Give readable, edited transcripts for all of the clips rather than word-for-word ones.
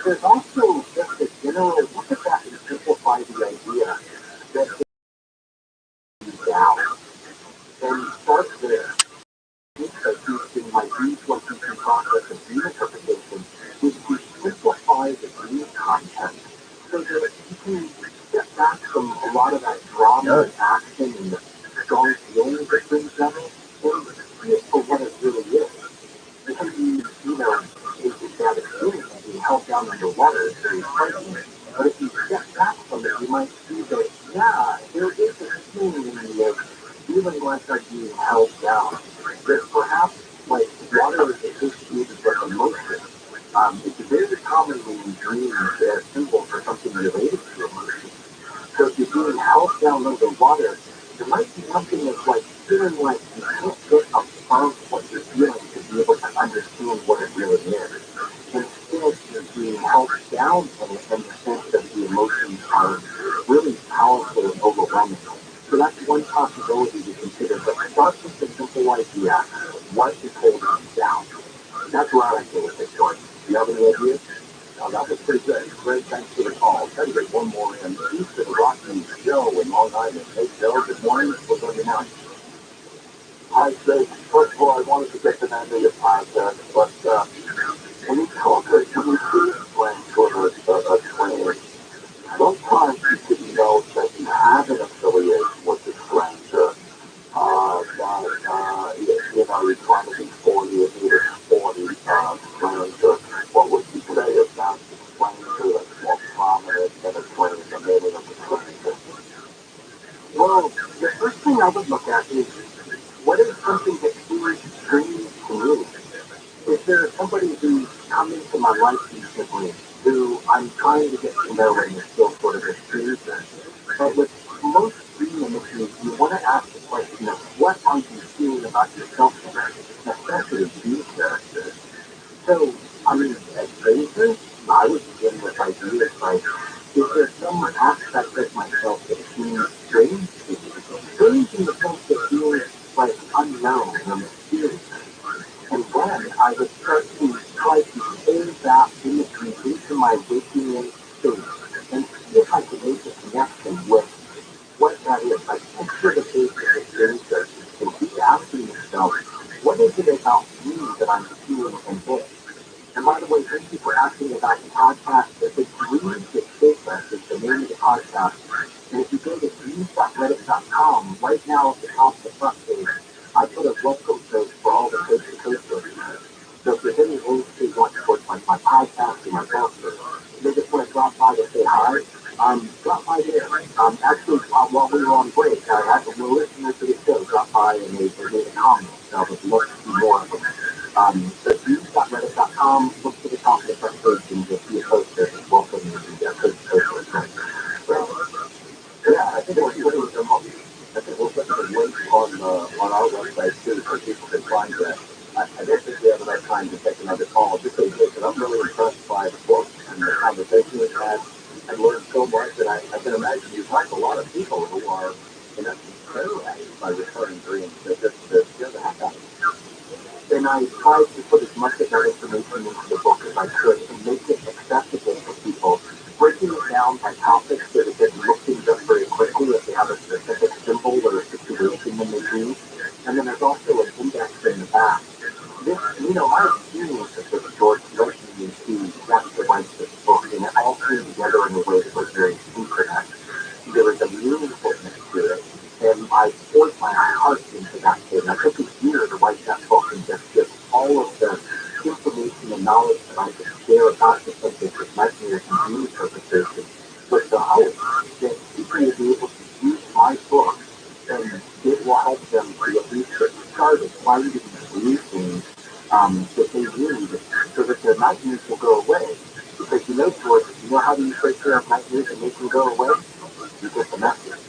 there's also just a general look at that and simplify the idea that it's down and start there. That used in my D123 process of dream interpretation is to simplify the dream content so that you can get back from a lot of that drama and action and the strong feelings that brings them and see it for what it really is. It can be, it's that experience of being held down underwater is very frightening. But if you step back from it, you might see that, yeah, there is a feeling in me of feeling like I'm being held down. That perhaps, like, water is associated with emotion. It's very commonly in dreams a symbol for something related to emotion. So if you're being held down under water, there might be something that's like feeling like you can't get above what you're feeling to be able to understand what it really is. Instead, you're being held down in the sense that the emotions are really powerful and overwhelming. So that's one possibility to consider. But start with the simple idea: what is holding you down? That's where I go with it, George. Do you have any ideas? Oh, that was pretty good. Great, thanks for the call. Try to get one more. And Keith to the Rocky Joe in Long Island. Hey, Joe, good morning. What's on your mind? Hi, Jake. First of all, I wanted to get the name of your podcast, but when you talk, can you please explain sort of a training? Sometimes you should know that you have an affiliation with the stranger. You're trying to be 40 or either 40 stranger. What would you say about the stranger that's more prominent than a stranger, the meaning of the stranger? Well, the first thing I would look at is what is something that feels strange to me? Is there somebody who's come into my life recently who I'm trying to get to know and is still sort of a stranger? But with most dream imagery, you want to ask the question of what are you feeling about yourself today, especially these characters. So, I mean, as strangers, I would begin with ideas like, is there some aspect of myself that seems strange to you? Strange in the sense that feels like unknown and mysterious. And then I would start to try to pull that imagery into my waking state and see if I can make a connection with what that is. Like picture the face of the stranger and keep asking yourself, what is it about me that I'm feeling and this? And by the way, thank you for asking about the podcast. The Dreams That Shape Us is the name of the podcast. And if you go to dreams.reddit.com, right now at the top of the front page, I put a welcome page for all the coast-to-coast listeners. So if there's any links to want towards my podcast and my blog, they just want to drop by to say hi, drop by there. Actually, while we were on break, I had a listener to the show drop by and they made a comment. So I would love to see more of them. So dreams.reddit.com, look to the top of the front page and you'll see a post there that's welcome to the coast-to-coast listeners. So, yeah, I think we're putting some I think we'll put the link on our website too, so people can find that. I don't think we have enough time to take another call. Just say, listen, I'm really impressed by the book and the conversation we've had. I've learned so much that I can imagine you've talked to a lot of people who are, terrorized by recurring dreams. They're just scare the heck out of you. And I tried to put as much of that information into the book as I could to make it accessible for people, breaking it down by topics that have been looked into very quickly if they have a specific symbol or a situation in the dream. And then there's also an index in the back. This, my experience of this, George, led me to want to write this book, and it all came together in a way that was very synchronous. There was a meaningfulness to it, and I poured my heart into that thing. I took a year to write that book and just get all of the information and knowledge that I could share about the subject with nightmares and dream interpretation, with the hope that people will be able to use my book and it will help them to at least get started finding solutions that they need so that their nightmares will go away. Because George, how do you take care of nightmares and make them go away? You get the message.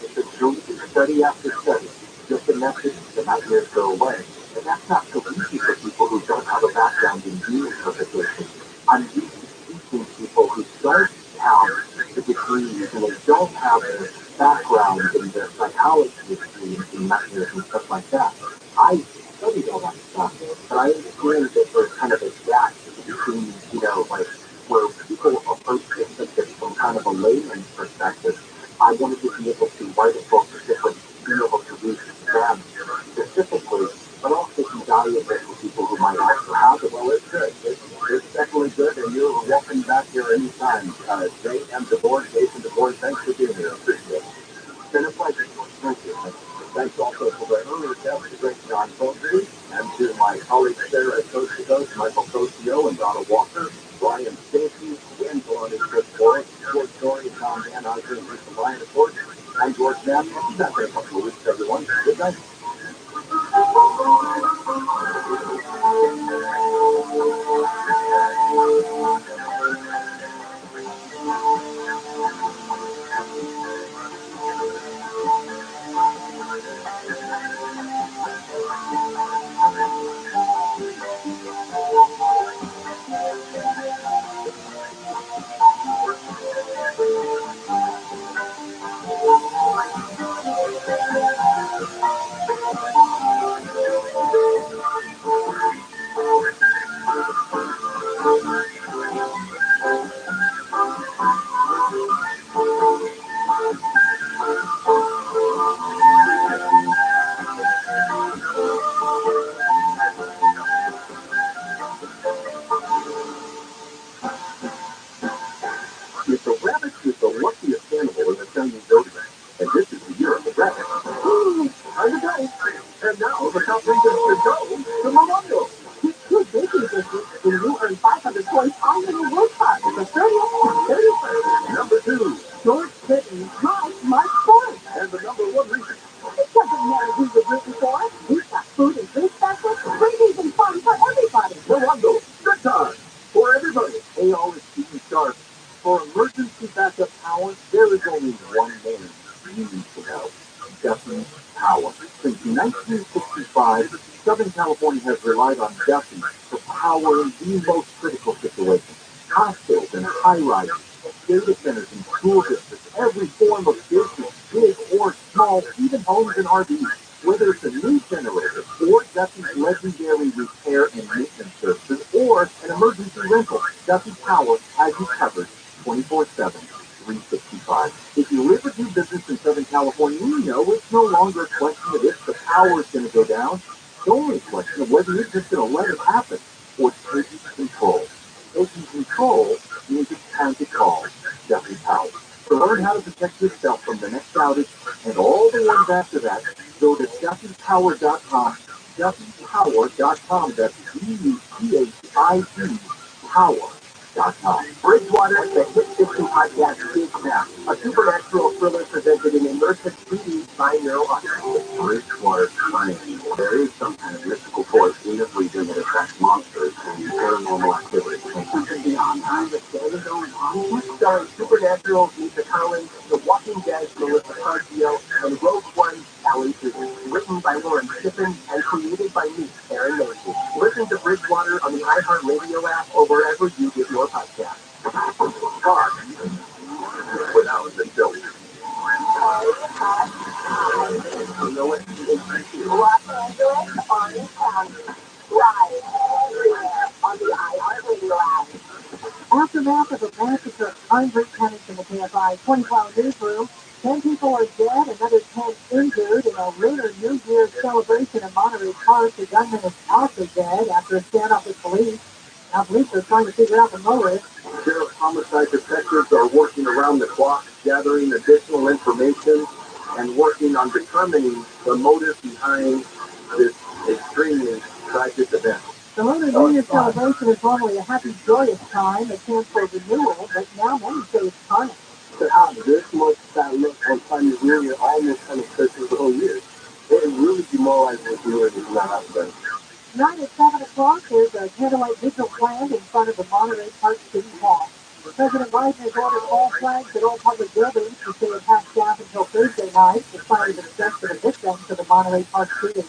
It's a study after study. Get the message, the nightmares go away. And that's not so easy for people who don't have a background in dream interpretation. I'm used to teaching people who don't have the degrees and they don't have the background in the psychology of dreams and nightmares and stuff like that. I studied all that stuff, but I understand that there's kind of a gap between, like, where layman's perspective, I wanted to be able to write a book that would be able to reach them specifically, but also be valuable for people who might also have it. Well, it's good. It's definitely good, and you're welcome back here anytime. Jay and DeBoer, Jason DeBoer, thanks for being here. Appreciate it. It's been a pleasure. Thank you. Thanks also to the earlier guest, the great John Fogarty, and to my colleagues there at Coast to Coast, Michael Cosio and Donna Walker, Brian Stacy, Wayne Deloney, Chris Boyd, George Story, Tom Van Osler, and Lisa Ryan, of course. I'm George Knapp. I'll be back in a couple of weeks, everyone. Good night. Mr. Rabbit is the luckiest animal in the Chinese zodiac, and this is the year of the rabbit. How's it going? And now the top region to go to Momondo. Good baking business when you earn 500 points on the reward card for the 30th and 31st. Number 2, George Clinton loves my sport. And the number 1 reason. It doesn't matter who you're rooting for. We've got food and drink specials, freebies and fun for everybody. Momondo, good time for everybody. Hey, all is keeping sharp. For emergency backup power, there is only one name you need to know. Duffy Power. Since 1965, Southern California has relied on Duffy for power in the most critical situations. Hospitals and high-rises, data centers and school districts, every form of business, big or small, even homes and RVs. Whether it's a new generator or Duffy's legendary repair and maintenance services or an emergency rental, Duffy Power has you covered 24/7, 365. If you live or do business in Southern California, you know it's no longer a question of if the power is going to go down. It's only a question of whether you're just going to let it happen or take control. Taking control means it's time to call Duffy Power. To learn how to protect yourself from the next outage and all the ones after that, go to DuffyPower.com. DuffyPower.com. That's DuPhit Power.com. Bridgewater, the Hit 50 podcast is now a supernatural thriller presented in immersive 3D binaural audio. Bridgewater Triangle. There is some kind of mystical force in the region that attracts monsters and paranormal activity. And something beyond understanding going on. Starring Supernatural, Lisa Collins, The Walking Dead, Melissa Cargio, and Rogue One, Alan Susan. Written by Lauren Shippen and created by me, Aaron Macy. Listen to Bridgewater on the iHeartRadio app or wherever you get your podcast. Talk without the filter. You know what? Los Angeles, Orange County, live everywhere on the iHeartRadio app. Aftermath of a massacre, I'm Rick Pennington from the KFI 24-hour newsroom. 10 people are dead, another 10 injured in a Lunar New Year celebration in Monterey Park. The gunman is also dead after a standoff with police. Now police are trying to figure out the motive. Sheriff homicide detectives are working around the clock, gathering additional information and working on determining the motive behind this extremely tragic event. The Lunar New Year celebration is normally a happy, joyous time, a chance for renewal, but now many say it's carnage. To have this much that look on Chinese New Year almost kind of stretches the whole year. It really demoralizes the viewers if that happens. Tonight at 7 o'clock, there's a candlelight vigil planned in front of the Monterey Park City Hall. President Biden has ordered all flags at all public buildings to stay at half staff until Thursday night, despite the stress of the victims of the Monterey Park shooting.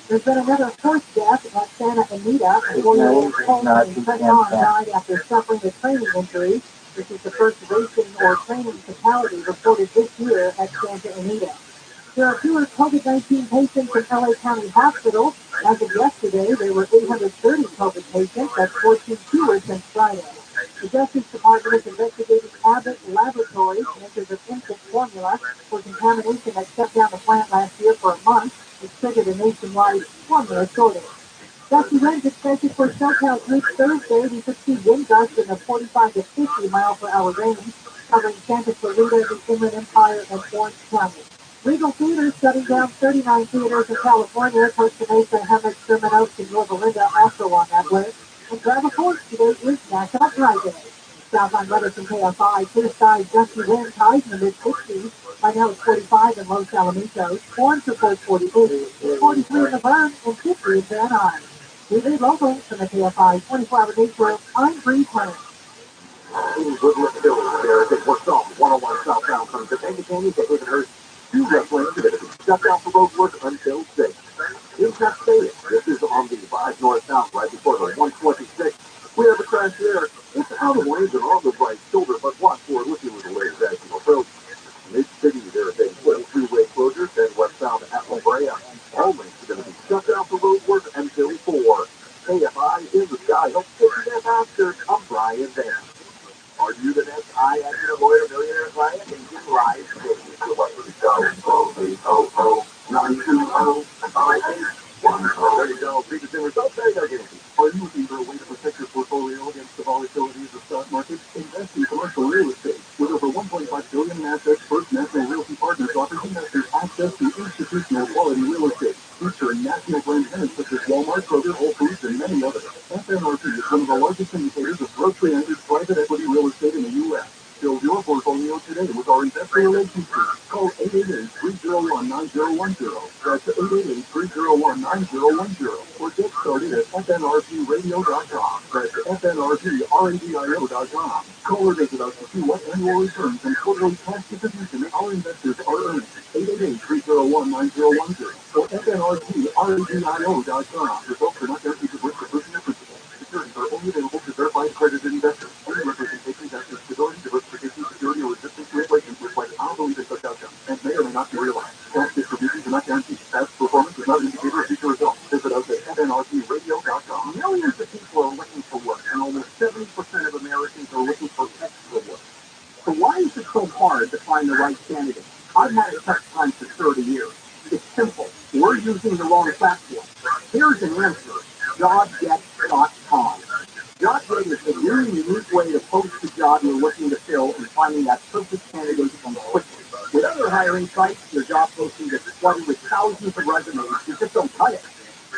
There's been another fourth death at Santa Anita. A 4-year-old Coleman in Trenton died after suffering a training injury. This is the first racing or training fatality reported this year at Santa Anita. There are fewer COVID-19 patients in LA County Hospital. As of yesterday, there were 830 COVID patients. That's 14 fewer since Friday. The Justice Department is investigating Abbott Laboratories, makers of infant formula, for contamination that shut down the plant last year for a month, which triggered a nationwide formula shortage. Gusty winds expected for SoCal through Thursday. We could see wind gusts in the 45 to 50 mile per hour range, covering Santa Clarita, the Inland Empire, and Orange County. Legal theaters shutting down 39 theaters in California. Costa Mesa, Hemet, Sherman Oaks, and Yorba Linda also on that list. And grab a horse, today is National Pride Day. South on weather from KFI, clear skies, gusty winds, highs in the mid-60s. Right now it's 45 in Los Alamitos. Orange reports 48, 43 in the Burn, and 50 in Van Nuys. We read locally from the KFI 24-hour news show. I'm Bree Planner. Good luck there as it works off 101 southbound from Topanga Canyon to Havenhurst. Two left lanes are going to be shut down for road work until 6. In Tech Stadium, this is on the 5 north-south right before the 126. We have a crash there. It's out of lanes and on the right shoulder, but watch for it looking with the latest accident approach. Mid-city, there is a little two-way closure, then westbound at La Brea. All lanes are going to be shut down for road work until 4. KFI in the sky. Don't get you that bastard. I'm Brian Van. Are you the next accident lawyer millionaire client? And you rise to the what we go. 920-581. There you go. Biggest results. There you go. Are you looking for a way to protect your portfolio against the volatilities of the stock market? Invest in commercial real estate. With over $1.5 billion in assets, First National Realty Partners offers investors access to institutional quality real estate, featuring national brand tenants such as Walmart, Kroger, Whole Foods, and many others. FNRP is one of the largest indicators of grocery-anchored private equity real estate in the U.S. Build your portfolio today with our investor relations team. Call 888-301-9010. That's 888-301-9010. Or get started at fnrpradio.com. That's fnrpradio.com. Call or visit us to see what annual returns and quarterly cash distribution our investors are earning. 888-301-9010. Or fnrpradio.com. Results are not guaranteed to work for person or principal. Securities are only available to verified accredited investors. Any representations as to stability, diversification, security, or resistance to inflation reflect our belief in such outcomes and may or may not be realized. Past distributions are not guaranteed. Past performance is not an indicator of future results. Visit us at fnrpradio.com. Millions of people are looking for work, and almost 70% of Americans are looking for extra work. So why is it so hard to find the right candidate? I've had a tough time for 30 years. It's simple. We're using the wrong platform. Here's an answer. JobGet.com. JobGet is a very unique way to post the job you're looking to fill and finding that perfect candidate from quickly. With other hiring sites, your job posting gets flooded with thousands of resumes. You just don't cut it.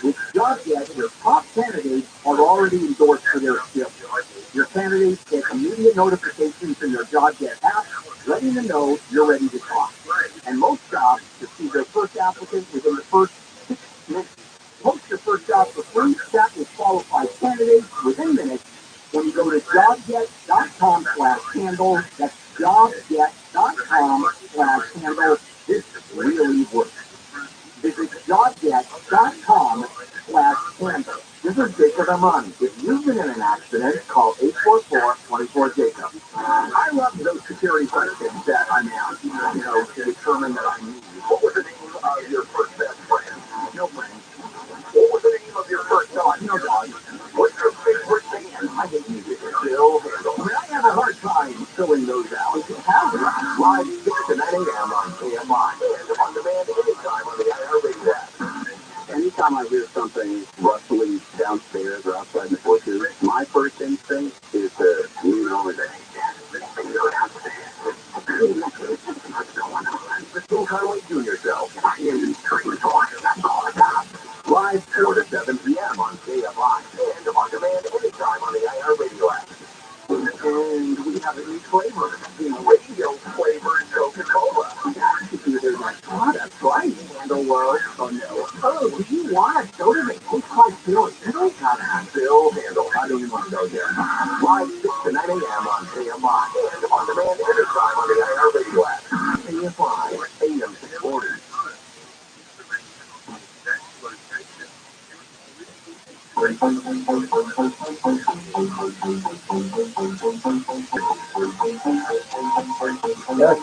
With JobGet, your top candidates are already endorsed for their skills. Your candidates get immediate notifications in your JobGet app, letting them know you're ready to talk. And most jobs receive their first applicant within the first 6 minutes. Post your first job for free, chat with qualified candidates within minutes when you go to jobget.com/handle. That's jobget.com/handle. This really works. Visit jobget.com/handle. This is Jacob Amani. If you've been in an accident, call 844-24-JACOB. I love those security questions that I'm asked, to determine that I need. What was the name of your first best friend? No friend. What was the name of your first dog? No dog. What's your favorite band? I hate music. Still handle. I have a hard time filling those out. How? Live 6 to 9 a.m. on KMI. And on demand anytime on the iHeartRadio app. Anytime I hear something rustling downstairs or outside the bushes, my first instinct is to lean over there. Don't hardly do yourself. Live 4 to 7 p.m. on KFI and on demand anytime on the iHeartRadio app. And we have a new flavor, the radio flavored Coca-Cola. They're not products, right? Handle world. Oh no. Oh, do you want a soda that tastes like Bill? You don't gotta Bill Handle. I don't even want to go there. Live 6 to 9 a.m. on KMI and on demand anytime on the iHeartRadio app. KFI, AM 640. Yes.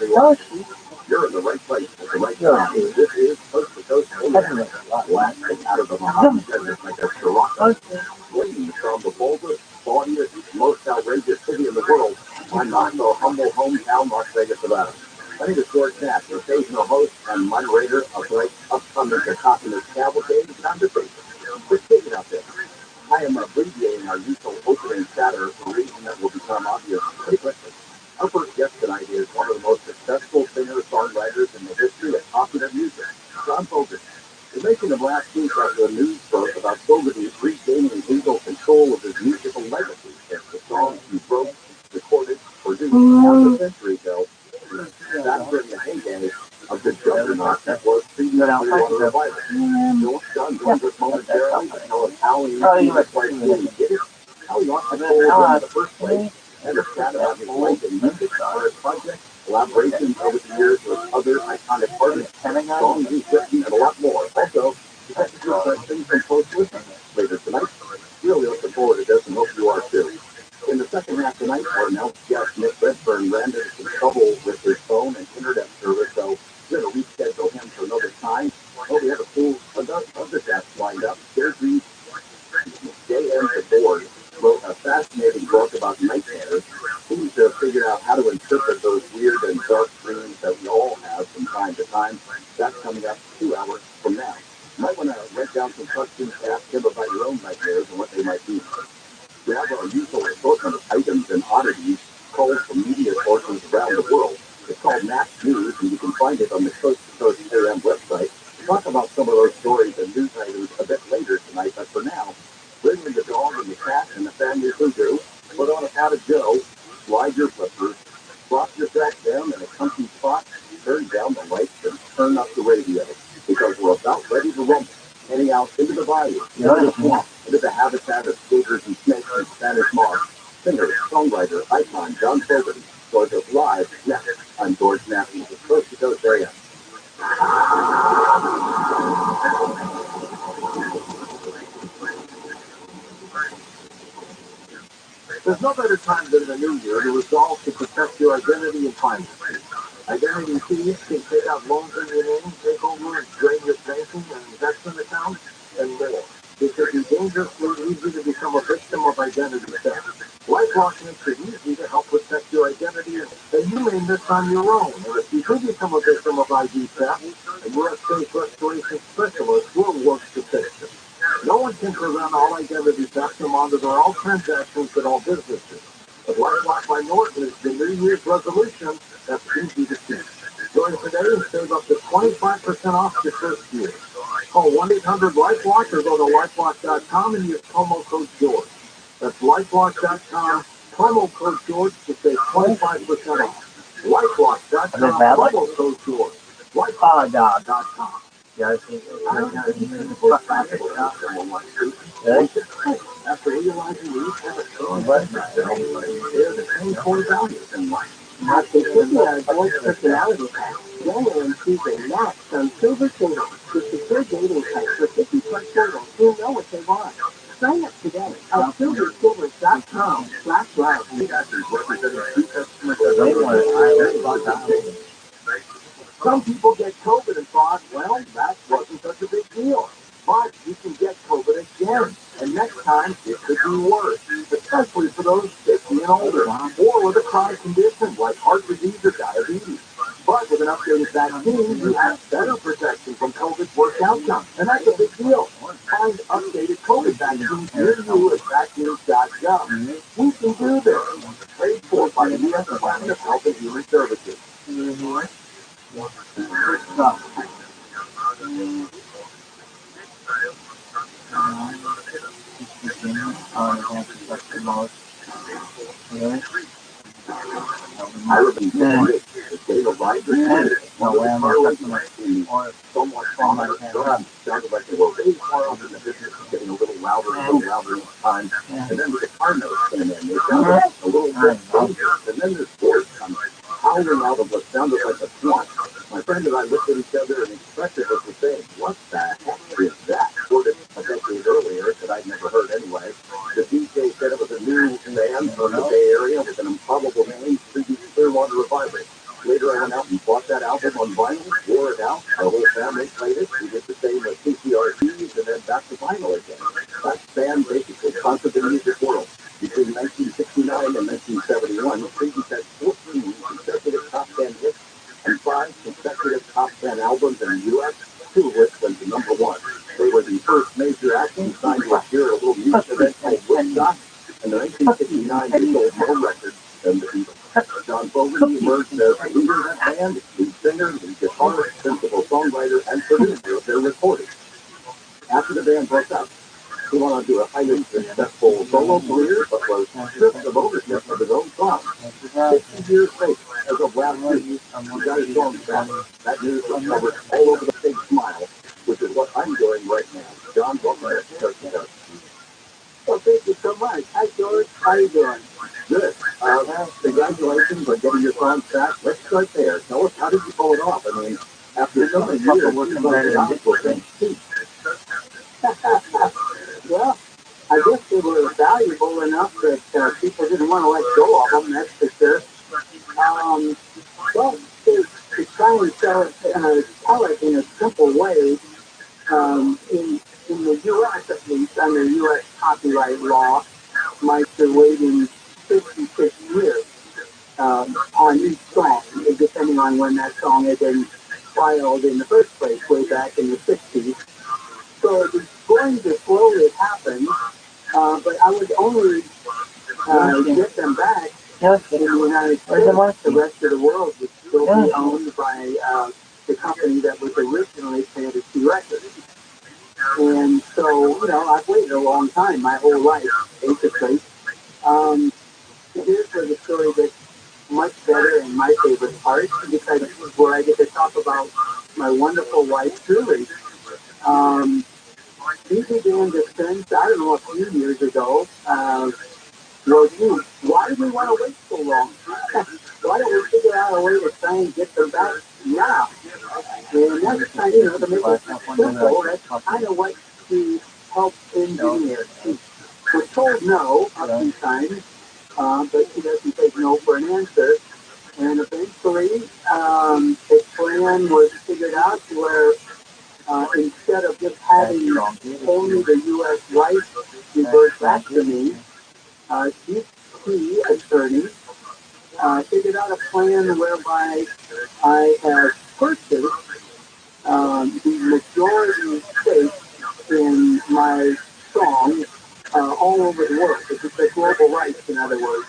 Yes. You're in the right place at the right time. This is Coast to Coast Radio, blasting out of the Mojave Desert like a Sirocco. Fleeing from the boldest, bawdiest, most outrageous city in the world, I'm not the humble hometown Las Vegas, Nevada. My name is George Knapp, the occasional host and moderator of the upcoming Cacophonous Cavalcade conversation. Quit taking out there. I am abbreviating our usual opening chatter for a reason that will become obvious pretty quickly. Our first guest tonight is one of the most successful singer-songwriters in the history of popular music, John Fogerty. The making of last week after the news broke about Fogerty regaining legal control of his musical legacy as the songs he wrote, recorded, produced half a century ago, back during the heyday of the juggernaut that was the Clearwater Revival. John joins us momentarily to tell us how he did it, how he lost control of them in the first place, and a chat about his life in music, his project, collaborations over the years with other iconic artists, songs he's written, and a lot more. Also, he has a few questions from close listeners later tonight. Really looking forward to this and hope you are too. In the second half tonight, our announced guest, Nick Redfern, ran into some trouble with his phone and internet service, so we're going to reschedule him for another time. Oh, we have a full other guests lined up. Deirdre J.M. DeBoard wrote a fascinating book about nightmares. Seems to have figured out how to interpret those weird and dark dreams that we all have from time to time. That's coming up 2 hours from now. You might want to write down some questions to ask him about your own nightmares and what they might be. We have our usual assortment of items and oddities culled from media sources around the world. It's called Max News, and you can find it on the Coast to Coast AM website. We'll talk about some of those stories and news items a bit later tonight, but for now, bring in the dog and the cat and the family hoodoo, put on a pot of joe, slide your flippers, drop yourself down in a comfy spot, turn down the lights, and turn up the radio, because we're about ready to rumble, heading out into the bayou, into the swamp, into the habitat of skaters and snakes and Spanish moss. Singer, songwriter, icon John Fogerty joins us live next. I'm George Knapp, the Coast to Coast area. There's no better time than the new year to resolve to protect your identity and finances. Identity thieves can take out loans in your name, take over and drain your banking and investment accounts, and more. It could be dangerously easy to become a victim of identity theft. LifeLock makes it easy to help protect your identity that you may miss on your own. And if you do become a victim of ID theft, a U.S. State Restoration Specialist will work to fix it. No one can prevent all identity theft and monitor all transactions at all businesses. But LifeLock by Norton is the New Year's resolution that's easy to see. Join today and save up to 25% off your first year. Call 1-800-LifeLock or go to LifeLock.com and use promo code George. That's LifeLock.com, promo code George to save 25% off. LifeLock.com, promo code George. LifeLock.com. After realizing we each have a strong share the same core values in life. After looking at a boy's personality test, Joanne sees a match on silver singles to secure dating sites for 50+ singles who know what they want. Sign up today at silversilver.com/ROTHSCHILD. Some people get COVID and thought, well, that wasn't such a big deal. But you can get COVID again, and next time it could be worse, especially for those 50 and older, or with a chronic condition like heart disease or diabetes. But with an updated vaccine, you have better protection from COVID's worst outcomes, and that's a big deal. Find updated COVID vaccines near you at vaccines.gov. We can do this. Paid for by the U.S. Department of Health and Human Services. I live in the state of life. Somewhat sounded like they were really far off in the business, getting a little louder each time. And then with the car notes came in, they sounded a little bit dangerous. And then this voice comes howling out of what sounded like a swamp. My friend and I looked at each other and expressively saying, what the heck is that? Recorded a decade earlier that I'd never heard anyway. The DJ said it was a new band from the Bay Area with an improbable name, Clearwater Revival. Later I went out and bought that album on vinyl, wore it out. Our whole family played it. We did the same with CCRTs and then back to vinyl again. That band basically conquered the music world. Between 1969 and 1971, Creedence had 14 consecutive top 10 hits and 5 consecutive top 10 albums in the U.S., 2 of which went to number 1. They were the first major act signed to appear at a little music event called Woodstock, and the 1969 they sold more records than the Beatles. John Fogerty emerged as the leader of that band, lead singer, lead guitarist, principal songwriter, and producer of their recordings. After the band broke up, he went on to a highly successful solo career, but was stripped of ownership of his own songs. 60 years later, as of last week, he got his songs back. That news was covered all over the Big Smile, which is what I'm doing right now. John, welcome to Coast to Coast. Well, thank you so much. Hi, George. How are you doing? Good. Congratulations on getting your songs back. Let's start there. Tell us, how did you pull it off? I mean, after so many years, working very gospel things. Well, I guess they were valuable enough that people didn't want to let go of them, that's for sure. Well, to try and tell it in a simple way, in the U.S. at least, under U.S. copyright law, might be waiting 56 years on each song, depending on when that song had been filed in the first place, way back in the 60s. So it was going to slowly happen, but I would only get them back in the United States. The rest of the world would still be owned by the company that was originally Fantasy Records. And so, I've waited a long time, my whole life, basically. Here's where the story gets much better and my favorite part, because this is where I get to talk about my wonderful wife, Julie. She began to sense, I don't know, a few years ago, well, gee, why do we want to wait so long? Why don't we figure out a way to try and get them back now? And that's kind of, to make it simple, that's kind of what she helped engineer. She was told no a few times, but she doesn't take no for an answer. And eventually, a plan was figured out to where instead of just having only the U.S. rights revert back to me, she, attorney, figured out a plan whereby I have purchased the majority stake in my song all over the world. It's the global rights, in other words,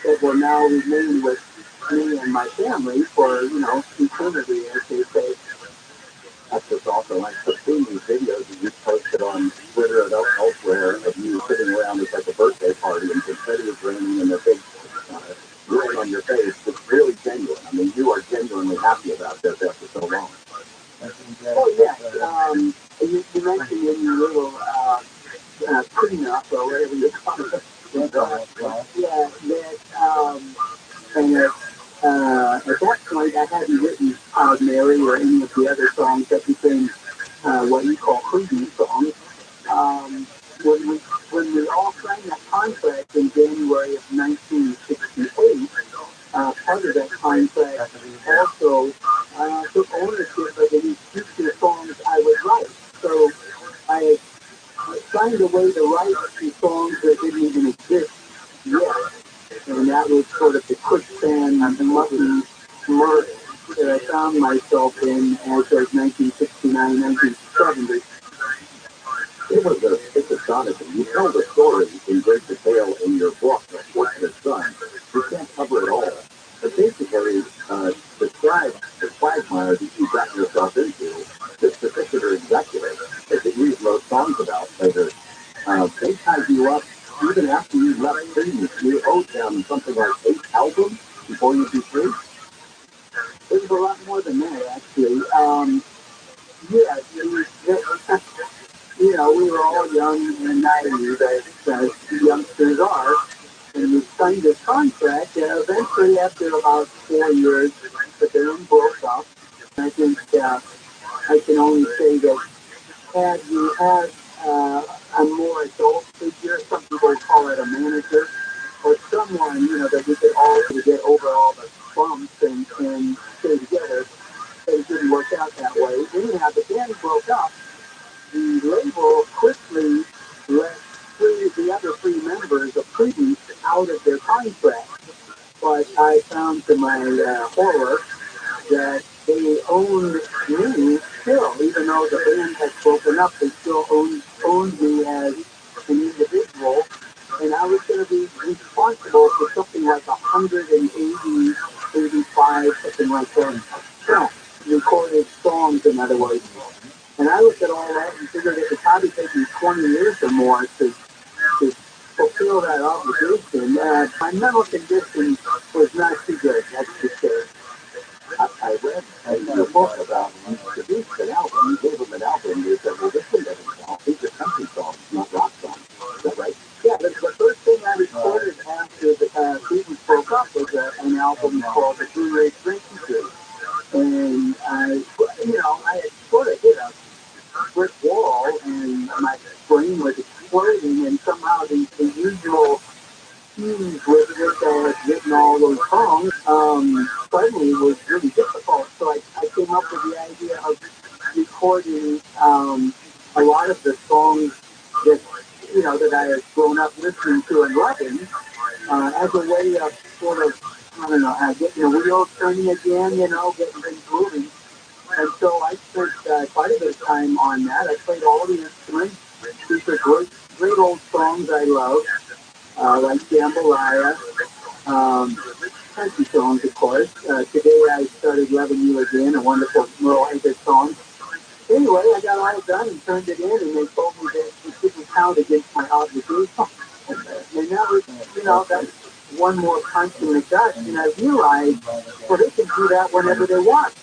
that will now remain with me and my family for, eternity, as they say. That's just awesome. I've seen these videos that you've posted on Twitter and elsewhere of you sitting around at like a birthday party and confetti is raining and a big grin on your face. It's really genuine. I mean, you are genuinely happy about this after so long. Oh, yes. You mentioned in your little prenup or whatever you call it. Yeah, that, and at that point, I hadn't written Proud Mary or any of the other songs that became what you call preview songs. When we all signed that contract in January of 1968, part of that contract also took ownership of any future songs I would write. So I had signed away the rights to songs that didn't even exist yet. And that was sort of the quicksand, mucky murk that I found myself in as of 1969, 1970. It's astonishing. You tell the story in great detail in your book, The Fortunate Son. You can't cover it all. But basically, describe the quagmire that you got yourself into, this particular executive that you wrote songs about later. They tied you up even after you left Creedence. You owed them something like 8 albums before you'd be free. It was a lot more than that, actually. Yeah, we were all young and naive, as youngsters are, and we signed this contract, and eventually, after about 4 years, the band broke up. I think I can only say that had you had a more adult figure, some people call it a manager, or someone, that we could all get over all the bumps and stay together, it didn't work out that way. Anyhow, the band broke up. The label quickly let the other three members of Creedence out of their contract. But I found to my horror that they owned me still, even though the band had broken up, they still owned me as an individual. And I was going to be responsible for something like 180, 85, something like that. Yeah, recorded songs, in other words. And I looked at all that and figured it would probably take me 20 years or more to fulfill that obligation. My mental condition was not too good, that's for sure. I read a book about when you produced an album, you gave them an album, you said, well, this one doesn't count. These are country songs, not rock songs. Is that right? Yeah, the first thing I recorded after the Beatles broke up was an album called The Two-Ray Drinking Tree. And I had sort of hit a brick wall, and my brain was exploding, and somehow the usual cues with which I had written all those songs suddenly was really difficult. So I came up with the idea of recording a lot of the songs that that I had grown up listening to and loving as a way of sort of, I don't know, getting the wheels turning again, getting things moving. And so I spent quite a bit of time on that. I played all the instruments. These are great old songs I love, like Jambalaya, country songs, of course. Today I started Loving You Again, a wonderful Merle Haggard song. Anyway, I got all done and turned it in, and they told me that it didn't count against my obligation. And that was, that's one more punch in the gut. And I realized, well, they can do that whenever they want.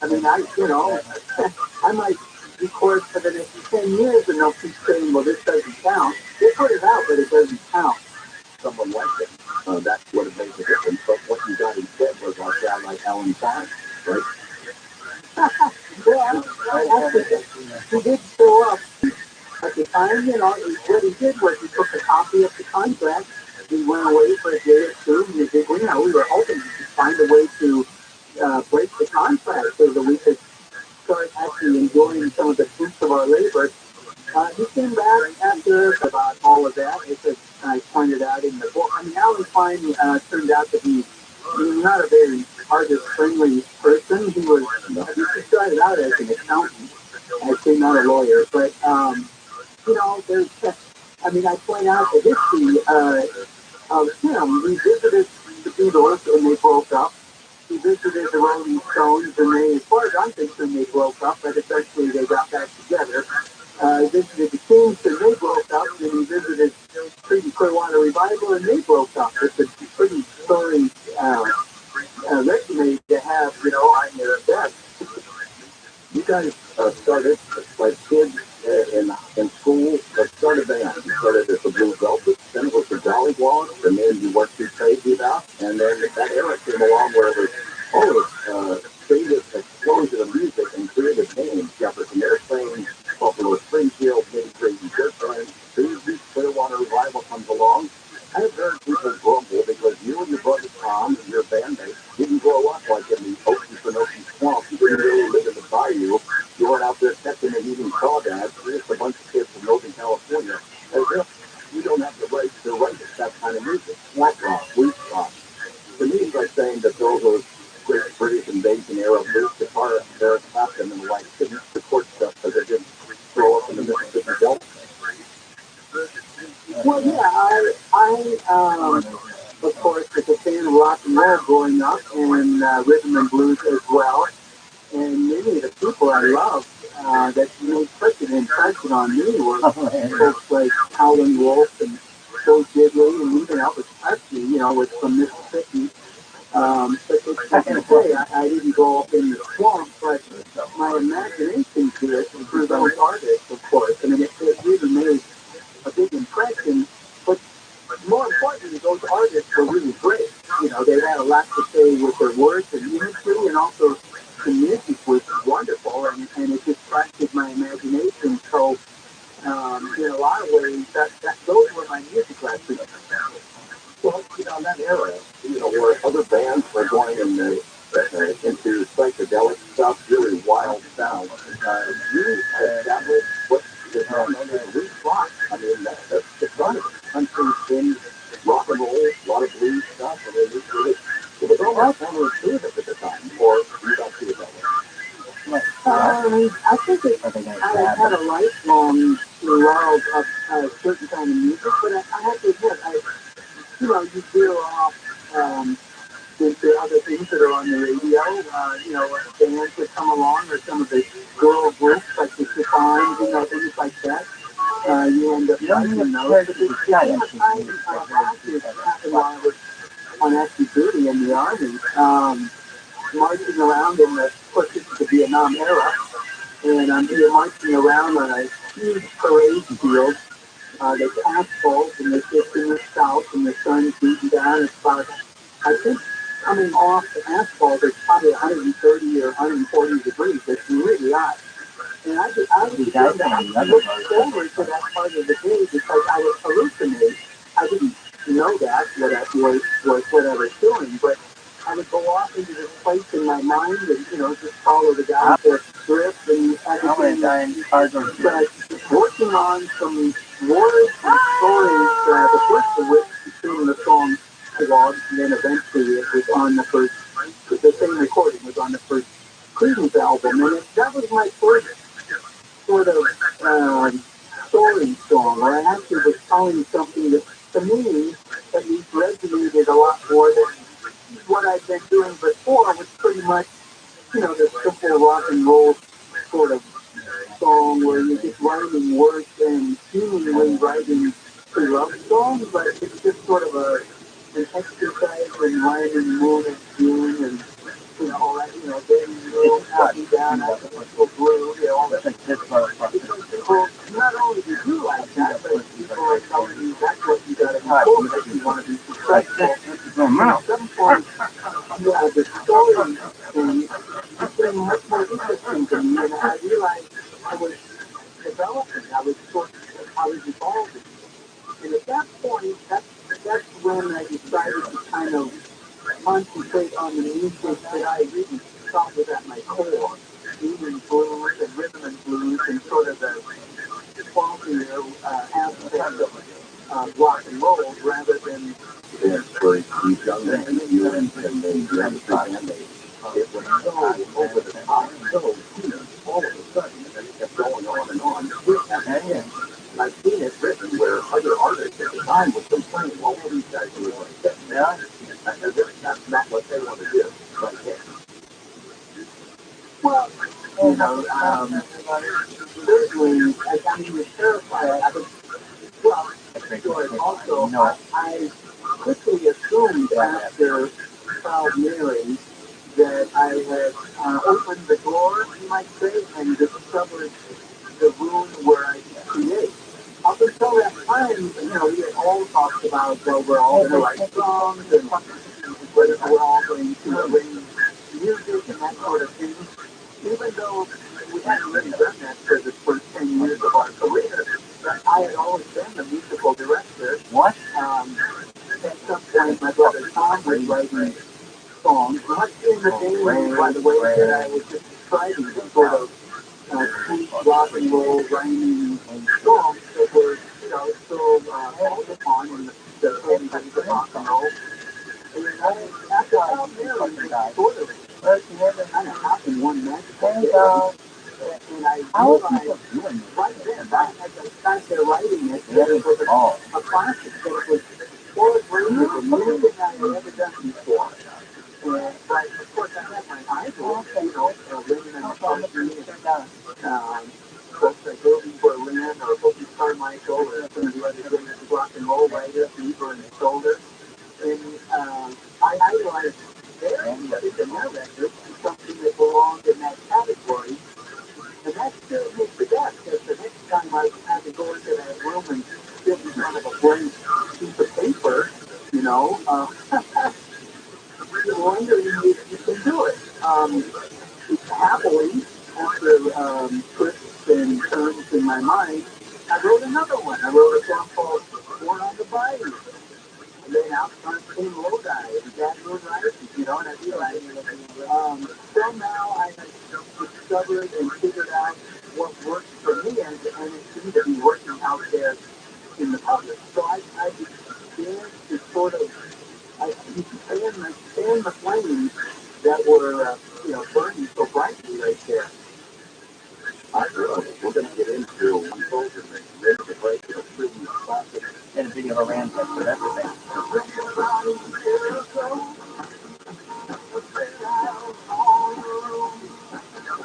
I mean, I might record for the next 10 years, and they'll keep saying, well, this doesn't count. They put it out, but it doesn't count. Someone like it. That's what it makes a difference. But what you got instead was I sound like Alan Klein, right? Well, actually, he did show up at the time. What he did was he took a copy of the contract. He went away for a day or two. And we were hoping to find a way to break the contract so that we could start actually enjoying some of the fruits of our labor. He came back after about all of that, as I pointed out in the book. I mean, Alan Klein turned out to be not a very artist-friendly person. He started out as an accountant, actually not a lawyer, but there's. I point out the history of him. He visited the Beatles and they broke up. He visited the Rolling Stones and as far as I'm concerned, they broke up, but eventually they got back together. He visited the Kings and they broke up, and he visited Creed and Clearwater Revival and they broke up. It's a pretty storied resume to have, on your desk. You guys started like kids in school. Started band. You started as the Blue Velvet, then it was the Jolly Walks, and then you worked through crazy about, and then that era came along where it was all this creative explosion of music and creative names. Jefferson Airplane, Buffalo Springfield, Maybe Crazy Airplane, Clearwater Revival comes along. I have heard people grumble because you and your brother Tom and your bandmates didn't grow up like in the Okie Pinokie swamp. You didn't really live in the bayou. You weren't out there stepping and eating crawdads. You're just a bunch of kids from Northern California. As if you don't have the right to write that kind of music. Swamp rock, blues rock. To me, it's like saying that those great British invasion era blues guitarists, Eric Clapton and the like, couldn't record stuff because they didn't grow up in the Mississippi Delta. Well, yeah, of course, was a fan of rock and roll growing up, and rhythm and blues as well. And many of the people I loved that made such an impression on me were folks like Howlin' Wolf and Joe Diddley, and even Elvis Presley, was from Mississippi. But as I say, I didn't grow up in the swamp, but my imagination did through those artists, of course. I mean, it really made a big impression. But more importantly, those artists were really great. They had a lot to say with their words and imagery, and also the music was wonderful, and it just captured my imagination. So, in a lot of ways, those were my music lessons. Well, that era, where other bands were going into psychedelic stuff, your wild sound. You established what is known as root rock. I mean, that's the fun of it. Country, swing, rock and roll, a lot of blues stuff. I mean, it was almost counterintuitive at the time, or you don't see it that way. I think I had a lifelong love of a certain kind of music, but I have to admit, you veer off into other things that are on the radio. Bands that come along, or some of the girl groups like the Chiffons, things like that. You end up liking those. But there came a time last year that happened while I was on active duty in the Army, marching around in the, of course, this is the Vietnam era, and I'm here marching around on a huge parade field. There's asphalt, and there's just in the south, and the sun's beating down. It's about, I think, coming off the asphalt, it's probably 130 or 140 degrees. It's really hot. And I was looking forward to that part of the day because I would hallucinate. I didn't know that was what I was doing, but I would go off into this place in my mind and, just follow the guys that script and everything. But working on some words and stories, the first of which became the song Log, and then eventually it was on the same recording was on the first Creedence album, and that was my first sort of story song, where I actually was telling something that, to me, at least resonated a lot more than what I'd been doing before, was pretty much, the simple rock and roll sort of song where you're just writing words and seemingly writing a love song, but it's just sort of an exercise in rhyming moon and June and all that, getting real happy down at the blue, all that. Because people, not only do you like that, but people are telling you that's what you got to do if you want to be successful. At some point, the story thing became much more interesting to me, and I realized I was developing, I was evolving. And at that point, that's when I decided to kind of concentrate on the music that I really thought was at my core, meaning blues and rhythm and blues and sort of the funkier aspect of rock and roll rather than where he's younger than you and then you're in the time. It was so over the top, so huge, all of a sudden, and it kept going on and on. And I've seen it written where other artists at the time would complain, well, what these guys do is like this. Yeah, that's not what they want to do. But yeah. well, certainly, I mean, you're terrified. I quickly assumed after Proud Mary that I had opened the door, you might say, and discovered the room where I create. Up until that time, we had all talked about, well, we're all going to write songs and we're all going to arrange music and that sort of thing. Even though we hadn't really done that for the first 10 years of our career, I had always been the musical director. What? At some point, my brother Tom was writing songs, much in the vein, by the way, that I was just describing, the sort of sweet rock and roll rhyming songs that were, still called upon in the early days of rock and roll. And after I was there, it was sort of kind of happened one magical day. And I realized right then, I had to start there writing it, that it was a classic, that it was full of rhythm and music I had never done before. But of course, I had my idols, Lennon and McCartney, folks like Herbie Berlin or Boogie Carmichael or some of the other great rock and roll writers, Bieber and Shoulder. And I idolized their music and their records as something that belonged in that category. And that scared me to death, because the next time I had to go into that room and sit in front of a blank piece of paper, you're wondering if you can do it. Happily, after twists and turns in my mind, I wrote another one. I wrote a song called Born on the Bayou. And then out front came Lodi and Jack Moon Rising, and I realized somehow I had discovered and figured out what works for me, and it seemed to be working out there in the public. So I began to sort of, you can fan the flames that were, burning so brightly right there. I realize we're going to get into unfold and the break of the classic and a video of a ram test and everything.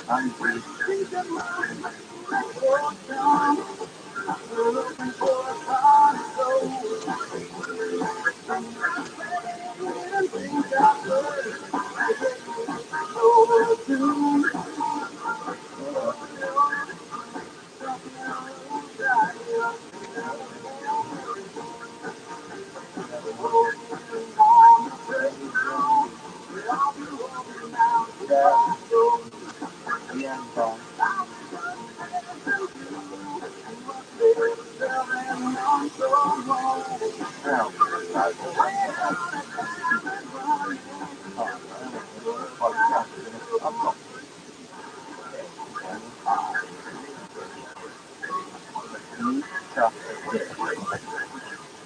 I'm free.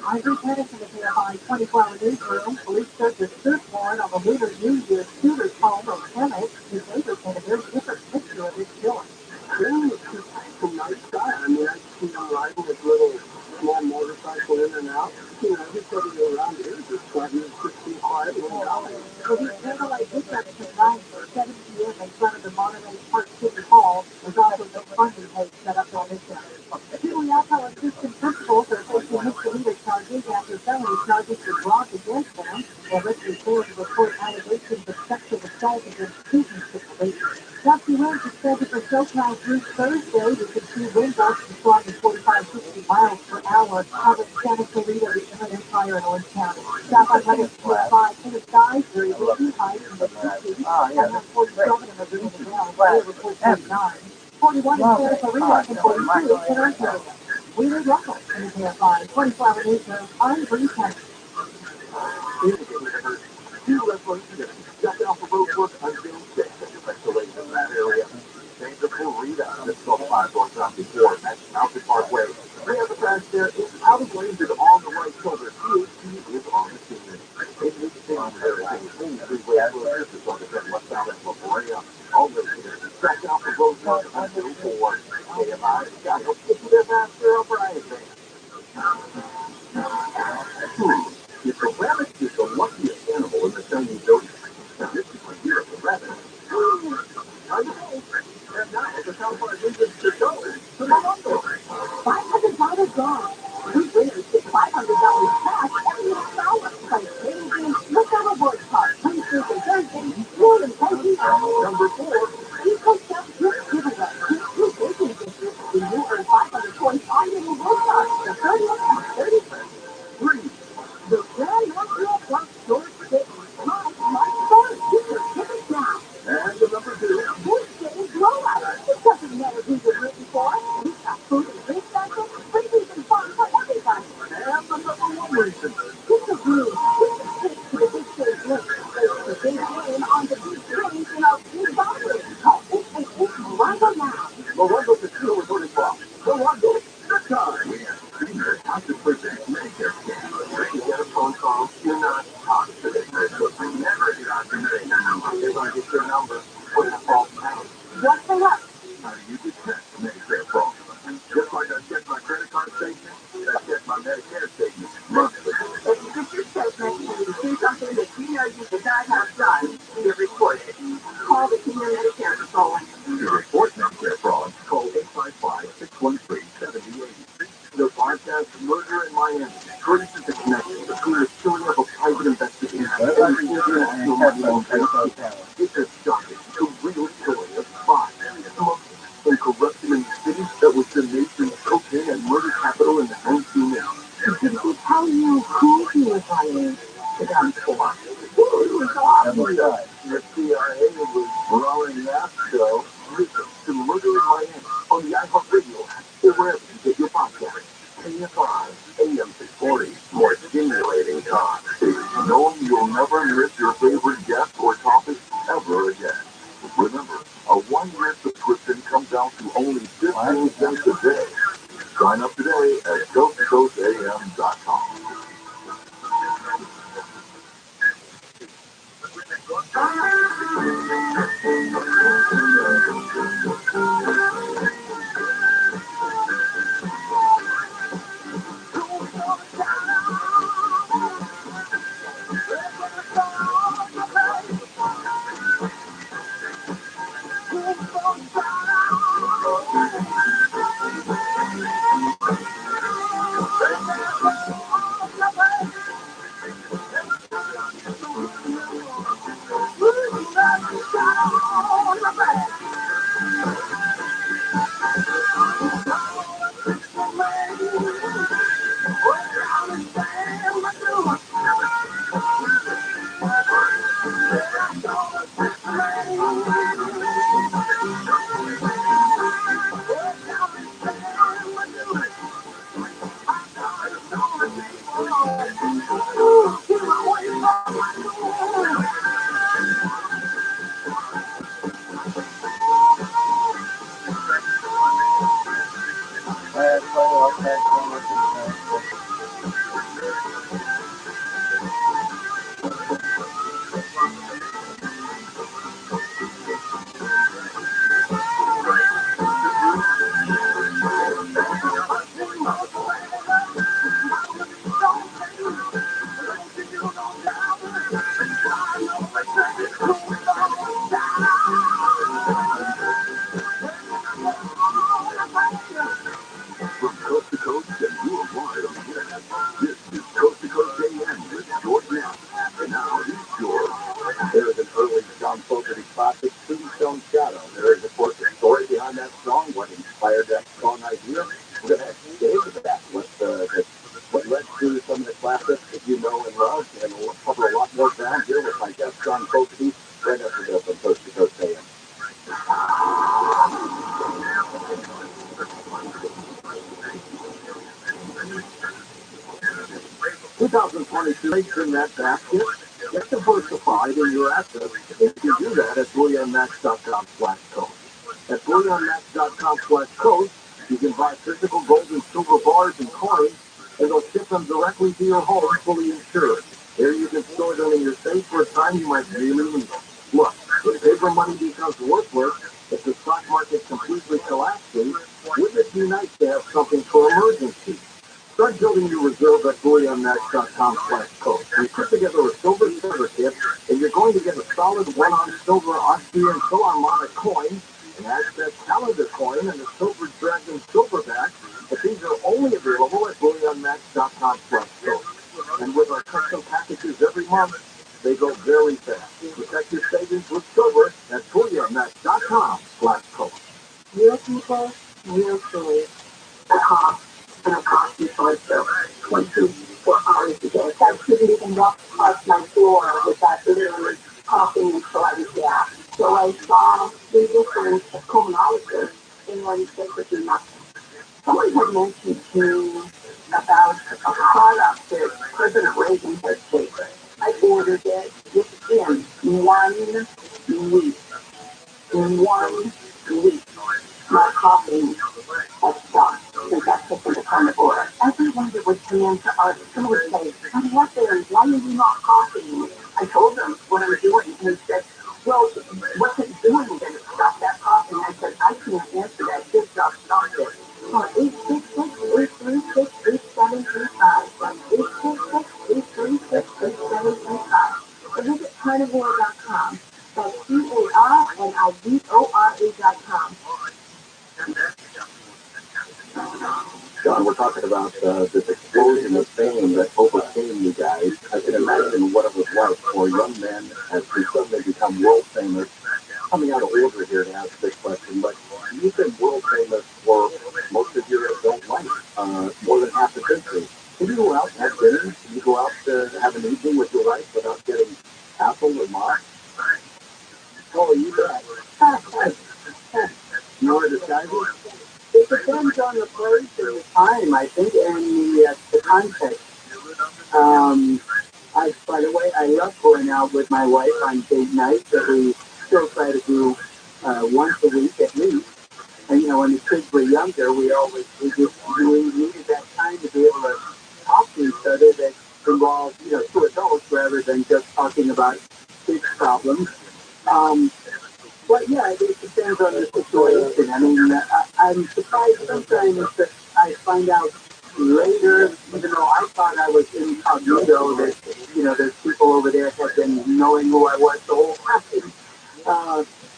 Isaac Henderson is here by 24-hour newsroom. Police search a search warrant on the Lunar New Year shooter's home in Kemet. His neighbors had a very different picture of his killing. Yeah, he's a nice guy. I mean, I see him riding his little small motorcycle in and out. He's probably around here, just quiet, quiet little guy. So these candlelight pickups at 9 or 7 p.m. in front of the Monterey Park City Hall was also the funding page set up on this side. Two Yapo assistant principals are facing misdemeanor charges after felony charges were brought against them. They listed failed to report allegations of sexual assault against students at the lake. Dusty winds are scheduled for SoCal through Thursday. We could see wind gusts as strong as 45-60 miles per hour over Santa Clarita, the Inland Empire, in Orange County. South 105 in the skies, very windy, highs in the 50s. 147 in the Virginia Valley, weather report 49. 41 in Santa Clarita and 42 in Ontario. We need local in the KFI 24-hour newsroom. I'm Bree Kennedy. Two referees stepped off the road was until 6 especially in that area. Santa Clarita, this is 5 going down before, that's Mountain Parkway. We have a crash there. Out of lanes is on the right shoulder. CHP is on the scene. It needs to be on there. Freeway closures is on the westbound at La Brea. All the stepped off the road was until 4. KFI, got to get to their faster over anything. If the rabbit is the luckiest animal in the Chinese zodiac, and this is the year of the rabbit. I know. And now the California Indians to go. So not also. $500 gone. We winners get $500 cash every hour. Play daily games, look at a board card. Play Tuesday, Thursday, more than 10 people. Number 4. Eco Self Gift Giveaway. Two baking dishes. The new earn 500 points on your reward card. The 30th and 31st. 3. The Grand National Park Store City. My store, get your tickets now. And the number 2. This game blowout. It doesn't matter who you're rooting for. We've got food and drink section, freebies and fun for everybody. And the number 1 reason. Get the groove. Get the stick to the big stage link. It's the big game on the big screen in our big boxes. Call 888 Morongo now. Morongo Casino is voted for. Morongo, the time. Senior Hospice presents Medicare Scan. When you get a phone call, you're not talking to the nurse. Never get on to Medicare. They're going to get your number, put in a false name. Just for luck. How do you detect Medicare fraud? Just like I check my credit card statement, I check my Medicare statement monthly. If you get your statement and you see something that you know you did not have done, you report it. Call the Senior Medicare Control. To report Medicare fraud, call 855-613-7080. The podcast Murder in Miami traces the connection between the killing of a private investigator and the international money. It's a shocking, surreal story of spies, smuggling, and corruption in the city that was the nation's cocaine and murder capital in the 1980s. Did he tell you who he was hiring? The guns for. Who was The CIA was rolling Finally sent today. Sign up today at coasttocoastam.com. From coast to coast and worldwide on the internet, this is Coast to Coast AM with George Knapp. And now here's George. There is an early John Fogerty classic, Tombstone Shadow. There is, of course, a story behind that song, what inspired that song idea. We're going to ask Dave about what led to some of the classics that you know and love, and we'll cover a lot more ground here with my guest, John Fogerty, right after this on Coast to Coast AM. 2022 eggs in that basket. Get diversified in your assets. If you do that at bullionmax.com/coast. At bullionmax.com/coast, you can buy physical gold and silver bars and coins, and they'll ship them directly to your home, fully insured. There you can store them in your safe for a time you might really need them. Look, if paper money becomes worthless, if the stock market completely collapses, wouldn't it be nice to have something for emergencies? Start building your reserve at bullionmax.com/coast. We put together a silver starter kit, and you're going to get a solid 1-ounce silver Austrian Philharmonic coin, an Aztec calendar coin, and a silver dragon silverback. But these are only available at bullionmax.com/coast. And with our custom packages every month, they go very fast. Protect your savings with silver at bullionmax.com/coast. Real people, real stories. And a coffee for 24 hours a day. I couldn't even walk across my floor without literally coughing until I was dead. So I saw 3 different pulmonologists, and one said to do nothing. Someone had mentioned to me about a product that President Reagan had taken. I ordered it within 1 week. In 1 week, my coughing had stopped. Since I took them to carnivore. Everyone that would come into our school would say, why are you not coughing? I told them what I was doing, and he said, well, what's it doing then? Stop that coughing. I said, I can't answer that. Just stop it. Call 866-836-3735. That's 866-836-3735. Or visit carnivore.com. That's CARNIVORA.com. John, we're talking about this explosion of fame that overcame you guys. I can imagine what it was like for young men as we suddenly become world famous. Coming out of order here to ask this question, but you've been world famous for most of your adult life, more than half the century. Can you go out and have dinner? Can you go out to have an evening with your wife without getting hassled or mocked? Oh, you bet. You know where to disguise it? It depends on the place and the time, I think, and the context. By the way, I love going out with my wife on date nights that we still try to do once a week at least. And when the kids were younger, we needed that time to be able to talk to each other that involved, two adults rather than just talking about kids' problems. Um, but yeah, it depends on the situation. I mean, I'm surprised sometimes that I find out later, even though I thought I was incognito, that, there's people over there have been knowing who I was the whole time.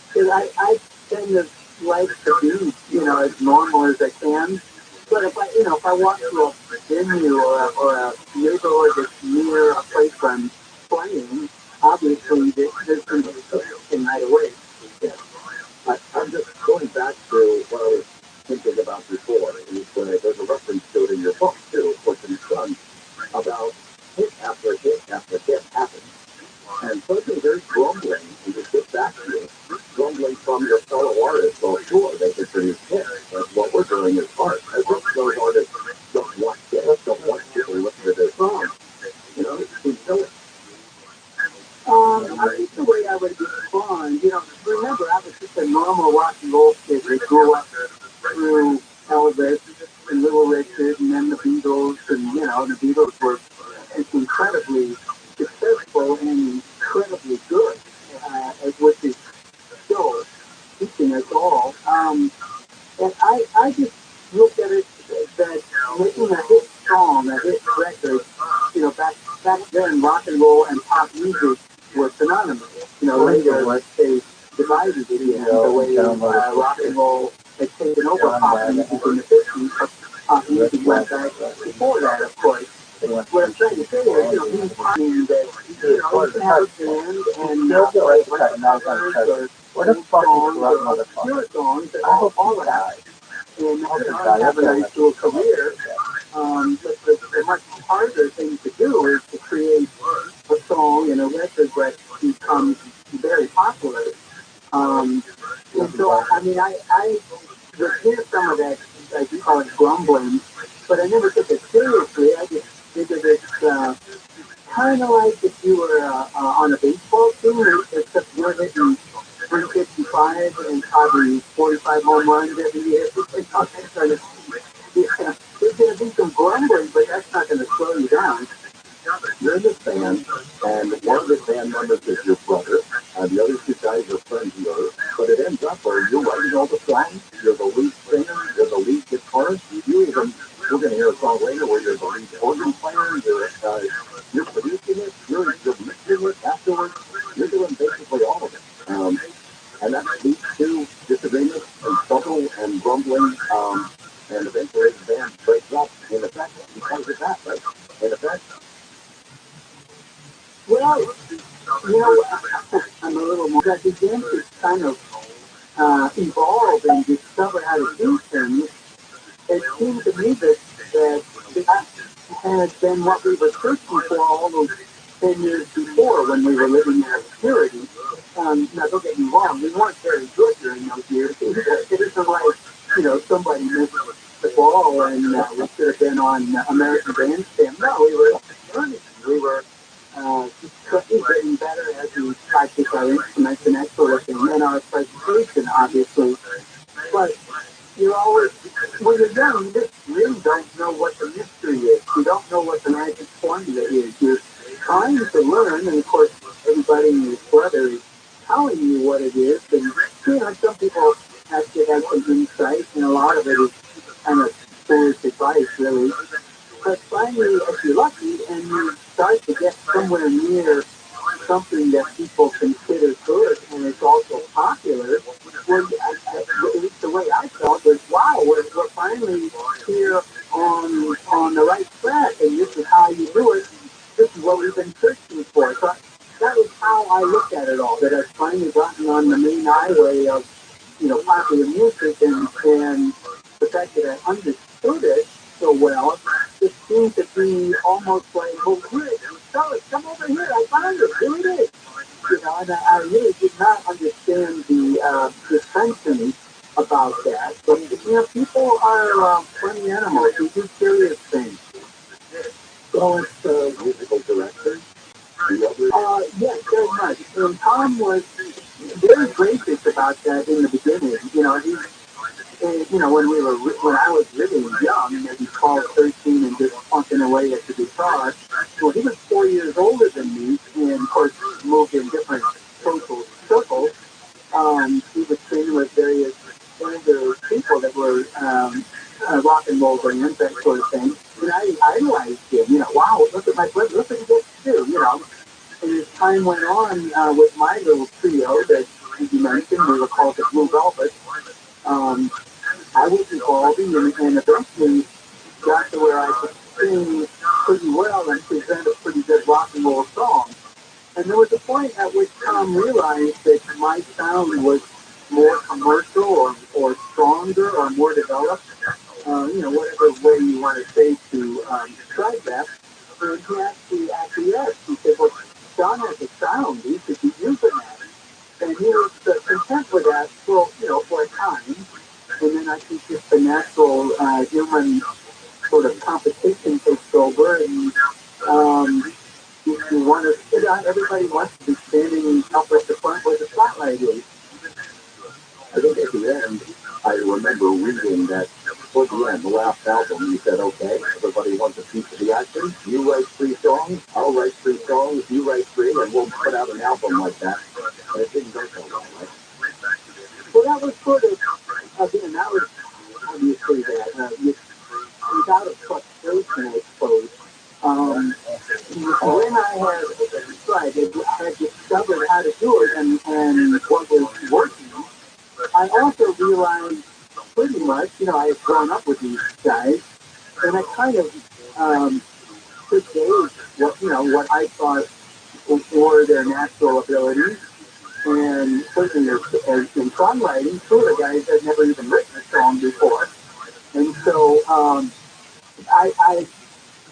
Because I tend to like to be, as normal as I can. But if I walk to a venue or a neighborhood that's near a place where I'm playing, obviously there's going to be something right away. Yeah. I'm just going back to what I was thinking about before. There's a reference to it in your book, too, of course, in your son, about hit after hit after hit happens. And something very grumbling, and just get back to you, grumbling from your fellow artists. Well, sure, they can produce hits. But what we're doing is art. As if those artists don't want hits, don't want people to listen to their songs. Who's doing it? I think the way I would respond, remember I was just a normal rock and roll kid that grew up through Elvis and Little Richard and then the Beatles, and the Beatles were incredibly successful and incredibly good, which is still teaching us all. And I just look at it that making a hit song, a hit record, back then rock and roll and pop music were synonymous. Later they divided it in the way rock and roll had taken over pop music in the 50s, but pop music went back before that, of course. What I'm trying to say is, he's finding that, you can have a band and play records or old songs or pure songs that all of that. And have a nice little career. But the much harder thing to do is to create a song and a record that becomes very popular. And so, I mean, I would hear some of that, like you call it grumbling, but I never took it seriously. I just figured it's kind of like if you were on a baseball team, except you're hitting 355 and probably 45 home runs every year. Yeah, there's going to be some grumbling, but that's not going to slow you down. You're in this band, and one of the band members is your brother, and the other two guys are friends of yours, but it ends up where you're writing all the songs, you're the lead singer, you're the lead guitarist, we're going to hear a song later where you're the lead organ player, you're producing it, you're mixing it afterwards, you're doing basically all of it. And that leads to disagreements and struggle and grumbling, and eventually the band breaks up in effect because of that, right? In effect. Well, I'm a little more. I began to kind of evolve and discover how to do things. It seemed to me that had been what we were searching for all those 10 years before when we were living in obscurity. Now, don't get me wrong, we weren't very good during those years. It isn't like, somebody missed the ball and we should have been on American Bandstand. No, we were learning. We were getting better as we practice our instruments and that sort of thing, and our presentation, obviously. But you're always, when you're young, you just really don't know what the mystery is. You don't know what the magic formula is. You're trying to learn, and of course, everybody and your brother is telling you what it is. And, some people have to have some insight, and a lot of it is kind of foolish advice, really. But finally, if you're lucky and you start to get somewhere near something that people consider good and it's also popular, well, at least the way I felt was, wow, we're finally here on the right track, and this is how you do it. This is what we've been searching for. So that was how I looked at it all, that I've finally gotten on the main highway of, popular music, and the fact that I understood it so well, it seemed to be almost like, oh, great, fellas, come over here, I found it, here it is. And I really did not understand the tension about that. But, people are funny animals. They do curious things. So it's musical director. Yes, very much. And Tom was very gracious about that in the beginning. when I was really young, maybe 12, 13, and just punking away at the guitar. Well, he was 4 years older than me, and of course moved in different social circles. He was training with various older people that were rock and roll bands, that sort of thing. And I idolized him. Wow, look at my brother, look what he gets to do. And as time went on with my little trio that you mentioned, we were called the Blue Velvet. Um, I was evolving and eventually got to where I could sing pretty well and present a pretty good rock and roll song. And there was a point at which Tom realized that my sound was more commercial or stronger or more developed, whatever way you want to say to describe that. And he actually acquiesced. He said, well, John has a sound. He should be using that. And he was content with that for a time. And then I think just the natural human sort of competition takes over, and you want to sit down. Everybody wants to be standing up at the front where the spotlight is. I think at the end, I remember reading that toward the end, the last album, you said, okay, everybody wants a piece of the action. You write 3 songs, I'll write 3 songs, you write 3, and we'll put out an album like that. And it didn't go so well, right? Well, that was sort of, again, that was obviously that, without a frustration, I suppose. When I had discovered how to do it and what was working, I also realized pretty much, I had grown up with these guys, and I kind of could gauge what I thought were their natural abilities. And certainly as in songwriting, two of the guys had never even written a song before. And so I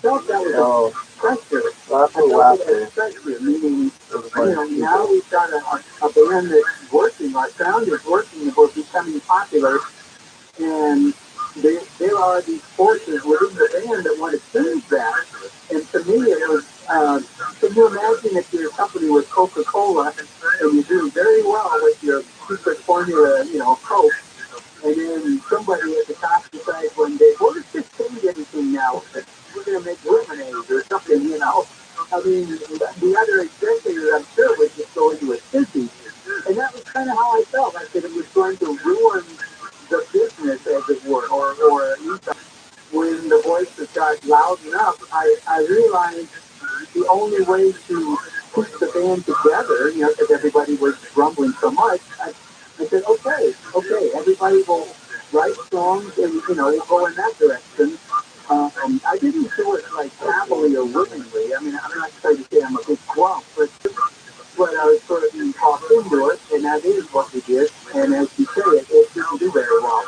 felt that was pressure. I felt it as pressure, meaning, now we've got a band that's working, our sound is working, we're becoming popular, and there are these forces within the band that want to change that. And to me, it was, can you imagine if your company was Coca-Cola and you're doing very well with your secret formula, Coke, and then somebody at the top decides one day, well, let's just change everything now. We're going to make lemonade or something. I mean, the other executive, I'm sure, would just go into a tizzy. And that was kind of how I felt. I said it was going to ruin the business, as it were, or at least when the voices got loud enough, I realized the only way to keep the band together, because everybody was grumbling so much, I said, okay, everybody will write songs and, we'll go in that direction. I didn't do it like happily or willingly. I mean, I'm not trying to say I'm a big grump, but I was sort of being talked into it, and that is what we did. And as you say, it didn't do very well.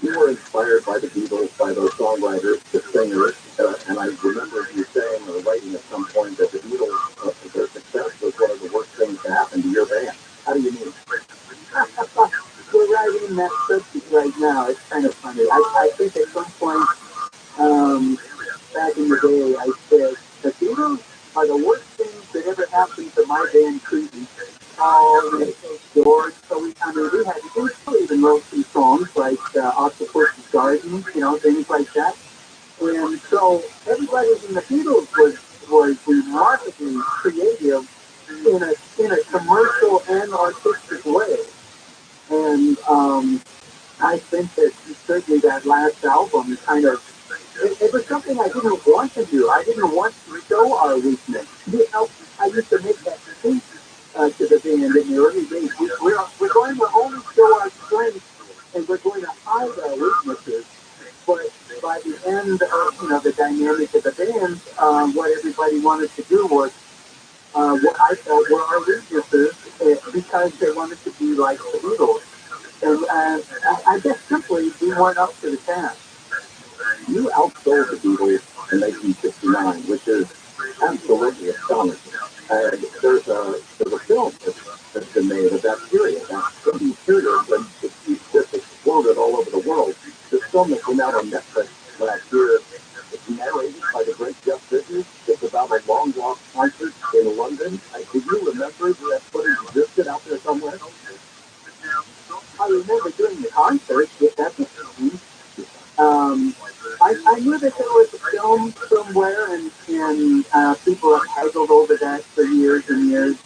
You were inspired by the Beatles, by those songwriters, the singers, and I remember you saying or writing at some point that the Beatles, their success was one of the worst things to happen to your band. How do you mean? We're right in that subject right now. It's kind of funny. I think at some point, back in the day, I said, the Beatles are the worst things that ever happened to my band, Creepy. Oh, George. So we still even wrote some songs like Octopus's Garden, things like that. And so everybody in the Beatles was remarkably creative in a commercial and artistic way. And I think that certainly that last album kind of, it was something I didn't want to do. I didn't want to show our weakness. I used to make that speech to the band in the early days. We're going to only show our strengths, and we're going to hide our weaknesses. But by the end of the dynamic of the band, what everybody wanted to do was what I felt were our weaknesses because they wanted to be like the Beatles. And I guess simply we weren't up to the task. You outsold the Beatles in 1969, which is absolutely astonishing. And there's a film that's been made of that period, that period when it just exploded all over the world. The film that came out on Netflix last year, it's narrated by the great Jeff Bridges. It's about a long walk concert in London. Do you remember that footage existed out there somewhere? I remember doing the concert. course, that's a thing. I knew that there was a film somewhere, and people have haggled over that for years and years.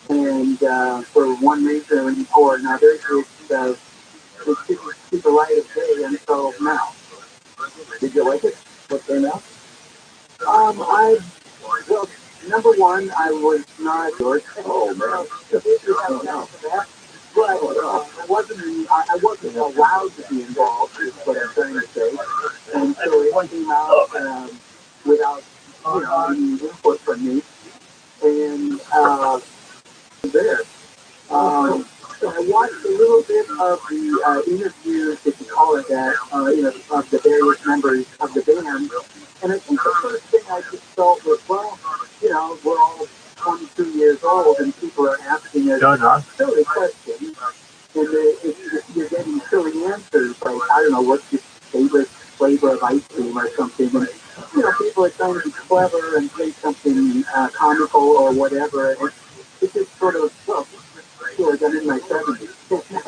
And for one reason or another, it didn't see the light of day until now. Did you like it? What came out? Well, number one, I was not George. Oh man, no. But I wasn't allowed to be involved. Is what I'm trying to say. And so it came out without any input from me. And there. So I watched a little bit of the interviews, if you call it that, of the various members of the band. And I think the first thing I just felt was, well, we're all 22 years old and people are asking us silly questions. And you're getting silly answers, like, I don't know, what's your favorite flavor of ice cream or something. And, people are trying to be clever and say something comical or whatever. And it's just sort of, well, sure, I'm in my 70s.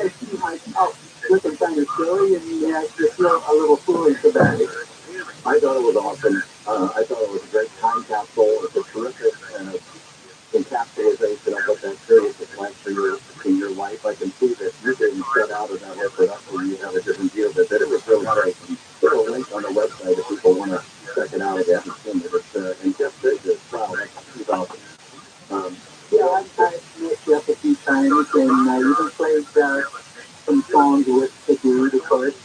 I see myself looking kind of silly, and you actually feel a little foolish about it. I thought it was awesome. I thought it was a great time capsule. It's a terrific encapsulation of what that period was like in your life. I can see that you didn't set out of that whole production. You have a different view of it, but it was really great. Put a link on the website if people want to check it out if they haven't seen it. And Jeff Bridges, wow, that's awesome. Yeah, I've met Jeff a few times, and I even played some songs with the dude, of course.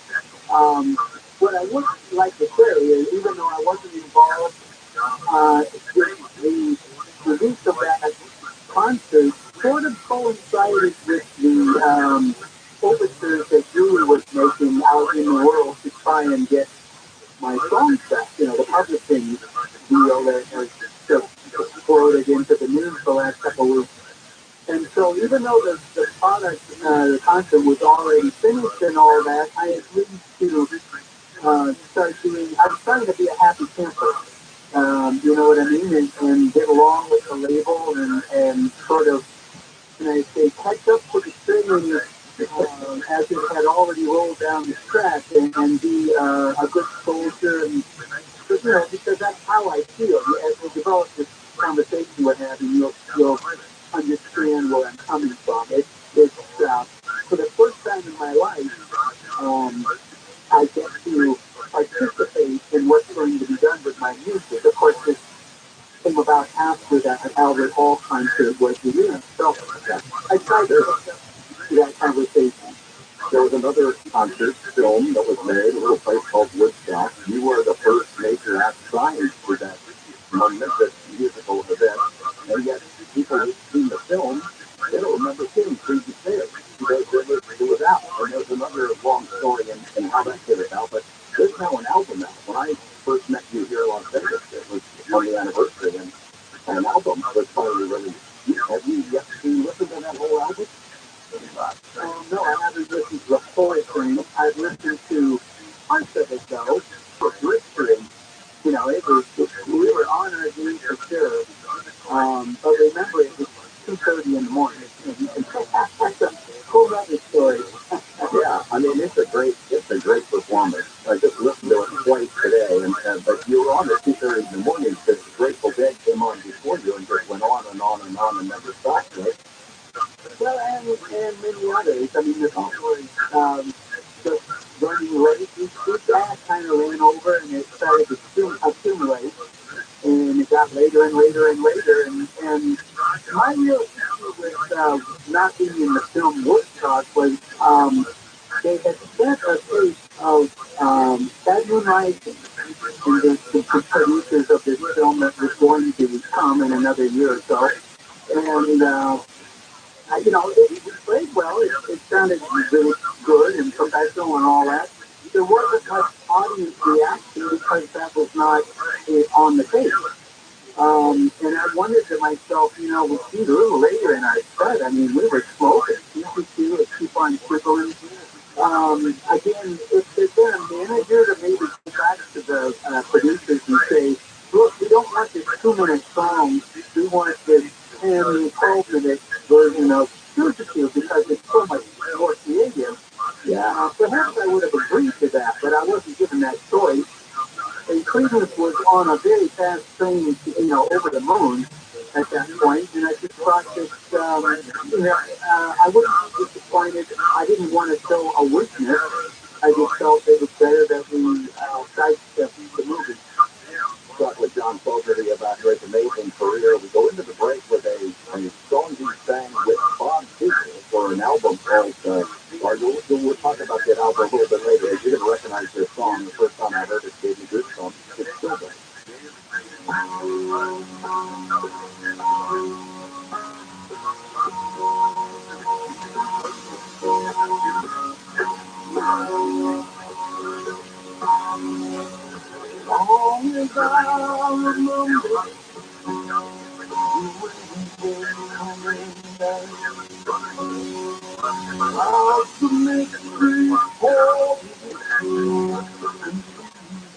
What I would like to say is, even though I wasn't involved, the release of that concert sort of coincided with the overtures that Julie was making out in the world to try and get my songs back. The publishing deal that has just exploded into the news the last couple of weeks. And so even though the product, the content was already finished and all that, I agreed to start doing, I was trying to be a happy camper. You know what I mean? And get along with the label and sort of, can I say, catch up to the string as it had already rolled down the track and be a good soldier. And, because that's how I feel. As we develop this conversation we're having, you'll understand where I'm coming from. It's for the first time in my life, I get to participate in what's going to be done with my music. Of course, this came about after that Albert Hall concert was released. So I tried to hook up to that conversation. There was another concert film that was made, a little place called Woodstock. You were the first major act signed for that momentous musical event, and yet people who've seen the film, they don't remember seeing Freaky Stairs because it was out. And there's another long story in how that came about, but there's now an album out. When I first met you here in Las Vegas, it was on the anniversary, and an album was finally released. Have you yet to listen to that whole album? No, I haven't listened to the whole thing. I've listened to parts of it, though. For Blitzering, we were honored for sure. But remember, it was 2:30 in the morning. That's a whole other story. Yeah, I mean, it's a great performance. I just listened to it twice today, but you were on at 2:30 in the morning because Grateful Dead came on before you and just went on and on and on and never stopped, right? Well, and many others. I mean, the song was just running late. Each act kind of ran over, and it started to accumulate. And it got later and later and later. And my real issue with not being in the film Woodstock was they had sent a tape of Bad Moon Rising, and the producers of this film that was going to come in another year or so. And it played well. It sounded really good and professional and all that. There wasn't much audience reaction because that was not on the tape. And I wondered to myself, we see a little later in our set. I mean, we were smoking. You would keep on quibbling. Again, if there's been a manager to maybe go back to the producers and say, look, we don't want this 2-minute song. We want this 10, 12-minute version of Fugitive because it's so much more creative. Yeah. Yeah, perhaps I would have agreed to that, but I wasn't given that choice. And Cleveland was on a very fast train, over the moon at that point, and I just thought that, I wouldn't be disappointed. I didn't want to show a weakness. I just felt it was better that we sidestepped the movie. Talk with John Fogerty about his amazing career. We go into the break with a song he sang with Bob Dylan for an album called, we'll talk about that album a little bit later. You're going to recognize this song. The first time I heard it gave me goosebumps. It's still there. Long as I remember, I'll submit free for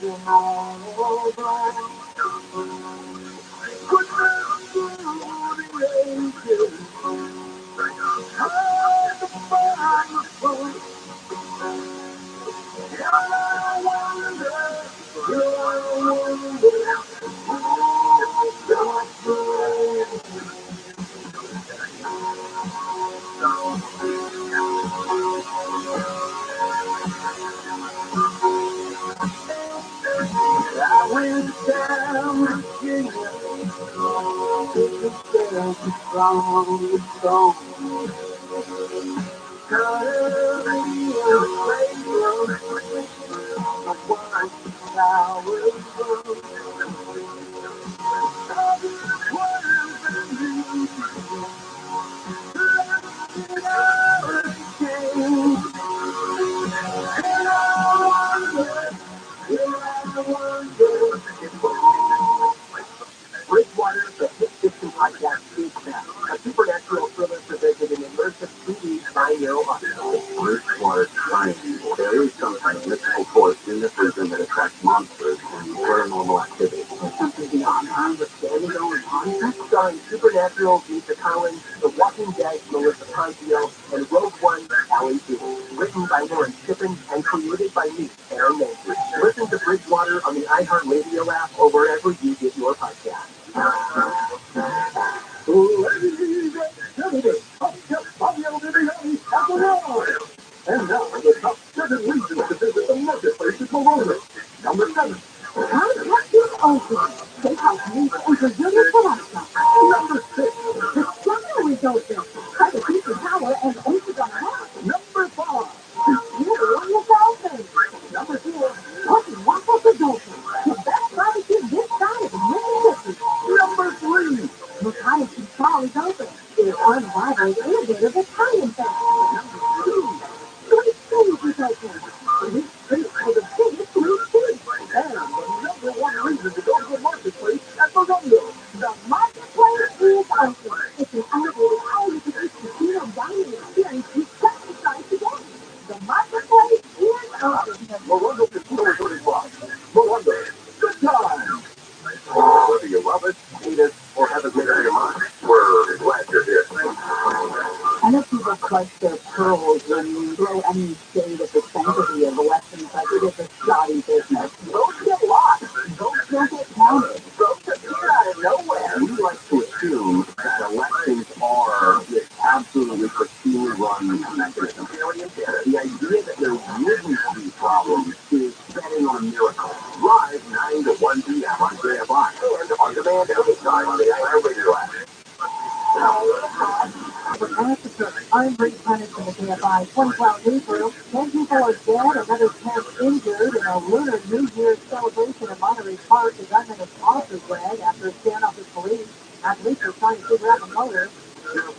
you all around. Goodness to the angels, high above the sun. I wonder, I went down Virginia, felt strong, strong. Got a real flavor of what I was from. Bridgewater, the hit fiction podcast feature, a supernatural thriller presented in immersive 3D binaural audio. Bridgewater Triangle. There is some kind of mystical force in this region that attracts monsters and paranormal activity. There's something beyond our understanding going on. Starring supernatural Lisa Collins, The Walking Dead, Melissa Ponzio, and Rogue One, Allie Field. Written by Lauren Shippen and created by me, Aaron Mansfield. Listen to Bridgewater on the iHeartRadio app or wherever you get your podcast. And now, the top 7 reasons to visit the marketplace in Corona. Number 7. Contact is open. Take out meat and Brazilian palaska. Number 6. The summer is open. Try the Pizza Tower and Ocean House. Number 5. California Dolphins. Number 4. Talking Waffles is open. The best barbecue this side of Mississippi. Number 3. Matthias and Charles is open. Their unrivaled innovative Italian family. Number 2. Sweet Food is open. Sweet Food for the biggest sweet food. And the number 1 reason to go to the marketplace at Morongo. The marketplace is open. It's an elevated all-you-can-eat casino dining experience you just decide to get. The marketplace is open. Morongo Casino Resort Club. Morongo. Good time. Whether you love it, hate it, or haven't made up your mind, we're glad you're here. I know people clutch their pearls and throw any shade at the sanctity of elections like it is a shoddy business. Those get lost. Those don't get counted. Those appear out of nowhere. We like to assume that elections are this absolutely pristine run mechanism. The idea that there wouldn't be problems is betting on miracles. Live 9 to 1 p.m. on JFI and on demand anytime on the iHeartRadio app. I'm Rick Punished in the KFI 24-hour newsroom. 10 people are dead, another 10 injured in a lunar New Year's celebration in Monterey Park. The gunman is also dead after a standoff with police. Athletes are trying to figure out the motive.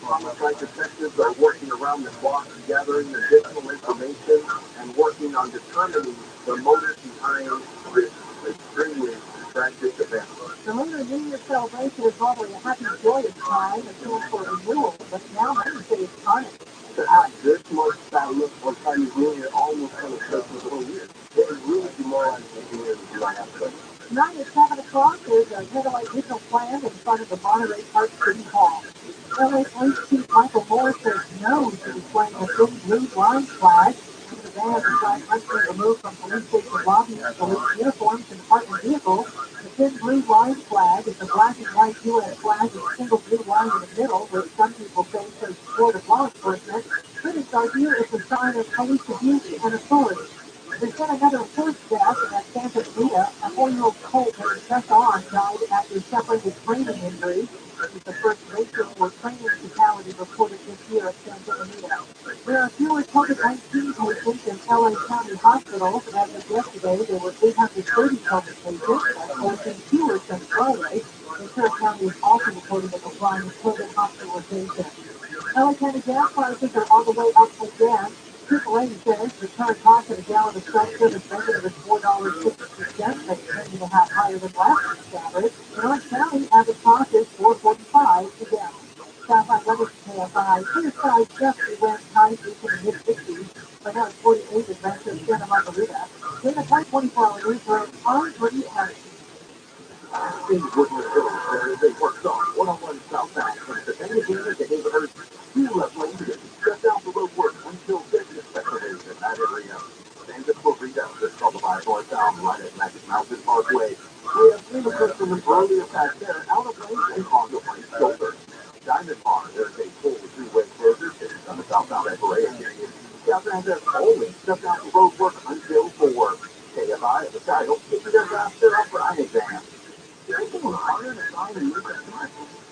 Homicide detectives are working around the clock, gathering additional information and working on determining the motive behind this extremely tragic event. The lunar New Year's celebration is normally a happy, joyous time, a chance for renewal, but now many say it's carnage. This much look for Chinese New Year almost kind of shows a little weird. It is really demoralizing to hear the July episode. Tonight at 7 o'clock, there's a getaway ritual planned in front of the Monterey Park City Hall. LA Police Chief Michael Moore says no to displaying a big blue line flag. The man the flag must be removed from police station lobbies, police uniforms, and department vehicles. The thin blue line flag is a black and white U.S. flag with a single blue line in the middle, which some people say shows support of law enforcement. Critics argue it's a sign of police abuse and authority. There's been another first death at Santa Anita. A 4-year-old colt named Press On died after suffering a training injury. This is the first racer for training fatality reported this year at Santa Anita. There are fewer COVID-19 patients in LA County hospitals. As of yesterday, there were 830 COVID patients, that's 14 fewer since Friday. Ventura County is also reporting a decline in COVID hospitalization. LA County gas prices are all the way up again. AAA says the current cost of a gallon of self-service negative is $4.66, that's 10.5 higher than last week's average. In Orange County, average cost is $4.45 a gallon. Southside weather to KFI. Clear skies just went high reaching the mid-60s. Right now it's 48 in Rancho Santa Margarita. In the 24-hour news room, I'm pretty happy. In Woodland Hills, there is a workshop, one-on-one southbound from Savannah Junior to Haverhurst. Two left lanes to shut down the road work until business speculation in that area. Transit will read out this trouble by northbound right at Magic Mountain Parkway. We have three customers earlier back there, out of range and on the right shoulder. Diamond Bar, there's a full three-way closure on the southbound at Berea. Southbound has always shut down the road work until 4. KFI at the title, keep your gas up for eye exam. Anything harder to find and move at time.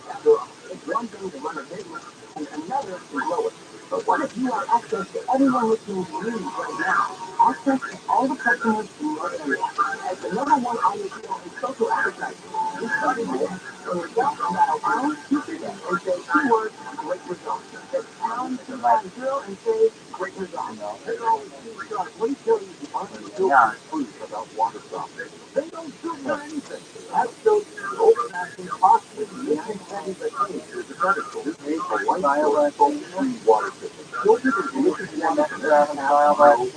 After all, it's one thing to run a business and another to grow it. But what if you have access to everyone listening to you right now? Access to all the customers in your area. As the number one audio channel in social advertising, we started this, and we're down to that around 250 and say two words, great results. That's pound 250 and say great results. They always start. Let me tell you the unfiltered truth about water softeners. They don't filter anything. That's those old-fashioned, costly, mission-heavy behaviors that are made for one foam-free water system. Filtered with delicious water from every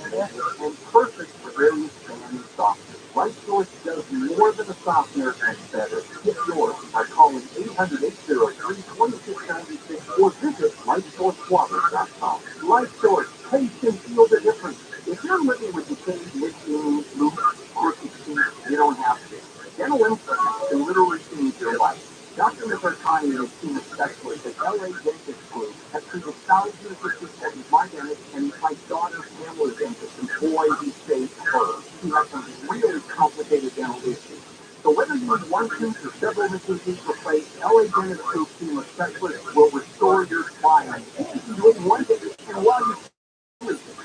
and perfect for various family softeners. Life Source does more than a softener and better. Get yours by calling 800-803-2696 or visit LifeSourceWater.com. Life Source, taste and feel the difference. If you're living with decayed missing, loose, crooked teeth, you don't have to. Dental implants can literally change your life. Dr. Navartani and his team of specialists at LA Dentist Group have treated thousands of people with my dentist and my daughter's family dentist, and boy, he saved her. She has some really complicated dental issues. So whether you need one tooth or several missing teeth replaced, LA Dentist Group team of specialists will restore your smile. And you can do it one day, and while you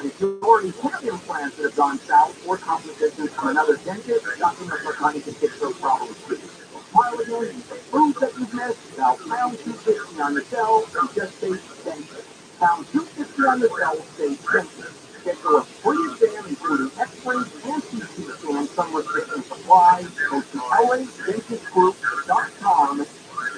if you already have implants that have gone south or complications from another dentist, Dr. McCartney can fix those problems too. Smile again, foods that you've missed, now pound 250 on the cell, and just say dentist. Pound 250 on the cell, say dentist. Get your free exam, including x-rays and CT scans, some restrictions apply. Go to LADentistGroup.com,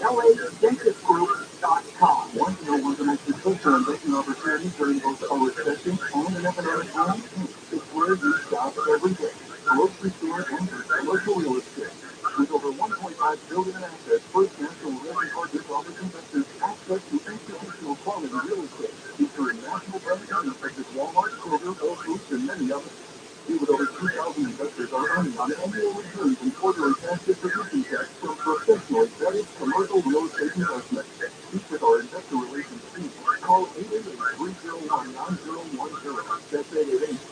LADentistGroup.com. One deal was an educational investment opportunity during both COVID testing and an economic boom. It's where you shop every day. Grocery store and commercial real estate. With over $1.5 billion in assets, First National Realty Partners offers investors access to institutional quality real estate, featuring national brand names such as Walmart, Kroger, Whole Foods, and many others. See what over 2,000 investors are earning on annual returns and quarterly cash distribution checks from professionally vetted commercial real estate investment. Speak with our investor relations team. Call 888-301-9010. That's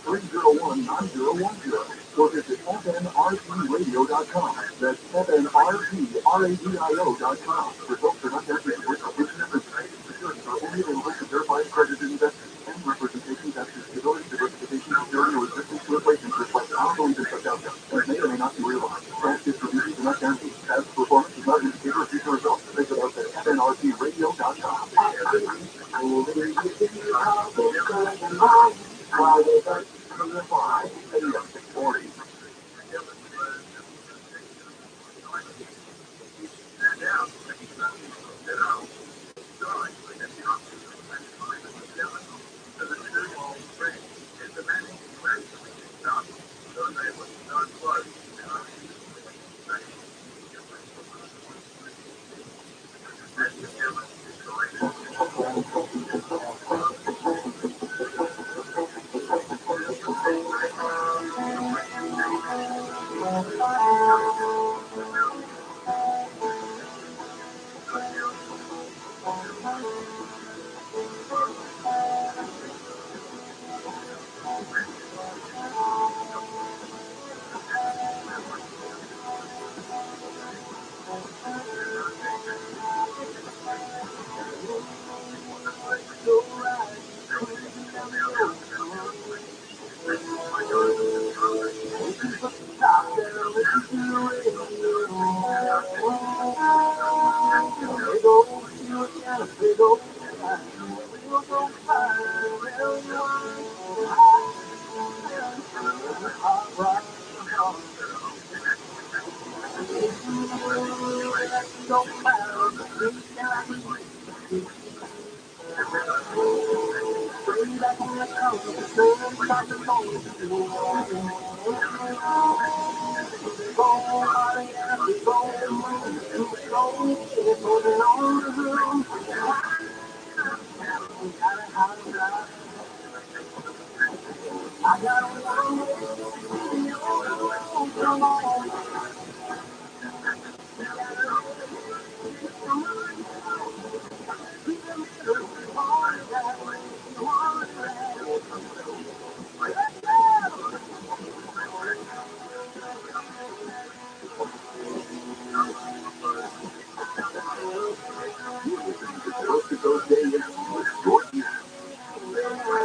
888-301-9010. Or visit fnrpradio.com. That's fnrpradio.com. Results are not necessary for completion of information. Securities are only available to verified accredited investors and representations as to stability, diversification, security, or existence to replacements reflect ongoing and such outcomes, and may or may not be realized. Past distributions are not guaranteed. Past performance is not an indicator of future results. Visit us at fnrpradio.com. Friday, 5 a.m. 640.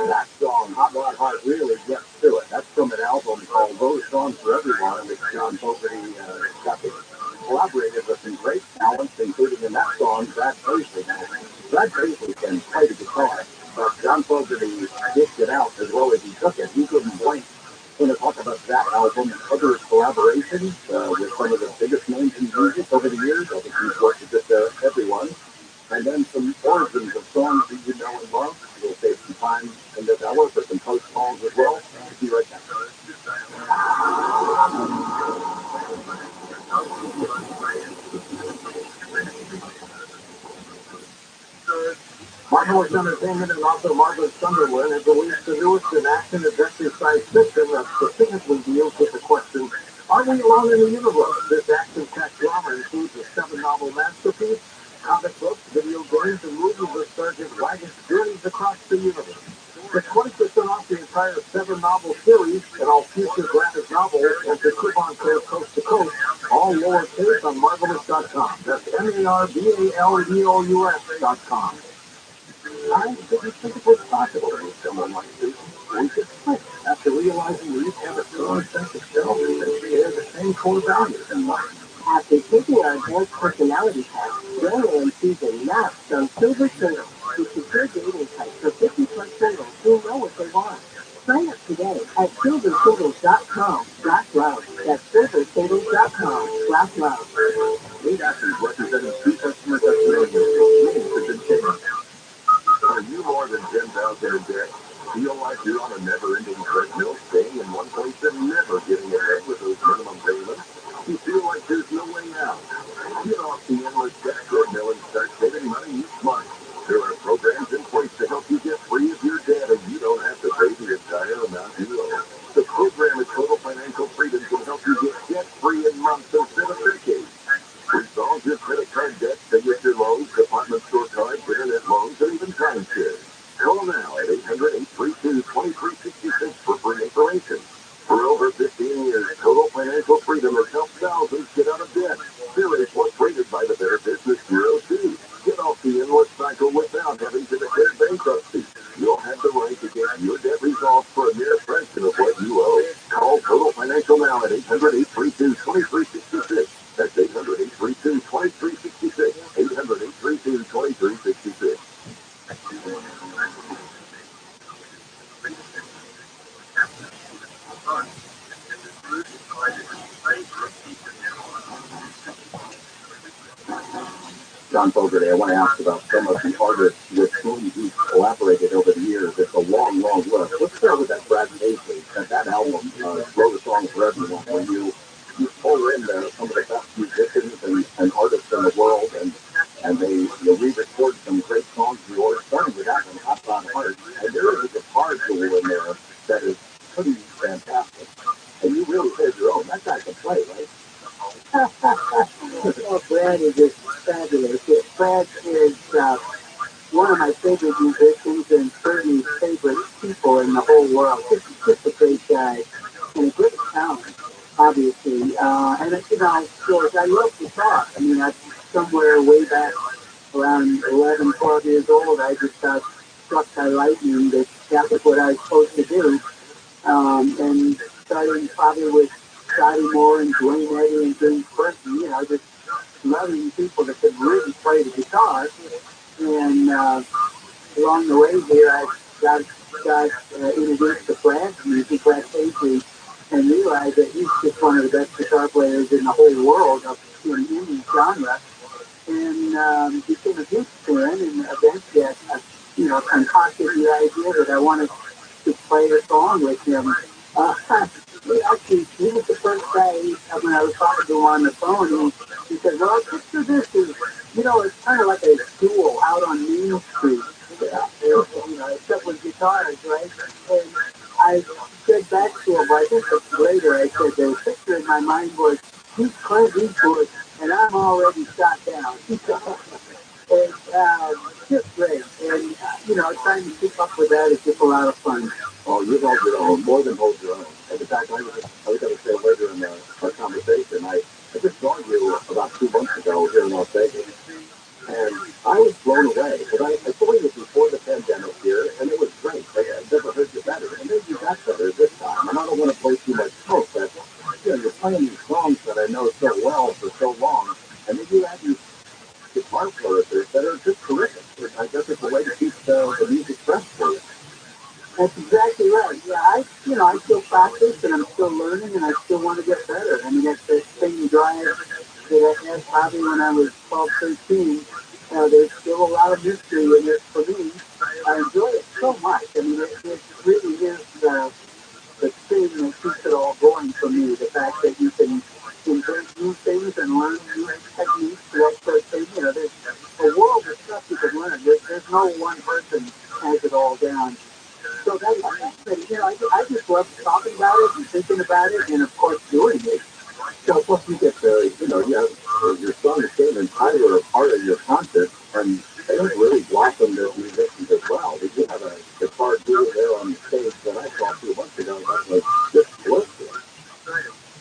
That song, Hot Rod Heart, really gets to it. That's from an album called Those Songs for Everyone, in which John Fogerty got to collaborated with some great talents, including in that song, Brad Paisley. Brad Paisley can play the guitar, but John Fogerty dished it out as well as he took it. He couldn't blink when to talk about that album and other collaborations with some of the biggest names in music over the years. I think he's worked with just everyone. And then some origins of songs that you know and love. We'll take some time in this hour for some post calls as well. Be right back. Marvelous Entertainment and also Marvelous Sunderland has released the newest in-action adventure science fiction that specifically deals with the question, are we alone in the universe? This action-packed drama includes a 7-novel masterpiece, comic books, video games, and movies of Sergeant Waggon's journeys across the universe. Get 20% off the entire 7-novel series and all future graphic novels and the coupon code Coast to Coast, all lowercase on Marvelous.com. That's MARVALDOUS.com. I didn't think it was possible to meet someone like Susan. We could click after realizing we each have a strong sense of self and that we share the same core values in life. After taking our advanced personality test, Daniel and Susan matched on Silver Singles, the secure dating site for 50-plus singles who know what they want. Sign up today at silversingles.com/love. That's silversingles.com/love. Lead actors representing two customer testimonials. Names have been changed. Are you more than 10,000 in debt? Feel like you're on a never-ending treadmill, staying in one place and never getting ahead with those minimum payments? You feel like there's no way out? Get off the endless debt treadmill and start saving money each month. There are programs in place to help you get free of your debt, and you don't have to pay the entire amount you owe. The program at Total Financial Freedom can help you get debt-free in months instead of decades. Resolve your credit card debt, signature loans, department store cards, internet loans, and even timeshares. Call now at 800-832-2366 for free information. For over 15 years, Total Financial Freedom has helped thousands get out of debt. Their report rated by the Better Business Bureau, too. Get off the endless cycle without having to declare bankruptcy. You'll have the right to get your debt resolved for a mere fraction of what you owe. Call Total Financial now at 800-832-2366. That's 800-832-2366. 800-832-2366. John Fogerty, I want to ask about some of the artists with whom you've collaborated over the years. It's a long, long list. Let's start with that Brad Paisley. That album, Wrote a Song for Everyone, where you pull in some of the best musicians and artists in the world, and they re-record some great songs of yours, starting with that one, Hot Rod Heart. And there is a guitar tool in there that is pretty fantastic. And you really hold your own. That guy can play, right? Well, Brad is just fabulous. Brad is one of my favorite musicians and certainly favorite people in the whole world. Just a great guy and a great talent, obviously. And you know, of course, I love to talk. I mean, I somewhere way back around 11, 12 years old, I just got struck by lightning that was what I was supposed to do. And starting probably with Scotty Moore and Dwayne Eddy and James Burton, you know, just loving people that could really play the guitar. And along the way here, I got introduced to Brad's music, Brad Paisley, and realized that he's just one of the best guitar players in the whole world of in any genre. And became a huge fan, and eventually you know, concocted the idea that I wanted to play a song with him. Uh, he was the first guy when I was talking to him on the phone. He said, "Well, picture this is, you know, it's kind of like a duel out on Main Street, you know, except with guitars, right?" And I said back to him, I think later, I said the picture in my mind was he's Clint Eastwood, and I'm already shot down. And just great. And, you know, trying to keep up with that is just a lot of fun. Oh, you hold your own, more than hold your own. And in fact, I was going to say later in our conversation, I just saw you about 2 months ago here in Las Vegas. And I was blown away because I saw you before the pandemic here, and it was great. I never heard you better. And then you got better this time. And I don't want to play too much smoke, but you know, you're playing these songs that I know so well for so long, and then you have these guitar flourishes that are just terrific. I guess it's a way to keep the music fresh for you. That's exactly right. Yeah, you know, I still practice and I'm still learning and I still want to get better. I mean, that's the same drive that I had probably when I was 12, 13. There's still a lot of mystery in it for me. I enjoy it so much. I mean, it really is the thing that keeps it all going for me. The fact that you can invent new things and learn new techniques, that sort of thing. You know, there's a world of stuff you can learn. There's no one person has it all down. So that's, you know, I just love talking about it and thinking about it and, of course, doing it. So plus you get you know, you have your son, Shane, and Tyler are part of your concert, and they have really blossomed as musicians as well. Did you have a guitar duo there on the stage that I saw 2 months ago that was just blissful?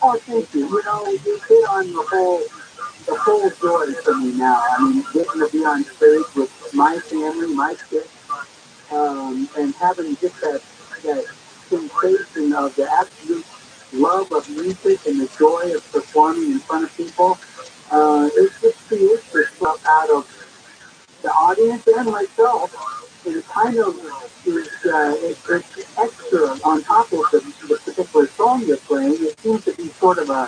Oh, thank you. You know, you hit on the whole joy for me now. I mean, getting to be on stage with my family, my kids, and having just that sensation of the absolute love of music and the joy of performing in front of people. It just creates this stuff out of the audience and myself. And it kind of it's extra on top of the particular song you're playing. It seems to be sort of a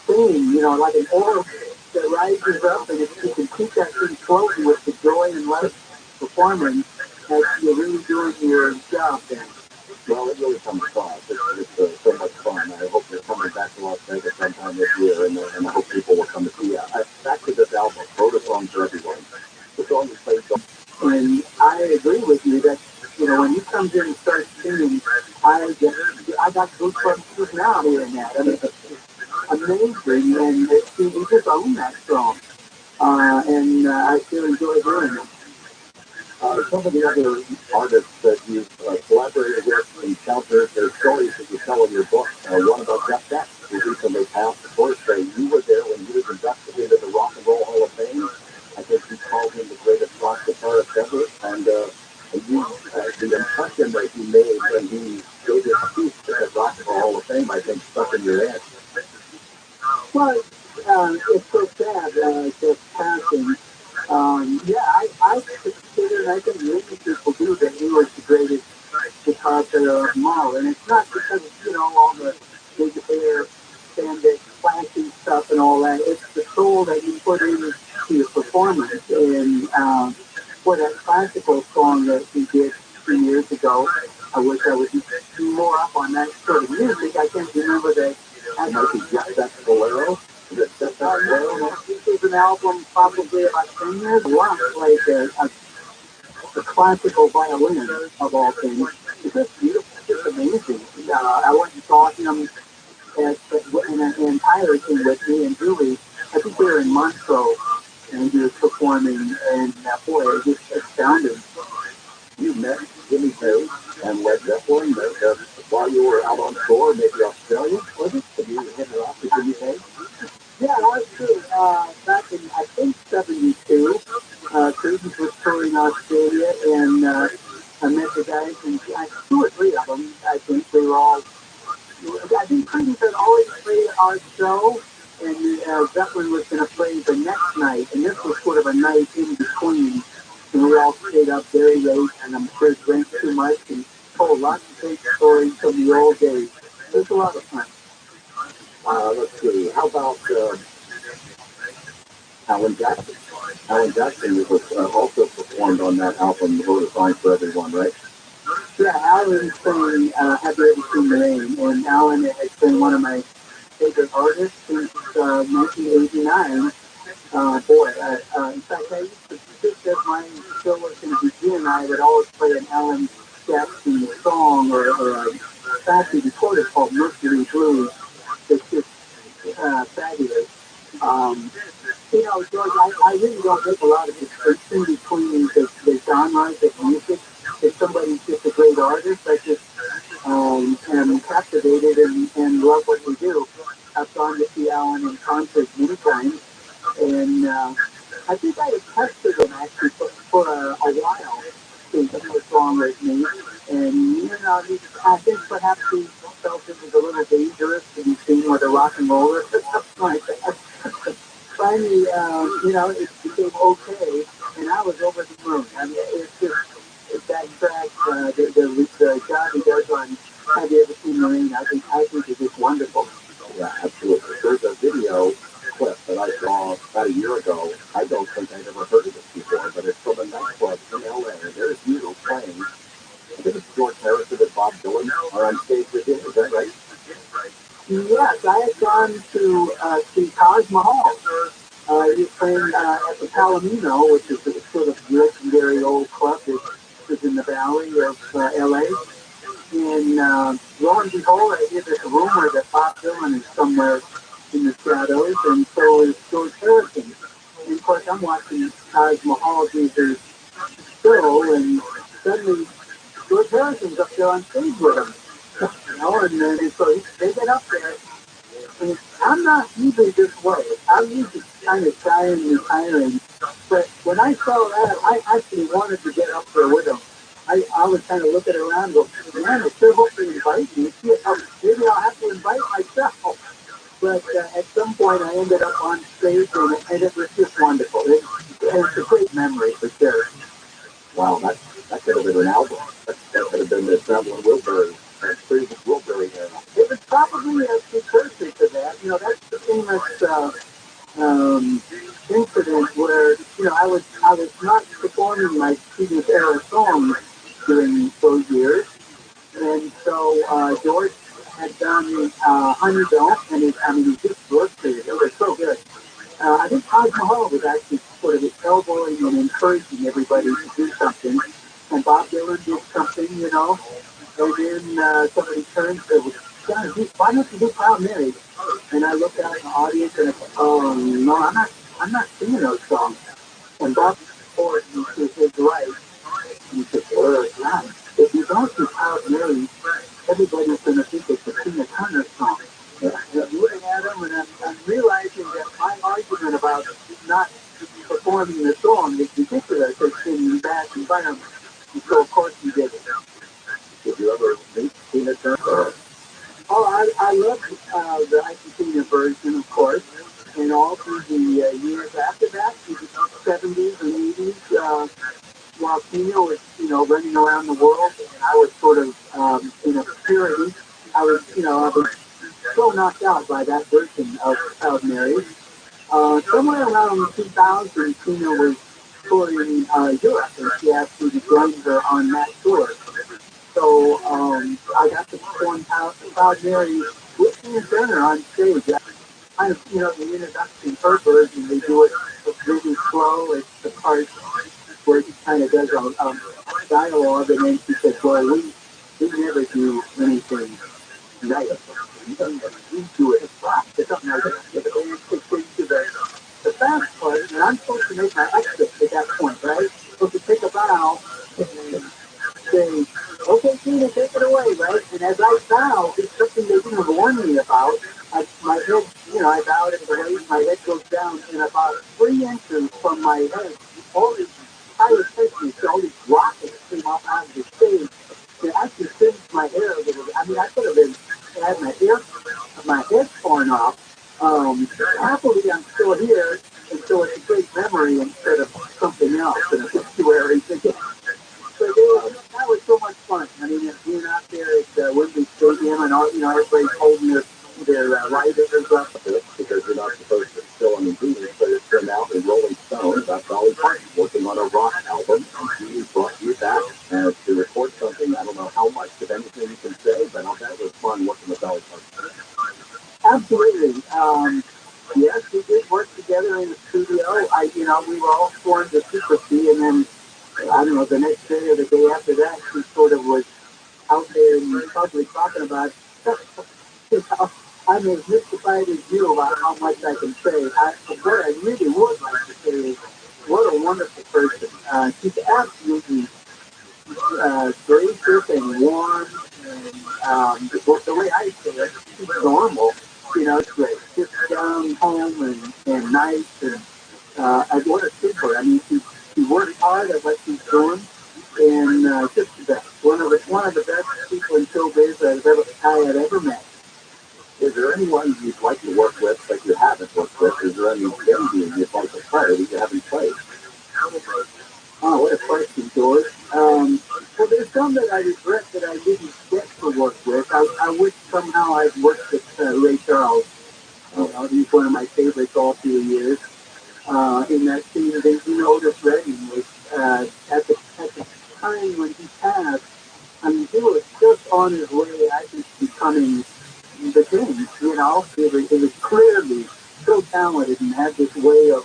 theme, you know, like an oil that rises up, and if you can keep that thing floating with the joy and love performing, that you're really doing your job then. Well, it really comes across. It's so much fun. I hope you're coming back to Las Vegas sometime this year, and I hope people will come to see you. Back to this album, Wrote a Song for Everyone. The song you played. And I agree with you that, you know, when you come here and start singing, I got goosebumps now hearing that. I mean, it's amazing, and you just own that song. And I still enjoy doing it. Some of the other artists that you've collaborated with, encountered, their stories that you tell in your book. One about Jeff Beck, who recently passed. Of course, you were there when he was inducted into the Rock and Roll Hall of Fame. I think you called him the greatest rock guitarist ever. And you, the impression that he made when he gave his speech at the Rock and Roll Hall of Fame, I think, stuck in your head. Well, it's so sad, just passing. Yeah, I consider, and I think many people do, that he was the greatest guitar player of them all. And it's not because, you know, all the big hair, spandex, flashy stuff and all that. It's the soul that you put into your performance. And for that classical song that he did 2 years ago, I wish I was more up on that sort of music. I can't remember that. I know that's Bolero. This is an album probably about 10 years ago. I played a classical violin of all things. It's just beautiful. It's just amazing. I went and saw him Tyler came with me, and Julie. I think they were in Montreux, and he was performing, and boy, it was astounding. You met Jimmy Page and Led Zeppelin while you were out on tour, maybe Australia, was it? Have you hit it off with Jimmy Page? Yeah, that's true. Back in, I think, 72, Credence was touring Australia, and I met the guys, and two or three of them, I think they were all, I think Credence had always played our show, and Zeppelin was going to play the next night, and this was sort of a night in between, and we all stayed up very late, and I'm sure drank too much, and told lots of great stories from the old days. It was a lot of fun. Let's see. How about Alan Jackson? Alan Jackson was also performed on that album, The Road is Fine for Everyone, right? Yeah, Alan sang Have You Ever Seen the Rain? And Alan has been one of my favorite artists since 1989. In fact, I used to think that my show was going to begin. I would always play an Alan Jackson song or a factory recorded called Mercury Blues. It's just fabulous. George, I really don't make a lot of distinction between the genres of music. If somebody's just a great artist, I just am captivated and love what we do. I've gone to see Alan in concert many times, and I think I had tested him actually for a while to do a song with me. And, I think perhaps he felt it was a little dangerous to be seen with a rock and roller or something like that. Finally, it became okay, and I was over the moon. I mean, it's that track, the job he does on Have You Ever Seen the Rain? I think it's just wonderful. Yeah, absolutely. There's a video clip that I saw about a year ago. I don't think I'd ever heard of it before, but it's from a nightclub in LA. There's you playing. I think it's George Harrison and Bob Dylan are on stage with you. Is that right? Yes, I had gone to see Taj Mahal. He was playing at the Palomino, which is a sort of legendary old club that is in the valley of LA. And lo and behold, I hear this rumor that Bob Dylan is somewhere in the shadows, and so is George Harrison. And of course, I'm watching Taj Mahal do his show, and suddenly George Harrison's up there on stage with him. And then so they get up there, and I'm not usually this way. I'm usually kind of shy and retiring, but when I saw that, I actually wanted to get up there with him. I was kind of looking around and go, man, I sure hope they invite me. Maybe I'll have to invite myself. But at some point, I ended up on stage, and it was just wonderful. It's a great memory for sure. Wow, that could have been an album. That could have been the Traveling Wilbury. Pretty Wilbury era. It was probably a precursor to that. That's the famous incident where I was not performing my previous era songs during those years, and so George had done Honeybill, and he just roasted it. It was so good. I think Taj Mahal was actually sort of elbowing and encouraging everybody to do something, and Bob Dylan did something, and then somebody turned to, John, why don't you do Proud Mary? And I looked out in the audience and I thought, oh no, I'm not singing those songs. And Bob forward to his right, and he said, oh God, if you don't do Proud Mary, everybody's going to think it's a Tina Turner song. And I'm looking at him, and I'm realizing that my argument about not performing the song is ridiculous. It's in that environment. And so, of course, he did it. Did you ever meet Tina Turner? Oh, I love the Argentina version, of course, and all through the years after that, through the 70s and 80s, while Tina was, running around the world, and I was sort of in obscurity. I was so knocked out by that version of Proud Mary. Somewhere around 2000, Tina was touring Europe, and she asked me to join her on that tour. So I got to perform Proud Mary with Tina Turner on stage. The introduction, her version, they do it really slow. It's the part where she kind of does a dialogue, and then she said, boy, we never do anything nice. We do it rock. It's and I get to the band kicked into the fast part, and I'm supposed to make my exit at that point, right? Supposed to take a bow and say, okay, Tina, take it away, right? And as I bow, it's something they didn't warn me about. My head, I bowed at the waist, my head goes down, and about 3 inches from my head, all these entire techniques, all these rockets came up out of the stage. It actually singed my hair a little bit. I mean, I could have been had my head torn off. Happily, I'm still here, and so it's a great memory instead of something else in a obituary. But that was so much fun. I mean, being out there at Wembley Stadium and all, everybody's holding their lighters up. Because you're not supposed to still on ingredients, but it's been out in Rolling Stone about Dolly Parton working on a rock album, and she brought you back to record something. I don't know how much of anything you can say, but I'll bet it was fun working with Dolly Parton. Absolutely. Yes, we did work together in the studio. We were all sworn to secrecy, and then I don't know, the next day or the day after that, she sort of was out there in public talking about, I'm as mystified as you about how much I can say. What I really would like to say is, what a wonderful person. She's absolutely gracious and warm, and the way I say it, she's normal. It's great. Just down home and nice, and what a super. I mean, she works hard at what she's doing, and just the best. One of the best people in showbiz I had ever met. Is there anyone you'd like to work with that you haven't worked with? Is there any band you'd like to play that you haven't played? Oh, what a question, George. Well, there's some that I regret that I didn't get to work with. I wish somehow I'd worked with Ray Charles. He's one of my favorites all through the years. In that scene that Otis Redding was at the time when he passed. I mean, he was just on his way, I think, becoming the king. He was clearly so talented and had this way of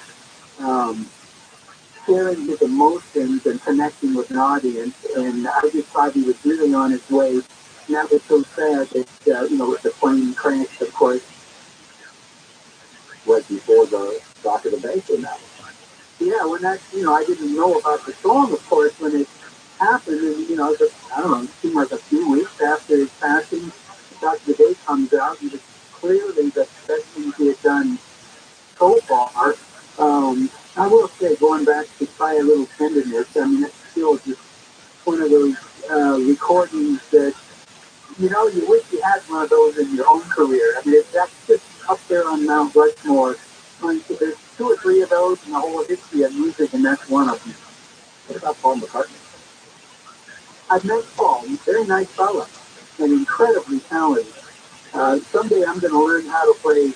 sharing his emotions and connecting with an audience. And I just thought he was really on his way. And that was so sad that, with the plane crashed, of course. Right before the Dock of the Bay came out. Yeah, when I didn't know about the song, of course, when it happened. And, I don't know, it seemed like a few weeks after his passing, Dock of the Day comes out. He was clearly the best thing he had done so far. I will say, going back to Try a Little Tenderness, I mean, it's still just one of those recordings that, you wish you had one of those in your own career. I mean, that's just up there on Mount Rushmore. There's 2 or 3 of those in the whole history of music, and that's one of them. What about Paul McCartney? I've met Paul. He's a very nice fellow and incredibly talented. Someday I'm going to learn how to play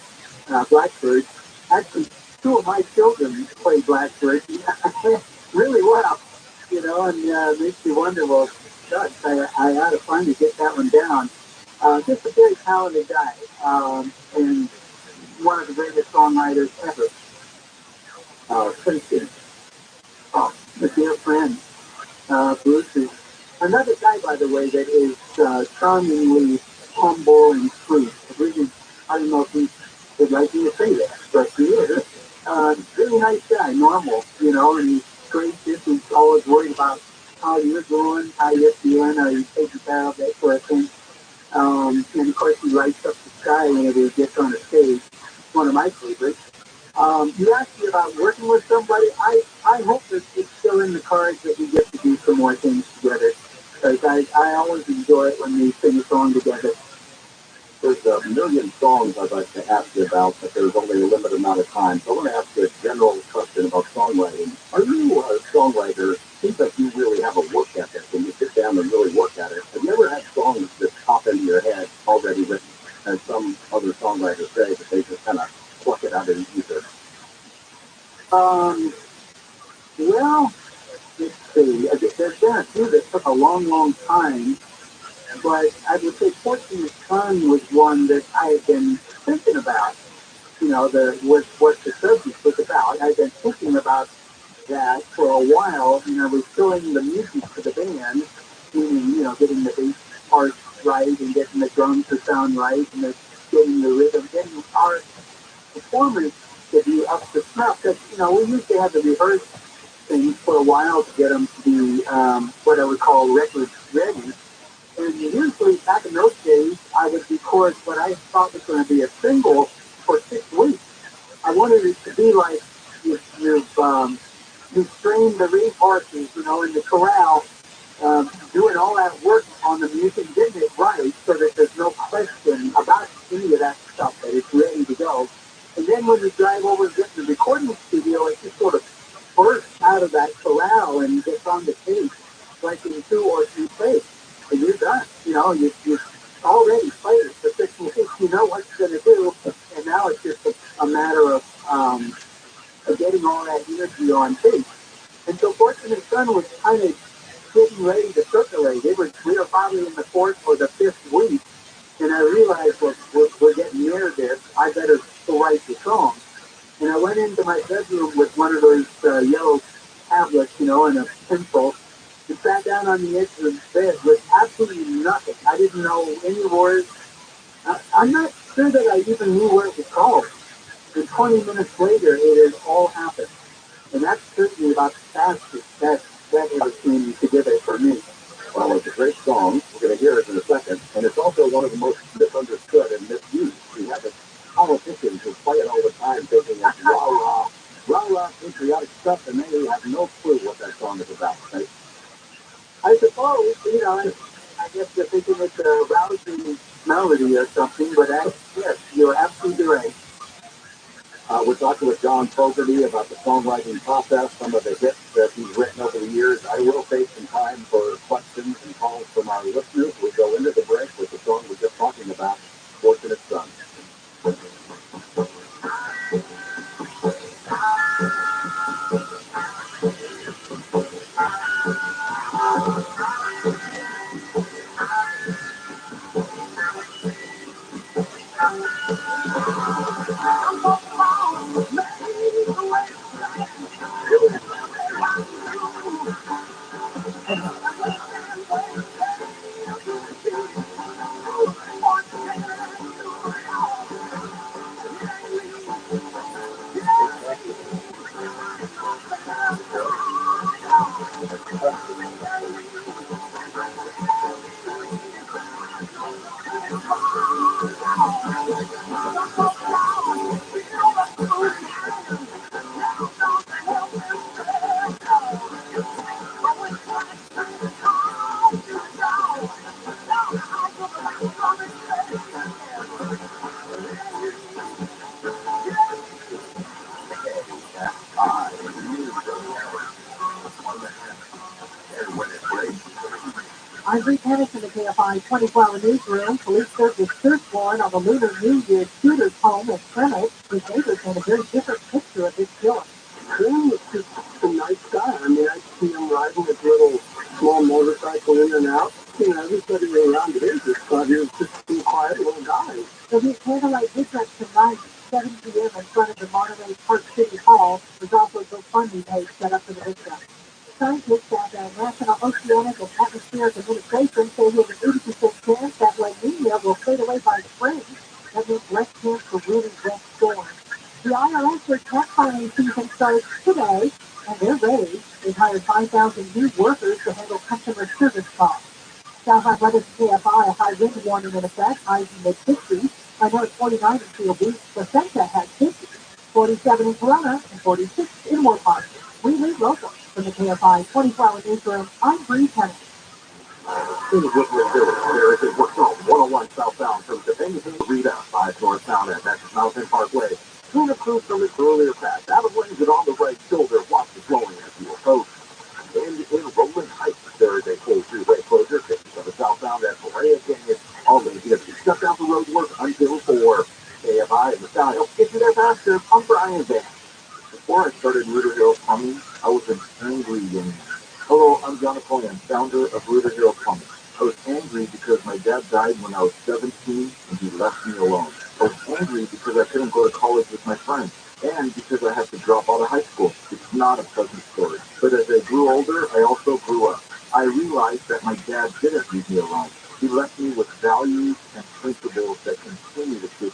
Blackbird. Actually, 2 of my children play Blackbird really well, and makes me wonder, well, gosh, I ought to finally get that one down. Just a very talented guy, and one of the greatest songwriters ever. Princeton, a dear friend. Bruce is another guy, by the way, that is charmingly humble and sweet. Really, I don't know if he would like me to say that, but he is. Really nice guy, normal, and he's gracious. He's always worried about how you're doing, how you're feeling, are you taking care of that sort of thing. And of course, he lights up the sky whenever he gets on the stage. One of my favorites. You asked me about working with somebody. I hope that it's still in the cards that we get to do some more things together. Because I always enjoy it when we sing a song together. There's a million songs I'd like to ask you about, but there's only a limited amount of time. So I want to ask you a general question about songwriting. Are you a songwriter? It seems like you really have a work ethic when you sit down and really work at it. Have you ever had songs that pop into your head already written, as some other songwriters say, that they just kind of pluck it out of the ether? Well, let's see. There's been a few that took a long, long time. But I would say Fortunate Son was one that I had been thinking about. What the subject was about. I'd been thinking about that for a while, and I was doing the music for the band, meaning, getting the bass parts right and getting the drums to sound right and the getting the rhythm, getting our performers to be up to snuff. Because, we used to have to rehearse things for a while to get them to be what I would call record ready. And usually, back in those days, I would record what I thought was going to be a single for 6 weeks. I wanted it to be like you've trained the reed horses, in the corral, doing all that work on the music, getting it right, so that there's no question about any of that stuff, that it's ready to go. And then when you drive over and get to the recording studio, it just sort of bursts out of that corral and gets on the tape, like in 2 or 3 takes, and you're done. You've already played it for 6 weeks. You know what it's going to do, and now it's just a matter of getting all that energy on tape. And so Fortunate Son was kind of getting ready to circulate. We were probably in the 4th or the 5th week, and I realized, we're getting near this. I better write the song. And I went into my bedroom with one of those yellow tablets, and a pencil, and sat down on the edge of the bed with absolutely nothing. I didn't know any words. I'm not sure that I even knew what it was called. And 20 minutes later, it has all happened. And that's certainly about the fastest that ever came together for me. Well, it's a great song. We're going to hear it in a second. And it's also one of the most misunderstood and misused. We have politicians who play it all the time, thinking it's rah-rah patriotic stuff, and they have no clue what that song is about, right? I suppose, I guess they're thinking it's a rousing melody or something, but yes, you're absolutely right. We're talking with John Fogarty about the songwriting process, some of the hits that he's written over the years. I will take some time for questions and calls from our listeners. We go into the break with the song we're just talking about, Fortunate Son. I'm Bree Patterson, the KFI 24-hour newsroom. Police search a search warrant on the Lunar New Year shooter's home in Plymouth. His neighbors had a very different picture of his killer. He was just a nice guy. I mean, I see him riding his little small motorcycle in and out. Everybody around here just thought he was just a quiet little guy. So his candlelight vigil tonight, 7 p.m. in front of the Monterey Park City Hall, was also a GoFundMe page set up for the victim. Scientists at the National Oceanic and Atmospheric Administration say there's an 80% chance that La Nina will fade away by spring. That means less chance for really wet storms. The IRS tax filing season starts today, and they're ready. They've hired 5,000 new workers to handle customer service calls. Southside weather KFI, a high wind warning in effect, highs in mid-60s. I know it's 49 in Seal Beach. Placenta has 50, 47 in Corona, and 46 in Warpark. We lead local. From the KFI 24-hour newsroom, I'm Bree Patterson. This is what we're doing. There is a 101 southbound from Topanga to Rita, 5 northbound, and that's Mountain Parkway. Tune approved from its earlier path. Out of lanes and on the right shoulder. Watch the flowing as you approach. And in Roland Heights, there is a full freeway closure. 57 southbound at Parea Canyon. Always get to shut down the road work until 4. KFI in the south. Help get you there faster. I'm Brian Van. Before I started Rooter Hill Plumbing, I was an angry young man. Hello, I'm John Napoleon, founder of Rooter Hill Plumbing. I was angry because my dad died when I was 17 and he left me alone. I was angry because I couldn't go to college with my friends and because I had to drop out of high school. It's not a pleasant story. But as I grew older, I also grew up. I realized that my dad didn't leave me alone. He left me with values and principles that continue to shape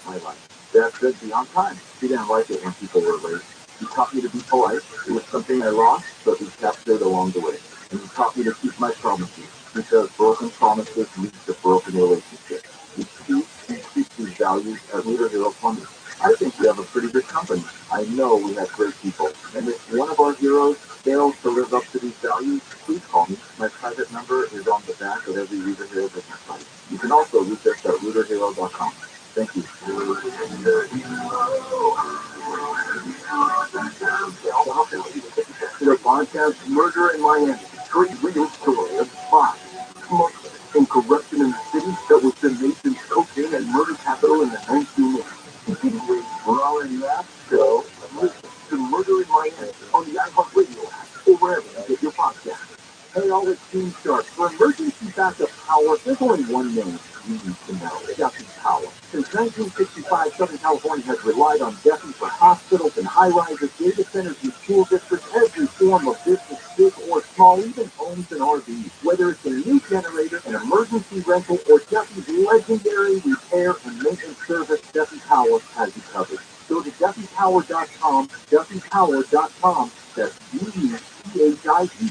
should be on time. She didn't like it when people were late. He taught me to be polite. It was something I lost, but we captured along the way. And he taught me to keep my promises, because broken promises lead to broken relationships. We teach these values at Leader Hero Plumbing. I think we have a pretty good company. I know we have great people. And if one of our heroes fails to live up to these values, please call me. My private number is on the back of every Leader Hero business site. You can also reach us at leaderhero.com. Thank you. The podcast Murder in Miami, true real story of spy, smugglers, and corruption in the city that was the nation's cocaine and murder capital in the 1980s. For all of you ask, so listen to Murder in Miami on the iHeartRadio app or wherever you get your podcast. Hey, all the Team Shark. For emergency backup power, there's only one name you need to know. Duffy Power. Since 1965, Southern California has relied on Duffy for hospitals and high-rises, data centers and school districts, every form of business, big or small, even homes and RVs. Whether it's a new generator, an emergency rental, or Duffy's legendary repair and maintenance service, Duffy Power has you covered. Go to DuffyPower.com, DuffyPower.com. That's DuffyPower.com.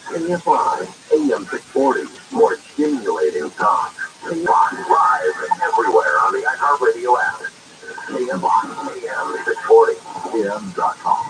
AFI, AM 640, more stimulating talk. Live and everywhere on the iHeartRadio app. AFI, AM 640, AM.com.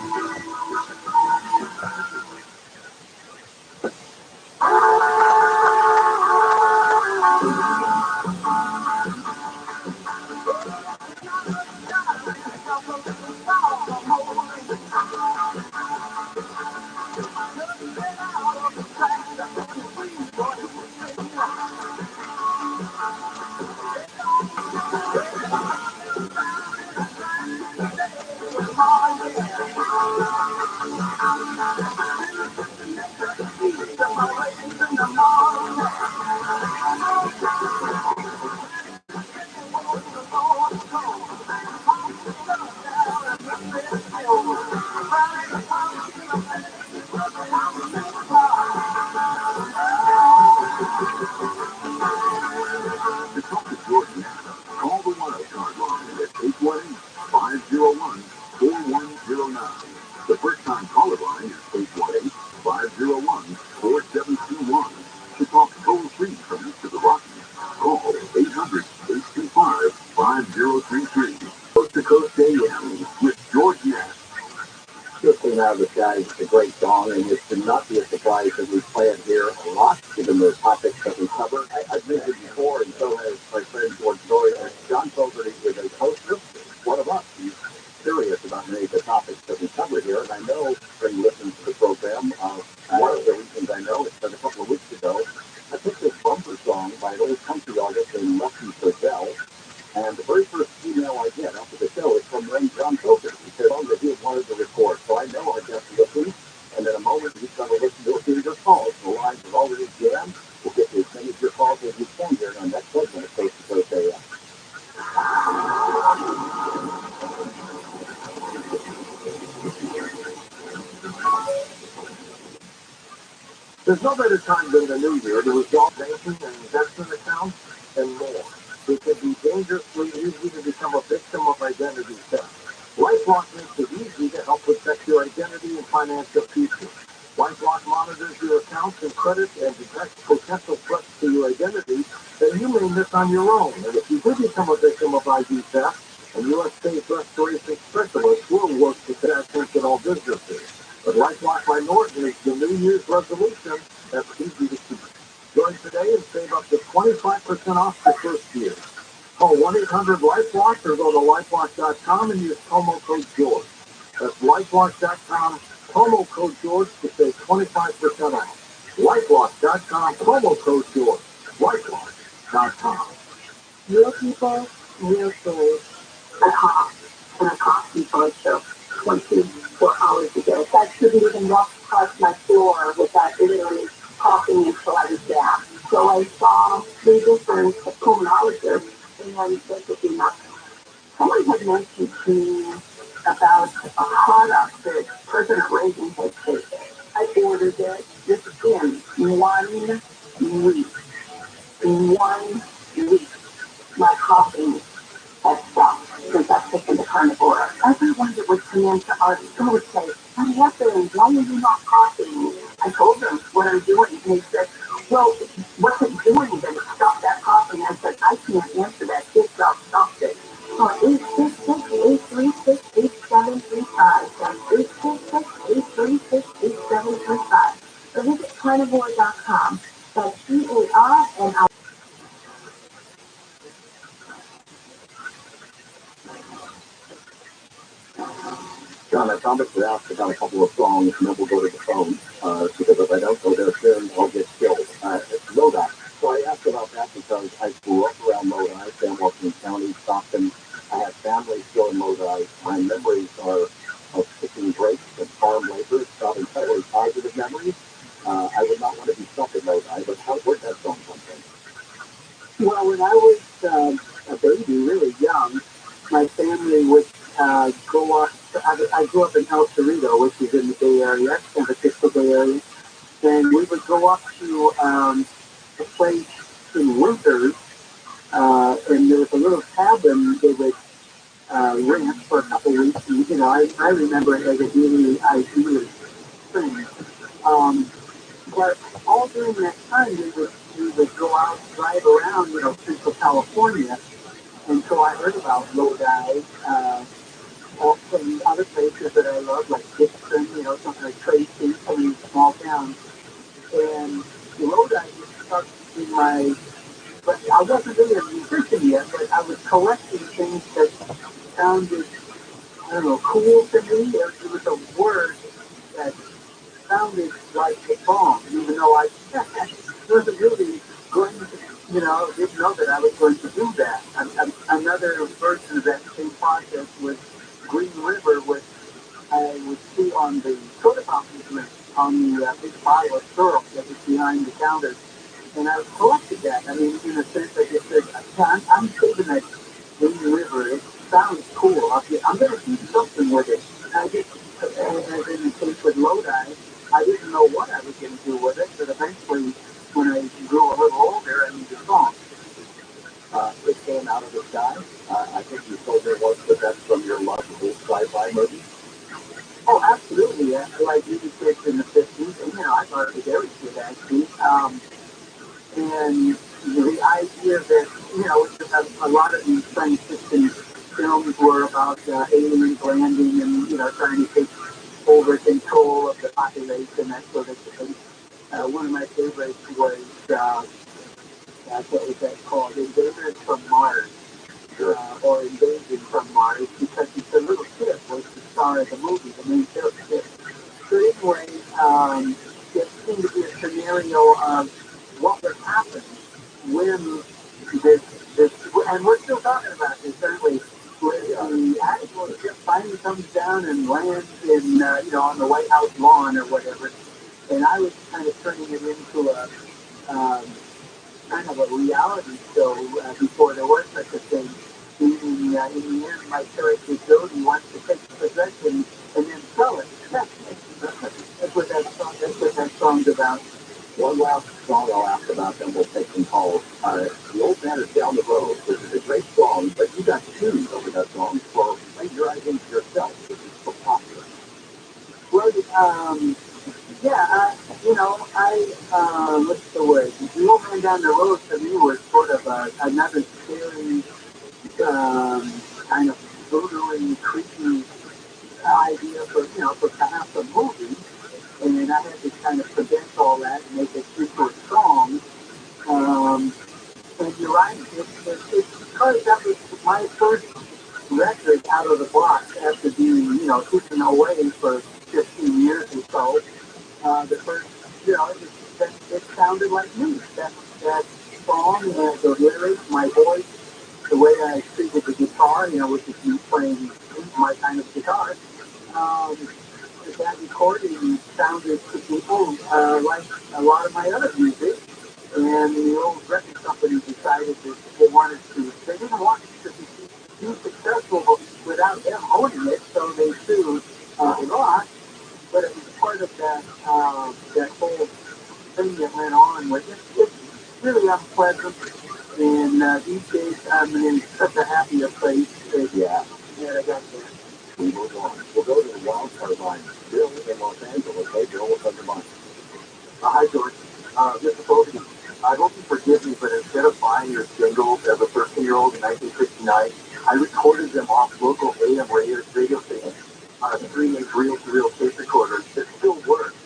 Call the wildcard line at 818-501-4109. The first time caller line is 818-501-4721. To talk toll free from east of the Rockies, call 800-825-5033. Coast to Coast AM with George Nash. Drifting Out of the Skies is a great song, and it should not be a surprise that we play it here a lot, given the topics that we cover. I've mentioned before, and so has my friend George Story, that John Fogerty is a host of one of us. He's serious about many of the topics that we cover here, and I know when you listen to the program, one of the reasons I know is that a couple of weeks ago, I picked this bumper song by an old country artist named Lucky Frizzell. And the very first email I get after the show is from one John Fogerty. He said, that he wanted to record. So I know I got to listen, and in a moment he's going to listen to a few of your calls. The lines are already jammed. We'll get to as many of your calls as we can here in our next segment of Coast to Coast AM. There's no better time than the new year to withdraw banking and investment accounts and more. It can be dangerously easy to become a victim of identity theft. LifeLock makes it easy to help protect your identity and financial future. LifeLock monitors your accounts and credit and detects potential threats to your identity that you may miss on your own. And if you do become a victim of ID theft, a U.S.-based restoration specialist will work to pay attention to all businesses. But LifeLock by Norton is the New Year's resolution that's easy to keep. Join today and save up to 25% off the first year. Call 1-800-LifeLock or go to LifeLock.com and use promo code George. That's LifeLock.com, promo code George to save 25% off. LifeLock.com, promo code George. LifeLock.com. Real people, real stories. A cop and a cop people show 24 hours a day. I couldn't even walk across my floor without literally coughing until I was deaf. So I saw three different pulmonologists, and they could do nothing. Someone had mentioned to me about a product that President Reagan had taken. I ordered it. This in 1 week. In 1 week, my coughing had stopped. carnivore. Everyone that would come into our store would say, "What happened? Why are you not coughing?" I told them what I'm doing, and they said, "Well, what's it doing that it stopped that coughing?" I said, "I can't answer that. Kids stopped it." So 866-836-8735. That's 866-836-8735. So visit carnivore.com. That's CAR and John, I promised to ask about a couple of songs, and then we'll go to the phone, because if I don't go there soon, I'll get killed. Lodi. So I asked about that because I grew up around Lodi, San Joaquin County, Stockton. I have family still in Lodi. My memories are of picking grapes and farm labor, not entirely positive memories. I would not want to be stuck in Lodi, but where'd that song come from? well, when I was a baby, really young, my family would go up. I grew up in El Cerrito, which is in the Bay Area, San Francisco Bay Area, and we would go up to a place in winters, and there was a little cabin they would rent for a couple weeks. And, I remember it as a really ideal thing. Um, but all during that time, we would go out, drive around, Central California. And so I heard about Lodi, also other places that I love, like Dixon, something like Tracy, some of these small towns. And Lodi just stuck in my, but I wasn't really a musician yet, but I was collecting things that sounded, I don't know, cool to me. It was a word that sounded like a song, even though I wasn't really going to, didn't know that I was going to do that. Another version of that same process was Green River, which I would see on the soda fountain list on the big bottle of syrup that was behind the counter. And I collected that. I mean, in a sense, I just said, I'm saving that Green River. It sounds cool. I'm going to do something with it. And I just, as in the case with Lodi, I didn't know what I was going to do with it, but eventually, when I grew a little older, I made a song. It came out of the sky. I think you told me once that that's from your love of old sci-fi movies. Oh, absolutely. Like movie kids in the 50s, and I thought it was very good actually. And the idea that a lot of these science fiction films were about aliens landing and trying to take over control of the population, that sort of thing. One of my favorites was what was that called? Invaders from Mars, or Invasion from Mars, because it's a little kid was the star of the movie, the main character. So anyway, it seemed to be a scenario of what would happen when this, this, and we're still talking about this, aren't we? When the actual ship finally comes down and lands in, on the White House lawn or whatever. And I was kind of turning it into a, um, kind of a reality show before there was such a thing. In the end, my character Jody wants to take possession and then sell it. That's what that song's about. One last song I'll ask about, then we'll take some calls. The Old Man is Down the Road, which is a great song, but you got tunes over that song for plagiarizing yourself, which is so popular. Well, yeah, what's the word? The Old Man Down the Road to me was sort of another scary, kind of brutally creepy idea for perhaps a movie. And I had to kind of condense all that and make it into a song. Um, and you're right, it's because that was my first record out of the box after being, keeping away for 15 years or so. The first, it sounded like me. That song, the lyrics, my voice, the way I treated the guitar, which is me playing my kind of guitar. Um, that recording sounded to people like a lot of my other music. And the old record company decided that they didn't want it to be too successful without them owning it, so they sued Roth. But it was part of that whole thing that went on with it. It's really unpleasant. And these days, I'm in such a happier place that, Yeah. I got you. We move on. We'll go to the wild card line. Bill in Los Angeles. Hey, Bill, what's on your mind? Hi, George. Mr. Fogey, I hope you forgive me, but instead of buying your singles as a 13-year-old in 1969, I recorded them off local AM radio stations on a 3-inch reel-to-reel tape recorder that still works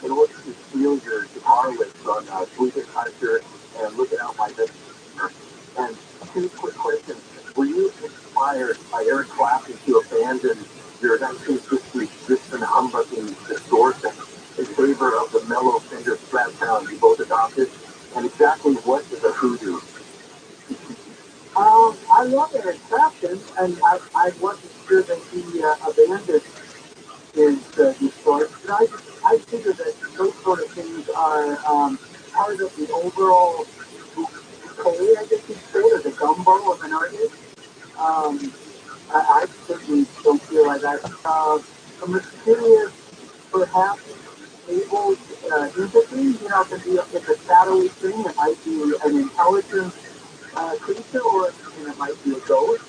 in order to steal your guitar licks on Sweet Concert and Looking Out My Bed. And two quick questions. Were you inspired by Eric Clapton to abandon your 1960s distant humbucking distortion in favor of the mellow finger strat sound you both adopted? And exactly what is a hoodoo? I love Eric Clapton, and I wasn't sure that he abandoned his distortion. I figure that those sort of things are part of the overall bouquet, I guess you'd say, or the gumbo of an artist. Um, I certainly don't feel like that. A mysterious, perhaps able empathy, can be it's a shadowy thing. It might be an intelligent creature, or it might be a ghost,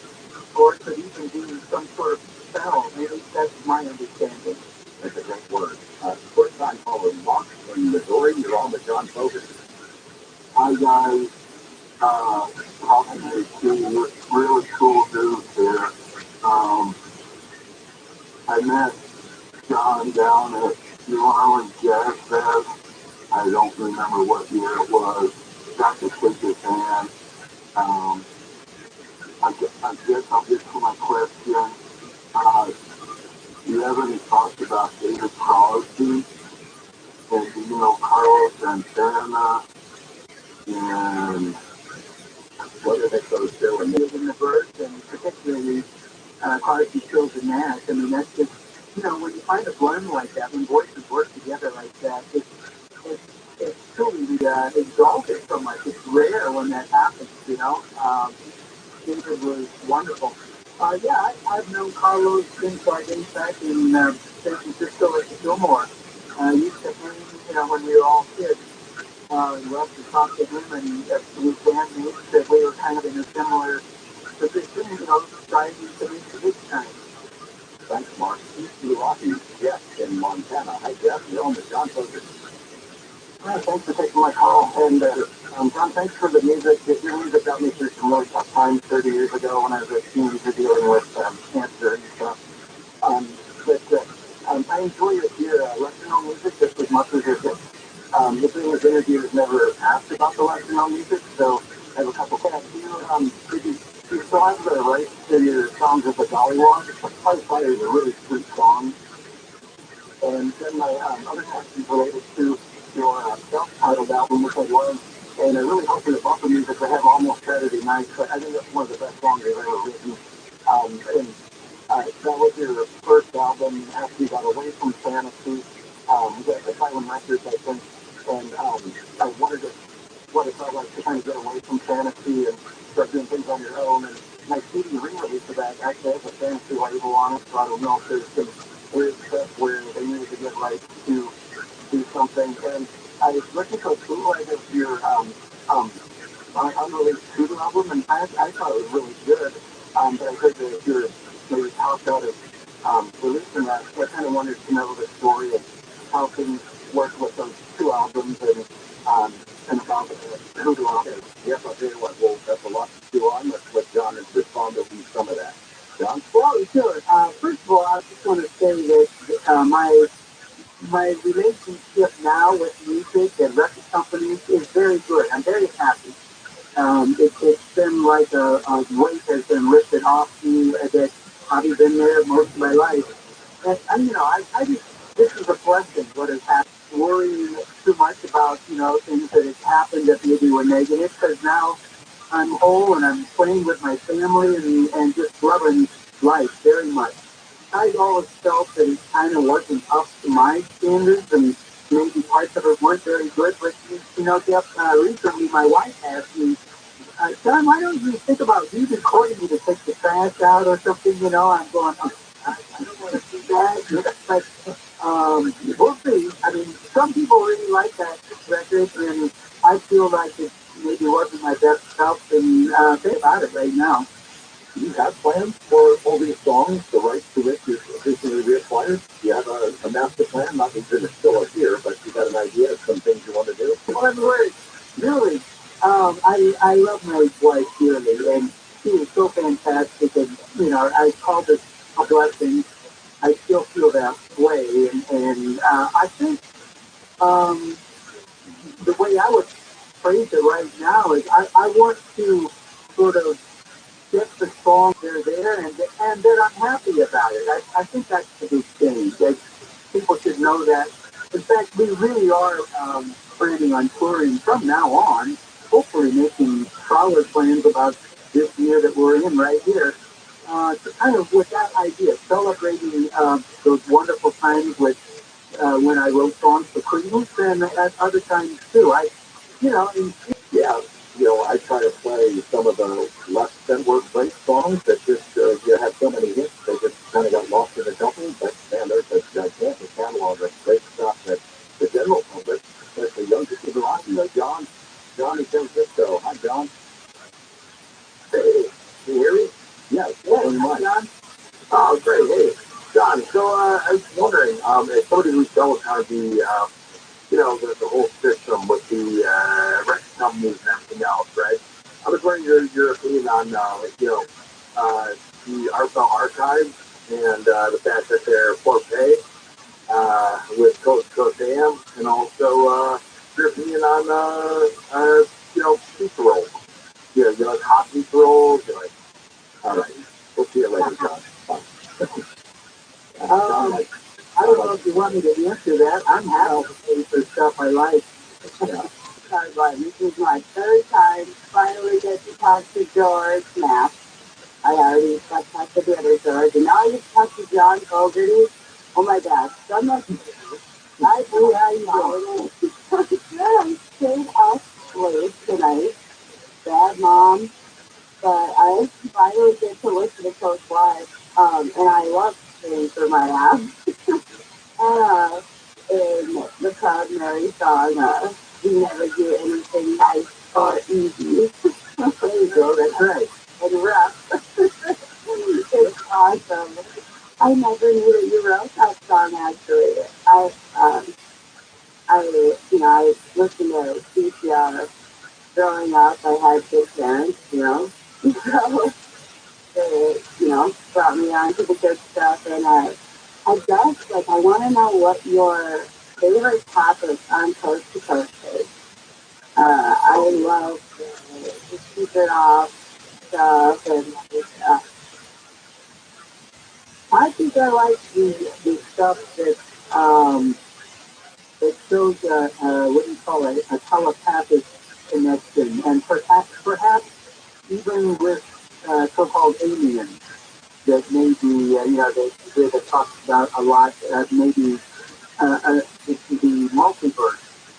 or it could even be some sort of spell. Maybe that's my understanding. That's a great word. First time caller, Mark in Missouri. You're on with John Fogan. Hi, guys. Talking to really cool dudes here. I met John down at New Orleans Jazz Fest. I don't remember what year it was. Got to shake his hand. Um, I guess I'll get to my question. Uh, do you have any thoughts about David Crosby? And do you know Carlos Santana? And What are they supposed to do? And in the birds, and particularly Crosby, Stills, and Nash. I mean, that's just, when you find a blend like that, when voices work together like that, it's truly exalted so much. It's rare when that happens. David was wonderful. Yeah, I've known Carlos since I was back in San Francisco at the Fillmore. Used to hang, when we were all kids. Loved to talk to him, and his bandmates that we were kind of in a similar position, striving to reach the big time. Thanks, Mark. East Rocky, Jeff in Montana. Hi, Jeff. You're on with John Fogan. Thanks for taking my call. And John, thanks for the music. Your music got me through some really tough times 30 years ago when I was a teenager dealing with cancer and stuff. But I enjoy your Latino music just as much as your hits. The thing with interviewers never asked about the Latino music, so I have a couple questions. Do you still have the rights to your songs with the Gollywog? Fire Fire is a really sweet song. And then my other question is related to your self-titled album, which I love. And I really hope for the bumper music I have Almost Saturday Night. But I think that's one of the best songs I've ever written. And that was your first album after you got away from fantasy. With Asylum Records, I think. And I wondered what it felt like to kind of get away from fantasy and start doing things on your own. And my CD re-release of that actually has a fantasy label on it, so I don't know if there's some weird stuff where they needed to get rights to do something. And I was looking for a bootleg of your unreleased Voodoo album, and I thought it was really good. But I heard that you're maybe talked out of releasing that, so I kind of wanted to know the story of how things worked with those two albums and about the Voodoo album. Yes, I'll tell you what. Well, that's a lot to chew on. Let's let John respond to some of that. John? Well, sure. First of all, I just want to say that my relationship now with music and record companies is very good. I'm very happy. It's been like a weight has been lifted off me that I've been there most of my life. And I just, this is a blessing, what has happened. Worrying too much about, things that have happened that maybe were negative, because now I'm whole and I'm playing with my family and just loving life very much. I always felt that it kind of wasn't up to my standards, and maybe parts of it weren't very good. But Jeff, recently my wife asked me, John, why don't you think about you recording me to take the trash out or something? I'm going, I don't want to do that. But we'll see. I mean, some people really like that record, and I feel like it maybe wasn't my best self, and think about it right now. you have plans for all these songs, the rights to which you've recently reacquired? Do you have a master plan? Not that you're still here, but you got an idea of some things you want to do? One word, really. I love my wife dearly, and she is so fantastic. And I call this a blessing. I still feel that way, and I think um, the way I would phrase it right now is I want to sort of get the song they're there, and they're unhappy about it. I think that's the big thing. That people should know that. In fact, we really are planning on touring from now on. Hopefully, making solid plans about this year that we're in right here. Kind of with that idea, celebrating those wonderful times with when I wrote songs for Christmas and at other times too. In Yeah, I try to play some of the less than word great songs that just you have so many hits they just kind of got lost in the shuffle. But man, there's a gigantic catalog of great stuff that the general public, especially younger people, John in San Francisco. Hi, John. Hey, can you hear me? Yes. Hi, John. Oh, great. Hey, John. So I was wondering, as somebody who's dealt with kind of the whole system with the record companies and everything else, right? I was wondering your opinion on, the RFL archives and the fact that they're forfeit with Coast to Coast AM, and also your opinion on, pizza rolls. You like hot pizza rolls? You like, all right, we'll see you later, John. Um, I don't know if you want me to answer that. I'm happy to pay for stuff I like. Yeah. Right. This is my third time finally get to talk to George Knapp. I already got to talk to the other George, and now I get to talk to John Fogerty. Oh my gosh, so much. Hi, Boo, how you doing? Good, I stayed up late tonight. Bad mom, but I finally get to listen to Coach Live, and I love paying for my app. In the Proud Mary song, we never do anything nice or easy. There you go, that's right. And rough. It's awesome. I never knew that you wrote that song actually. I listened to CPR growing up. I had good parents. So they, brought me on to the good stuff and I guess like I wanna know what your favorite topic on Coast to Coast is. I love the keep it off stuff and I think I like the stuff that shows what do you call it, a telepathic connection and perhaps even with so-called aliens that maybe that talks about a lot maybe the multiverse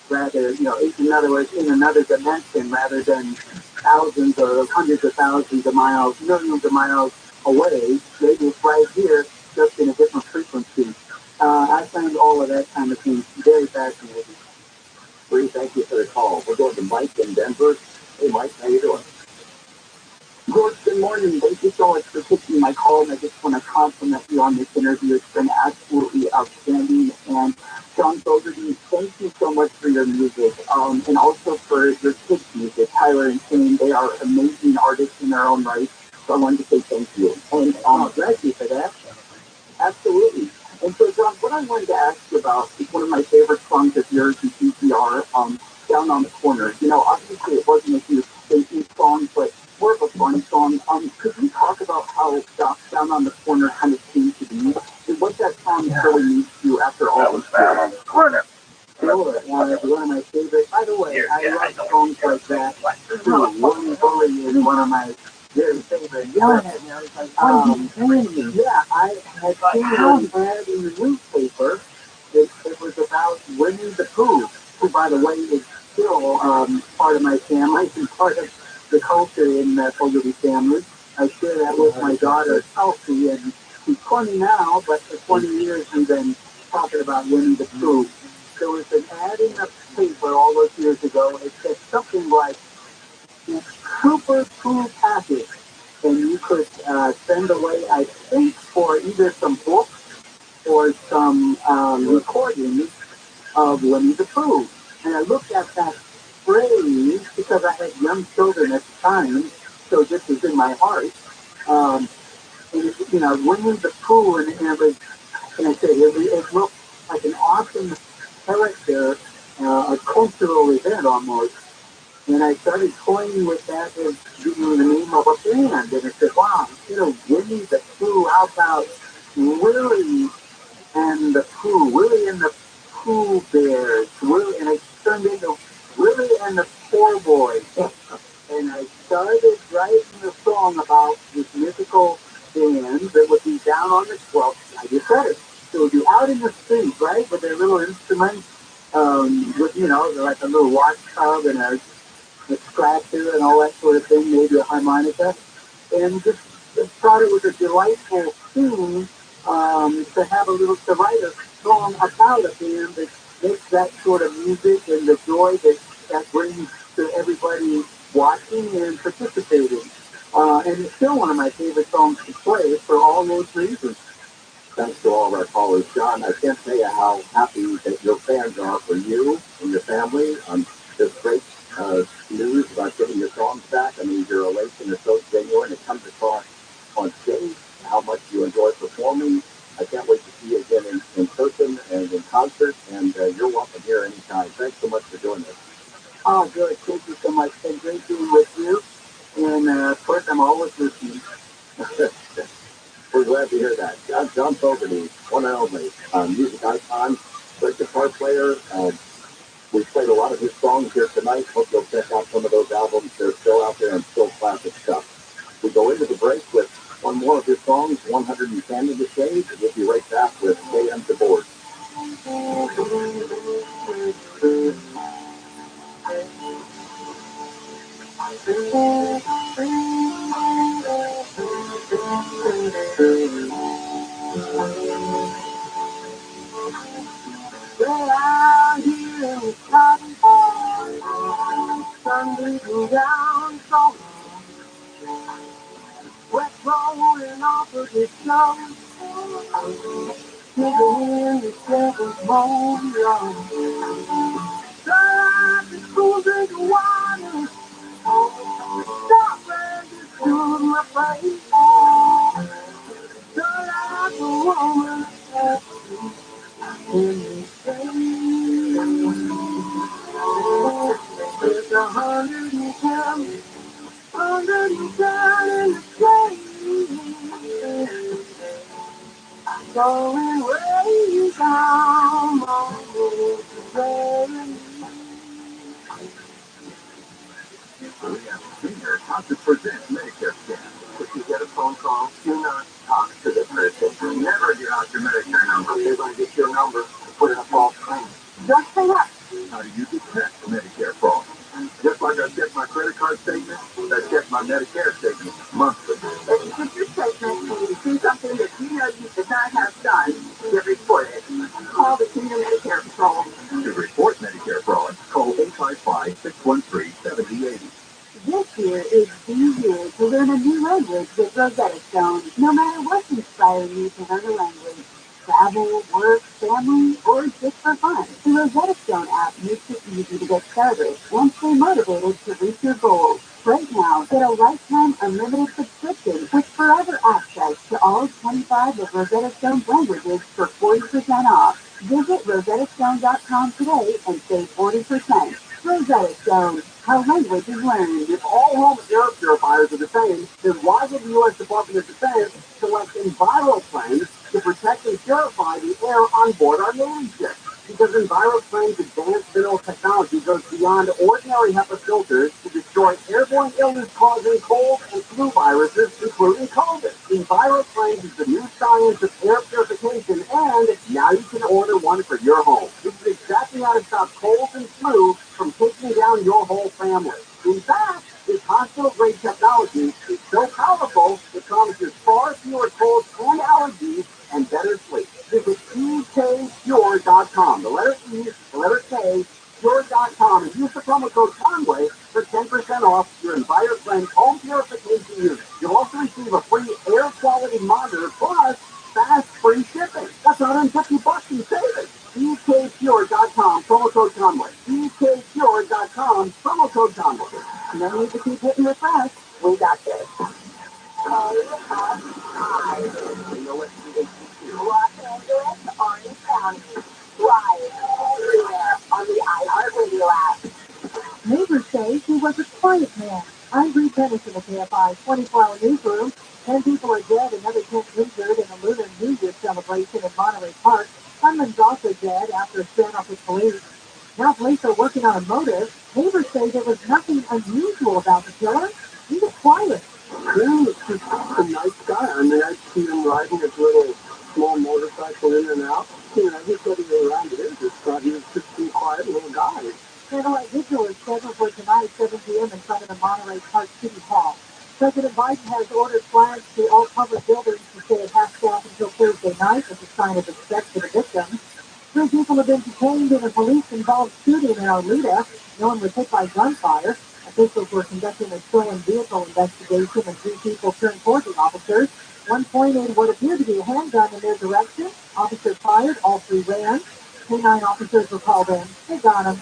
rather, in other words, in another dimension rather than thousands or hundreds of thousands of miles, millions of miles away. Maybe it's right here, just in a different frequency. I find all of that kind of thing very fascinating. Bree, thank you for the call. We're going to Mike in Denver. Hey, Mike, how you doing? George, good morning. Thank you so much for taking my call, and I just want to compliment you on this interview. It's been absolutely outstanding. And John Fogerty, thank you so much for your music, and also for your kids' music. Tyler and Shane, they are amazing artists in their own right. So I wanted to say thank you. And thank you for that. Absolutely. And so, John, what I wanted to ask you about is one of my favorite songs of yours in CPR, Down on the Corner. Obviously it wasn't a huge safety song, but more of a fun song. Could you talk about how Down on the Corner kind of came to be? And what that song really means to you after all these years? Down on the Corner. Sure, one of my favorites. By the way, I love songs like that. One Bully is one of my very favorite. Yelling at me, I was like, yeah, I had seen an ad in the newspaper. It was about Winnie the Pooh, who, by the way, is still part of my family and part of the culture in the Fogerty family. I share that with my daughter, Kelsey, and she's 20 now, but for 20 years we've been talking about Winnie the Pooh. There was an ad in the paper all those years ago. It said something like, super Pooh package. and you could send away, I think, for either some books or some recordings of Winnie the Pooh. And I looked at that phrase because I had young children at the time, so this was in my heart. Um, and it, Winnie the Pooh, and it was, and I said, it looked like an awesome character, a cultural event almost. And I started toying with that as being the name of a band. And I said, wow, Winnie the Pooh, how about Willie and the Pooh, Willie and the Pooh Bears, Willie, and I turned into Willie and the Poor Boys. And I started writing a song about this mythical band that would be down on the 12th. I just said it. So it would be out in the street, right, with their little instruments, with, like a little watch tub and a scratcher and all that sort of thing, maybe a harmonica. And just thought it was a delightful thing to have a little, to write a song about a band that makes that sort of music and the joy that brings to everybody watching and participating. And it's still one of my favorite songs to play for all those reasons. Thanks to all of our callers. John, I can't tell you how happy that your fans are for you and your family on this great news about getting your songs back. I mean, your elation is so genuine. It comes across on stage, how much you enjoy performing. I can't wait to see you again in person and in concert, and you're welcome here anytime. Thanks so much for doing this. Oh, good. Thank you so much. It's been great being with you. And, of course, I'm always listening. We're glad to hear that. John Fogarty, one and only, music icon, great guitar player. We played a lot of his songs here tonight. Hope you'll check out some of those albums. They're still out there and still classic stuff. We go into the break with one more of his songs, 110 in the Shade. We'll be right back with J.M. DeBoard. Well, out here in the cotton field, sun beating down so wet rolling off of the snow, living in the devil's moonlight. Start to school, drink water, stop and just do my face. Start like a woman in the it's 110, 110 in the shade. Going way down my way. Senior Concert presents Medicare Scan. If you get a phone call, do not talk to the person. Never give out your Medicare number. They're going to get your number and put in a false claim. Just say that. How do you detect Medicare fraud? Just like I check my credit card statement, I check my Medicare statement monthly. If you get your statement and you see something that you know you should not have done, you report it. Call the Senior Medicare Patrol. To report Medicare fraud, call 855-613-7080. This year is the year to learn a new language with Rosetta Stone. No matter what's inspiring you to learn a language, travel, work, family, or just for fun, the Rosetta Stone app makes it easy to get started and stay motivated to reach your goals. Right now, get a lifetime unlimited subscription with forever access to all 25 of Rosetta Stone's languages for 40% off. Visit rosettastone.com today and save 40%. Rosetta Stone, how language is learned. If all home air purifiers are the same, then why would the U.S. Department of Defense select EnviroClaim to protect and purify the air on board our Navy ships? Because EnviroClaim's advanced mineral technology goes beyond ordinary HEPA filters to destroy airborne illness-causing cold and flu viruses, including COVID. EnviroClaim is the new science of air purification, and now you can order one for your home. This is exactly how to stop colds and flu from taking down your whole family. In fact, this hospital-grade technology is so powerful it promises far fewer colds and allergies and better sleep. Visit EKPure.com. The letter E, the letter K, Pure.com, and use the promo code Conway for 10% off your EnviroClaim home purification unit. You'll also air quality monitor plus fast free shipping. That's $150 in savings. EKPure.com, promo code Conway. EKPure.com, promo code Conway. No need to keep hitting refresh. We got this. Los Angeles, Orange County. Live everywhere on the iHeartRadio app. Neighbors say he was a quiet man. I'm Bree Tennis in the KFI 24-hour newsroom. 10 people are dead, another 10 injured in a Lunar New Year celebration in Monterey Park. Someone's also dead after a standoff with police. Now police are working on a motive. Neighbors say there was nothing unusual about the killer. He was quiet. Yeah, he's just a nice guy. I mean, I've seen him riding his little small motorcycle in and out. You know, everybody around here just thought he was just a quiet little guy. Candlelight vigil is scheduled for tonight, 7 p.m. in front of the Monterey Park City Hall. President Biden has ordered flags to all public buildings to stay at half staff until Thursday night as a sign of respect for the victims. 3 people have been detained in a police-involved shooting in Arleta. No one was hit by gunfire. Officials were conducting a stolen vehicle investigation and 3 people turned towards the officers. One pointed what appeared to be a handgun in their direction. Officer fired. All 3 ran. K-9 officers were called in. They got him.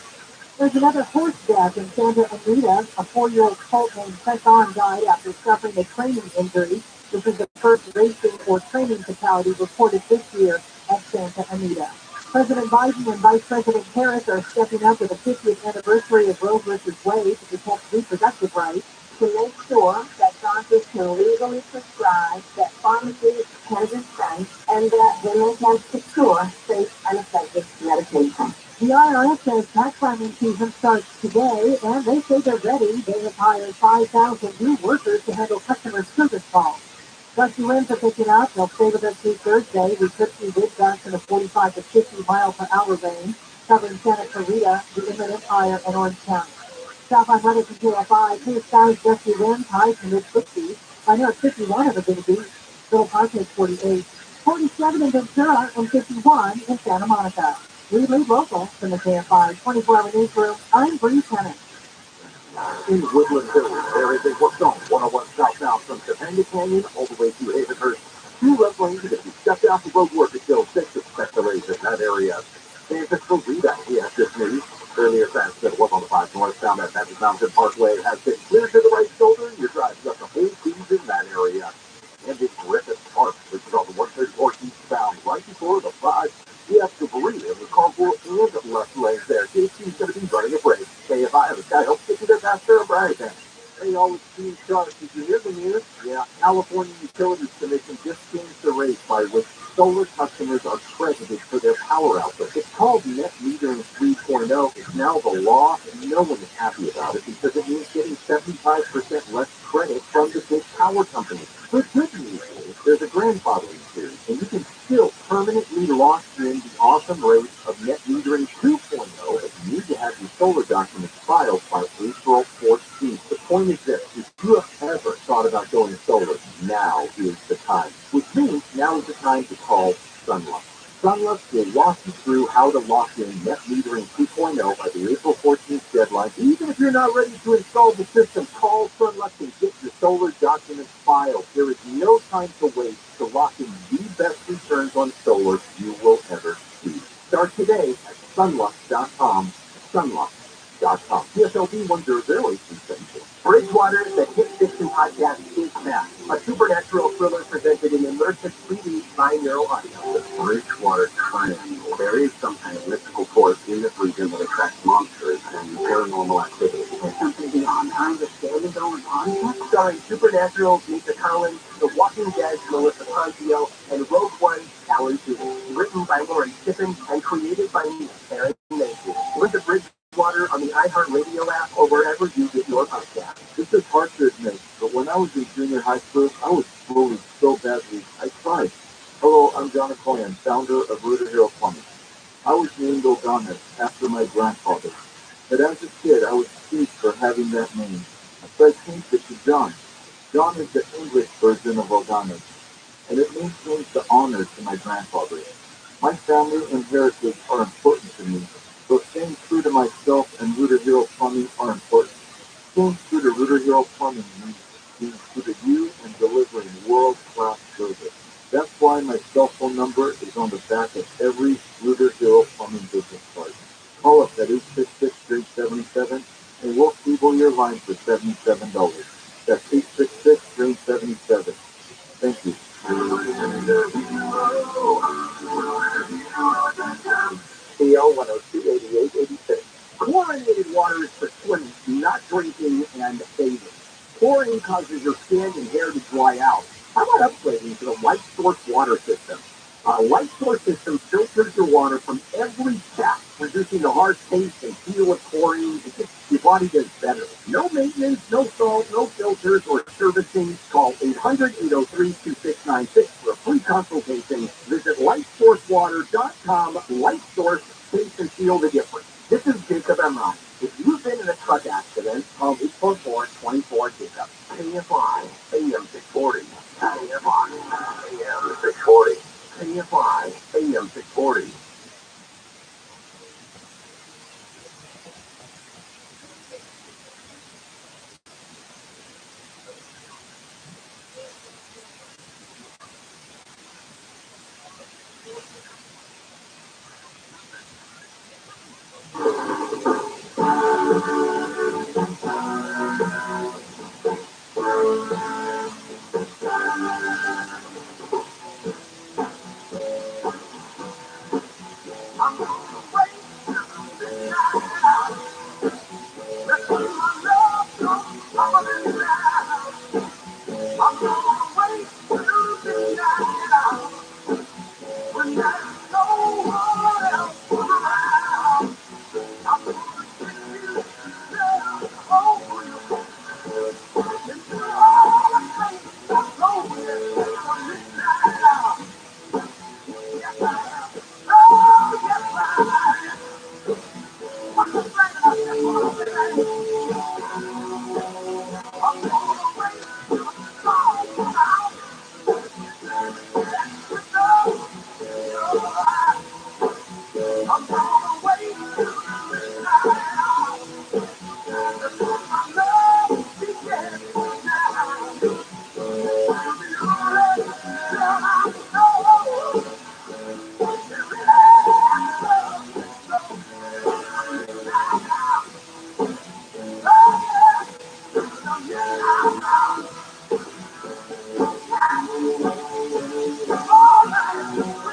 There's another horse death in Santa Anita. A 4-year-old colt named Tesson died after suffering a training injury. This is the first racing or training fatality reported this year at Santa Anita. President Biden and Vice President Harris are stepping up with the 50th anniversary of Roe v. Wade to protect reproductive rights. To make sure that doctors can legally prescribe, that pharmacies can dispense, and that women can secure safe and effective medication. The IRS says tax filing season starts today, and they say they're ready. They have hired 5,000 new workers to handle customer service calls. Gusty winds are picking up. They'll stay with us through Thursday. We could see wind gusts in the 45 to 50 mile per hour range, covering Santa Clarita, the Inland Empire, and Orange County. South on weather from KFI, clear skies, gusty winds, highs to mid-60s. I know it's 51 of the Big Beach. Little Park is 48. 47 in Ventura, and 51 in Santa Monica. We lead local from the KFI 24-hour newsroom. I'm Bree Tennis. In Woodland Hills, there is a work zone 101 southbound from Topanga Canyon all the way to Havenhurst. 2 left lanes, and if you step down for road work until 6, expect delays in that area. San Francisco rebound, we have this news. Earlier fast that was on the 5 northbound at Magic Mountain Parkway has been cleared to the right shoulder. You're driving up the whole season in that area. And in Griffith Park, which is on the 134 eastbound, right before the 5. We have debris in the carpool and left lanes there. JC's going to be running a break. KFI, this guy helps get you there faster and brighter. They always seem sharp. Did you hear the news? Yeah, California Utilities Commission just changed the rate by which solar customers are credited for their power output. It's called Net Metering 3.0. It's now the law, and no one is happy about it because it means getting 75% less credit from the big power companies. But good news is there's a grandfathering period, and you can still permanently lock in the awesome rates of Net Metering 2.0, but you need to have your solar documents filed by April 14th. The point is this: if you have ever thought about going solar, now is the time. Which means now is the time to call Sunlux. Sunlux will walk you through how to lock in Net Metering 2.0 by the April 14th deadline. Even if you're not ready to install the system, call Sunlux and get your solar documents filed. There is no time to wait to lock in the best returns on solar you will ever see. Start today at sunlux.com. Sunlux.com. PSLB 1008274. Bridgewater, the Hit Fiction Podcast is back. A supernatural thriller presented in immersive 3D binaural audio. The Bridgewater Triangle. There is some kind of mystical force in this region that attracts monsters and paranormal activity. There's something beyond our understanding going on. Starring Supernatural, Lisa Collins, The Walking Dead, Melissa Ponzio, and Rogue One, Alan Tudyk. Written by Lauren Kippen and created by me, Aaron Macy. Listen to Bridgewater on the iHeartRadio app or wherever you get your podcast. This is hard to admit, but when I was in junior high school, I was bullied so badly, I cried. Hello, I'm John Coyan, founder of Rooter Hero Plumbing. I was named O'Donnell after my grandfather, but as a kid, I was teased for having that name. So I changed it to John. John is the English version of O'Donnell, and it maintains the honor to my grandfather. My family and heritage are important to me, so staying true to myself and Rooter Hero Plumbing are important. Staying true to Rooter Hero Plumbing means being true to you and delivering world-class service. That's why my cell phone number is on the back of every Rooter Hill Plumbing business card. Call us at 866-377 and we'll cable your line for $77. That's 866-377. Thank you. CO 102-8886. Chlorinated water is for swimming, not drinking and bathing. Chlorine causes your skin and hair to dry out. How about upgrading to the Light Source water system? Our Light Source system filters your water from every tap, reducing the harsh taste and feel of chlorine. Your body does better. No maintenance, no salt, no filters or servicing. Call 800-803-2696 for a free consultation. Visit lightsourcewater.com. Light Source, taste and feel the difference. This is Jacob Emron. If you've been in a truck accident, call 844-24-JACOB. KFI, AM 640. KFI, AM 640. KFI, AM 640.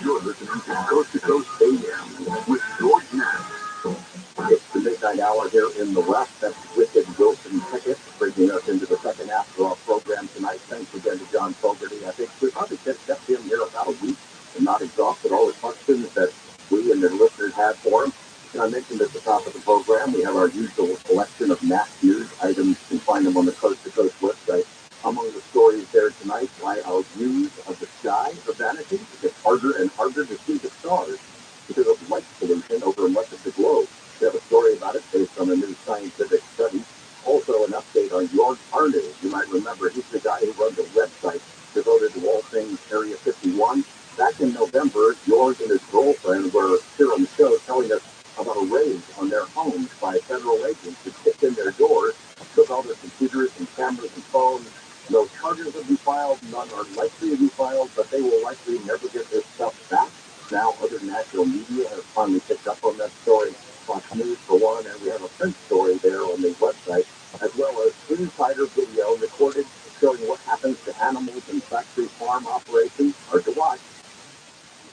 You're listening to Coast to Coast AM with George Nash. It's the midnight hour here in the West. That's Wicked Wilson Pickett bringing us into the second half of our program tonight. Thanks again to John Fogerty. I think we probably kept him here about a week and not exhausted all the questions that we and the listeners had for him. And I mentioned at the top of the program, we have our usual collection of Mass News items. You can find them on the Coast to Coast website. Among the stories there tonight, why our views of the sky are vanishing. It gets harder and harder to see the stars because of light pollution over much of the globe. We have a story about it based on a new scientific study. Also, an update on George Arnew. You might remember he's the guy who runs a website devoted to all things Area 51. Back in November, George and his girlfriend were here on the show telling us about a raid on their homes by federal agents who kicked in their doors, took all their computers and cameras and phones. No charges have been filed, none are likely to be filed, but they will likely never get their stuff back. Now, other national media have finally picked up on that story. Fox News, for one, and we have a print story there on the website, as well as insider video recorded showing what happens to animals in factory farm operations. Hard to watch.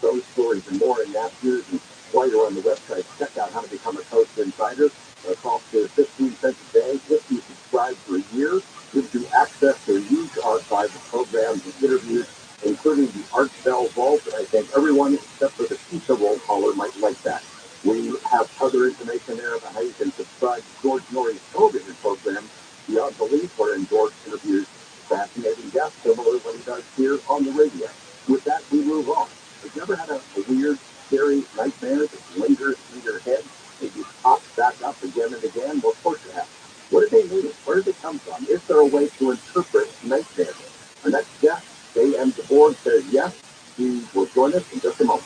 Those stories and more in News, and while you're on the website, check out how to become a Coast Insider. It costs you 15 cents a day. If you subscribe for a year, gives you access to a huge archive of programs and interviews, including the Art Bell Vault. And I think everyone except for the pizza roll caller might like that. We have other information there about how you can subscribe to George Norrie's television program, Beyond Belief, wherein George interviews fascinating guests, similar to what he does here on the radio. With that, we move on. Have you ever had a weird, scary nightmare that lingers in your head? Maybe pops back up again and again? Well, of course you have. What do they mean? Where do they come from? Is there a way to interpret nightmares? Our next guest, J.M. DeBoer, says yes. He will join us in just a moment.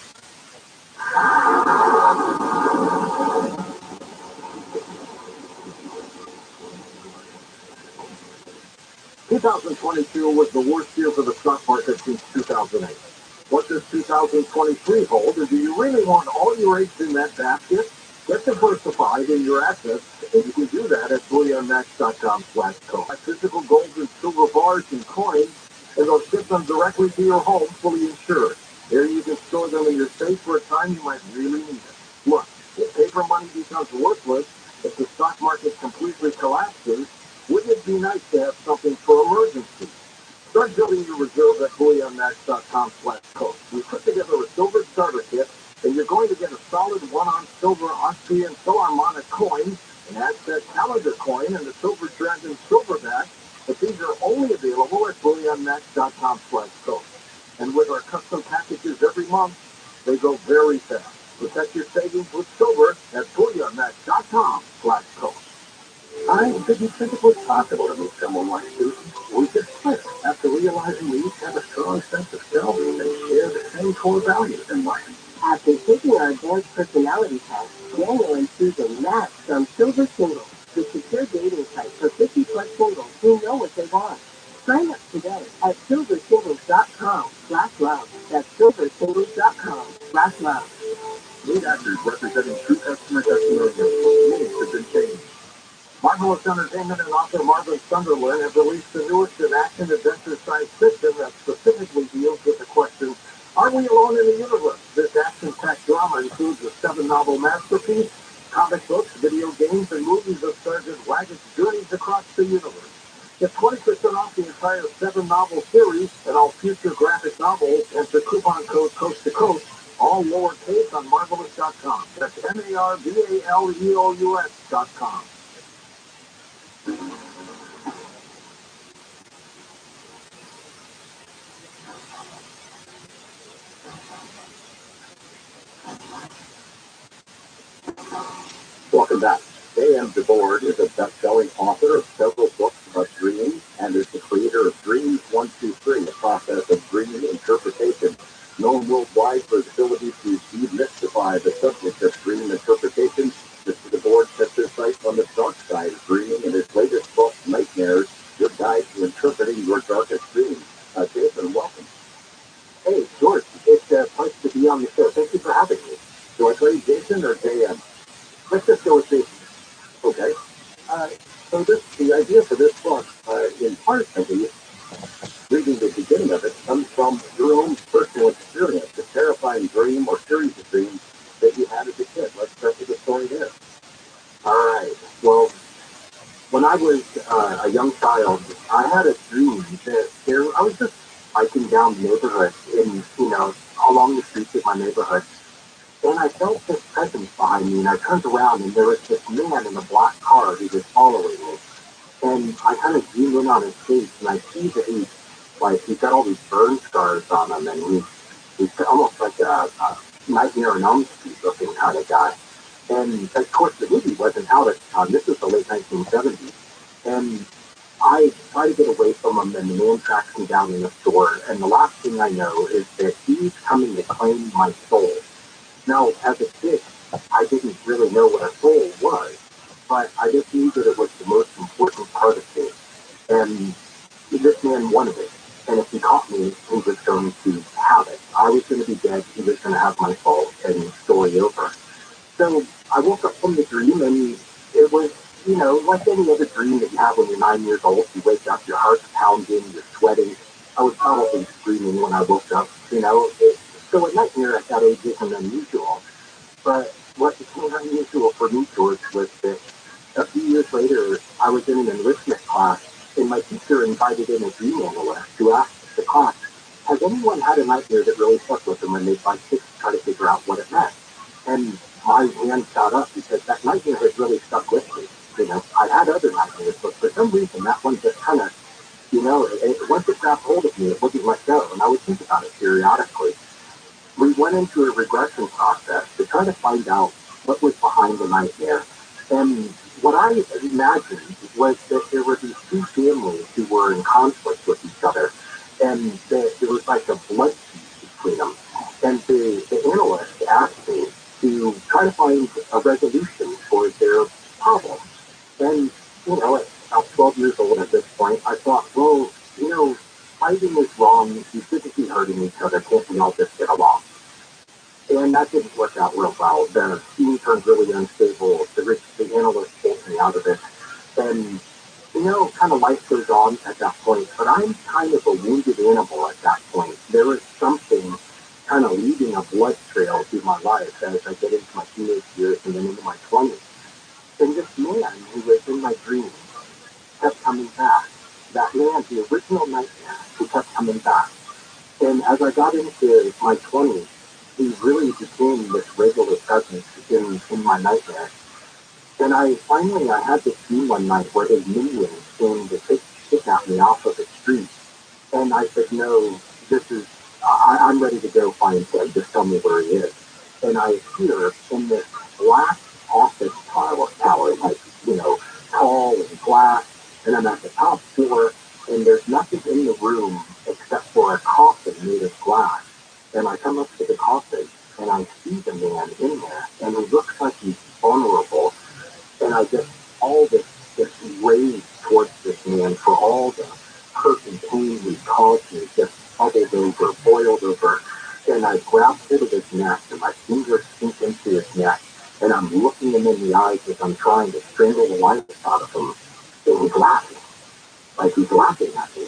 2022 was the worst year for the stock market since 2008. What does 2023 hold, and do you really want all your eggs in that basket? Get diversified in your assets, and you can do that at bullionmax.com/co. Physical gold and silver bars and coins, and they'll ship them directly to your home, fully insured. There you can store them in your safe for a time you might really need it. Look, if paper money becomes worthless, if the stock market completely collapses, wouldn't it be nice to have something for emergency? Start building your reserve at bullionmax.com/co. We put together a silver starter kit, and you're going to get a solid one-ounce silver Austrian Philharmonic coin, an Aztec calendar coin, and a silver dragon silverback. But these are only available at bullionmax.com/co. And with our custom packages every month, they go very fast. Protect your savings with silver at bullionmax.com/co. I didn't think it was possible to meet someone like Susan. We just clicked after realizing we each have a strong sense of self and share the same core values in life. After taking our advanced personality test, Daniel and Susan matched on Silver Singles, the secure dating site for 50-plus singles who know what they want. Sign up today at silversingles.com/love. That's silversingles.com/love. Lead actors representing true customer testimonials. Names have been changed. Marvelous Entertainment and author Marvin Sunderland have released the newest in action adventure science fiction that specifically deals with the question, are we alone in the universe? This action-packed drama includes a 7-novel masterpiece, comic books, video games, and movies of Sergeant Waggott's journeys across the universe. Get 20% off the entire 7-novel series and all future graphic novels. Enter coupon code Coast to Coast, all lowercase on Marvelous.com. That's MARVALEOUS.com. Welcome back. J.M. DeBoard is a best-selling author of several books about dreams and is the creator of Dreams 123, the process of dream interpretation, known worldwide for his ability to demystify the subject of dream interpretation. Mr. DeBoard sets his sights on the dark side of dreaming in his latest book, Nightmares, Your Guide to Interpreting Your Darkest Dreams. Jason, welcome. Hey, George, it's a pleasure to be on the show. Thank you for having me. Do I call you Jason or J.M.? Let's just go with Jason. Okay. So the idea for this book, in part at least, reading the beginning of it, comes from your own personal experience, a terrifying dream or series of dreams that you had as a kid. Let's start with the story there. All right. Well, when I was a young child, I had a dream that I was just hiking down the neighborhood along the streets of my neighborhood. And I felt this presence behind me, and I turned around, and there was this man in a black car who was following me. And I kind of zoomed in on his face, and I see that he's got all these burn scars on him, and he's almost like a Nightmare on Elm Street looking kind of guy. And of course, the movie wasn't out at the time. This was the late 1970s. And I try to get away from him, and the man tracks me down in the store. And the last thing I know is that he's coming to claim my soul. Now, as a kid, I didn't really know what a soul was, but I just knew that it was the most important part of me. And this man wanted it. And if he caught me, he was going to have it. I was going to be dead. He was going to have my soul, and story over. So I woke up from the dream, and it was, like any other dream that you have when you're 9 years old. You wake up, your heart's pounding, you're sweating. I was probably screaming when I woke up, So a nightmare at that age isn't unusual. But what became unusual for me, George, was that a few years later, I was in an enrichment class, and my teacher invited in a dream analyst who asked the class, has anyone had a nightmare that really stuck with them, and they'd like to try to figure out what it meant? And my hand shot up because that nightmare had really stuck with me. I'd had other nightmares, but for some reason, that one just kind of, once it grabbed hold of me, it wouldn't let go, and I would think about it periodically. We went into a regression process to try to find out what was behind the nightmare. And what I imagined was that there were these two families who were in conflict with each other, and that there was like a blood feud between them. And the analyst asked me to try to find a resolution for their problem. And, at about 12 years old at this point, I thought, well, each other? Can't we all just get along? And that didn't work out real well. The team turned really unstable. The analyst pulled me out of it. And, kind of life goes on at that point. But I'm kind of a wounded animal at that point. There was something kind of leaving a blood trail through my life as I get into my teenage years and then into my 20s. And this man who was in my dreams kept coming back. That man, the original nightmare, who kept coming back. And as I got into my 20s, he really became this regular presence in my nightmare. And I had this dream one night where his minions came to kidnap me off of the street. And I said, no, I'm ready to go find him. Just tell me where he is. And I appear in this black office tower, like, tall and glass. And I'm at the top floor, and there's nothing in the room except for a coffin made of glass. And I come up to the coffin, and I see the man in there, and he looks like he's vulnerable. And I get all this rage towards this man for all the hurt and pain he caused me, just bubbled over, boiled over. And I grab hold of his neck, and my fingers sink into his neck, and I'm looking him in the eyes as I'm trying to strangle the life out of him. And he's laughing, like he's laughing at me.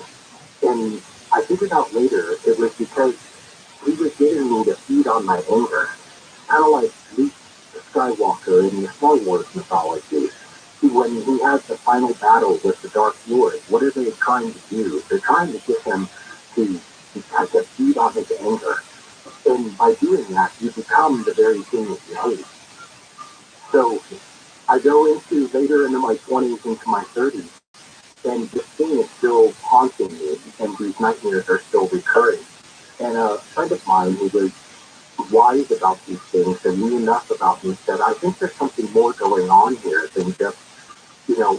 And I figured out later it was because he was getting me to feed on my anger, kind of like Luke Skywalker in the Star Wars mythology. When he has the final battle with the Dark Lord, what are they trying to do? They're trying to get him to feed on his anger. And by doing that, you become the very thing that you hate. So I go later into my 20s, into my 30s, and this thing is still haunting me, and these nightmares are still recurring. And a friend of mine who was wise about these things and knew enough about me said, I think there's something more going on here than just,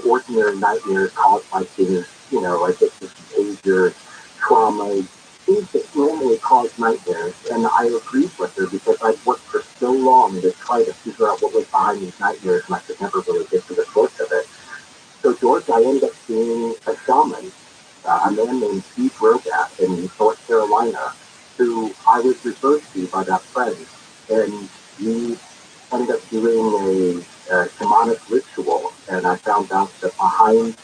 ordinary nightmares caused by things, addictive behavior, trauma, things that normally cause nightmares. And I agreed with her because I'd worked for so long to try to figure out what was behind these nightmares, and I could never really get to the source of it. So, George, I ended up seeing a shaman, a man named Steve Rogat in North Carolina, who I was referred to by that friend. And he ended up doing a shamanic ritual, and I found out that behind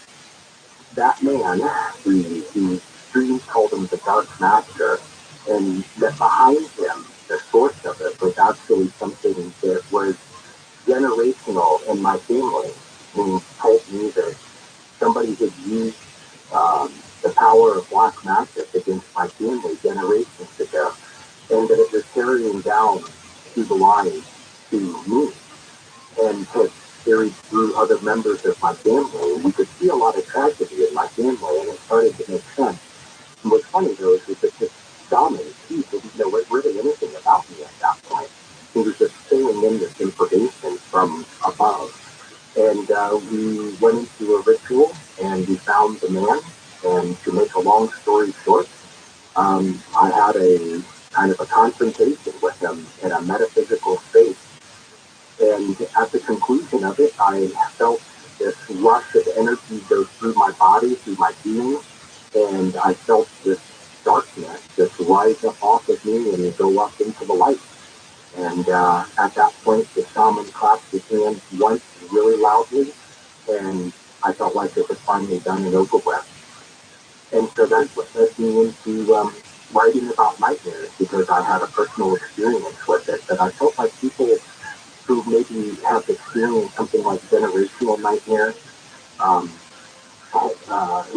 that man, the streams called him the Dark Master, and that behind him, the source of it was actually something that was generational in my family, meaning cult music. Somebody had used the power of black magic against my family generations ago, and that it was carrying down through the line to me, and had carried through other members of my family. We could see a lot of tragedy in my family, and it started to make sense. And what's funny though is that this shaman, he didn't know really anything about me at that point. He was just pulling in this information from above. And we went into a ritual, and we found the man. And to make a long story short, I had a kind of a confrontation with him in a metaphysical space. And at the conclusion of it, I felt this rush of energy go through my body, through my being, and I felt this darkness just rise up off of me and go up into the light. And at that point, the shaman clapped his hands once really loudly, and I felt like it was finally done and over with. And so that's what led me into writing about nightmares, because I had a personal experience with it, that I felt like people who maybe have experienced something like generational nightmares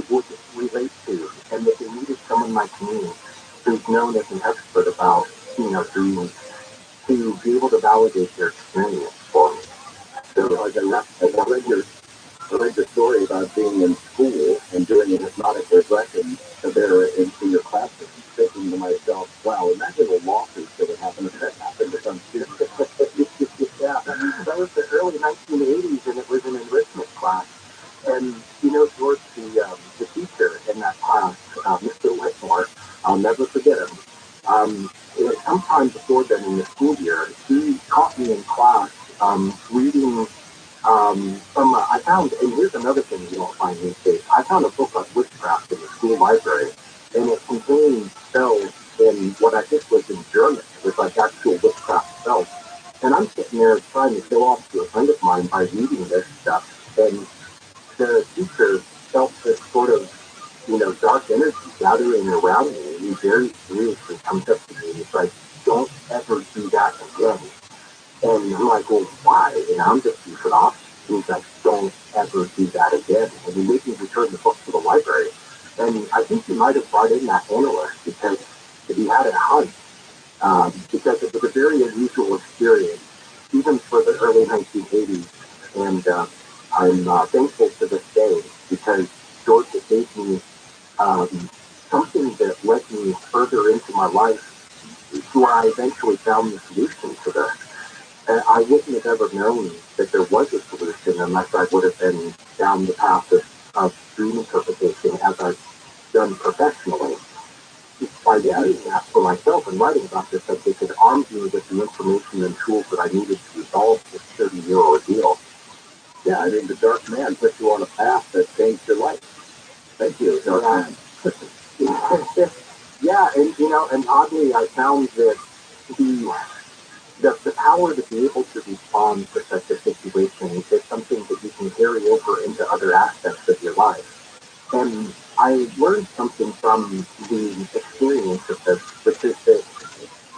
would relate to, and that they needed someone like me who's known as an expert about, dreams, to be able to validate their experience for me. So as I read your story about being in school and doing a hypnotic regression there into your classroom, thinking to myself, wow, imagine a lawsuit that would happen if that happened to some student. Yeah, that was the early 1980s, and it was an enrichment class. And, George, the teacher in that class, Mr. Whitmore, I'll never forget him. Sometime before then in the school year, he caught me in class reading I found, and here's another thing you don't find these days. I found a book on witchcraft in the school library, and it contained spells in what I think was in German. It was like actual witchcraft spells. And I'm sitting there trying to show off to a friend of mine by reading this stuff. And the teacher felt this sort of, dark energy gathering around me. And he very seriously comes up to me and he's like, don't ever do that again. And I'm like, well, why? And I'm just goofing off. And he's like, don't ever do that again. And he made me return the book to the library. And I think he might have brought in that analyst because he had a hunch, because it was a very unusual experience, even for the early 1980s. And I'm thankful to this day because George gave me something that led me further into my life where I eventually found the solution to this. I wouldn't have ever known that there was a solution unless I would have been down the path of dream interpretation as I've done professionally. By doing that for myself and writing about this subject, it armed me with the information and tools that I needed to resolve this 30-year ordeal. Yeah, I mean, the Dark Man put you on a path that changed your life. Thank you, Dark Man. Yeah, and oddly, I found that the power to be able to respond to such a situation is something that you can carry over into other aspects of your life. And I learned something from the experience of this, which is that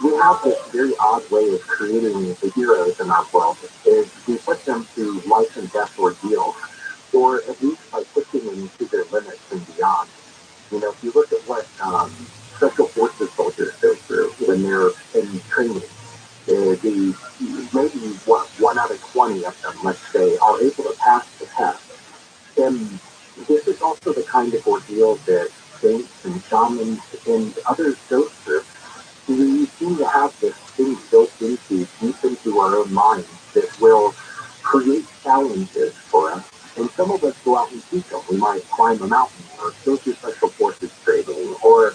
we have this very odd way of creating the heroes in our world, is we put them through life and death ordeals, or at least by pushing them to their limits and beyond. If you look at what special forces soldiers go through when they're in training, the maybe what 1 out of 20 of them, let's say, are able to pass the test. And this is also the kind of ordeal that saints and shamans and others go through. We seem to have this thing built into deep into our own minds that will create challenges for us. And some of us go out and seek them. We might climb a mountain or go through special forces training or,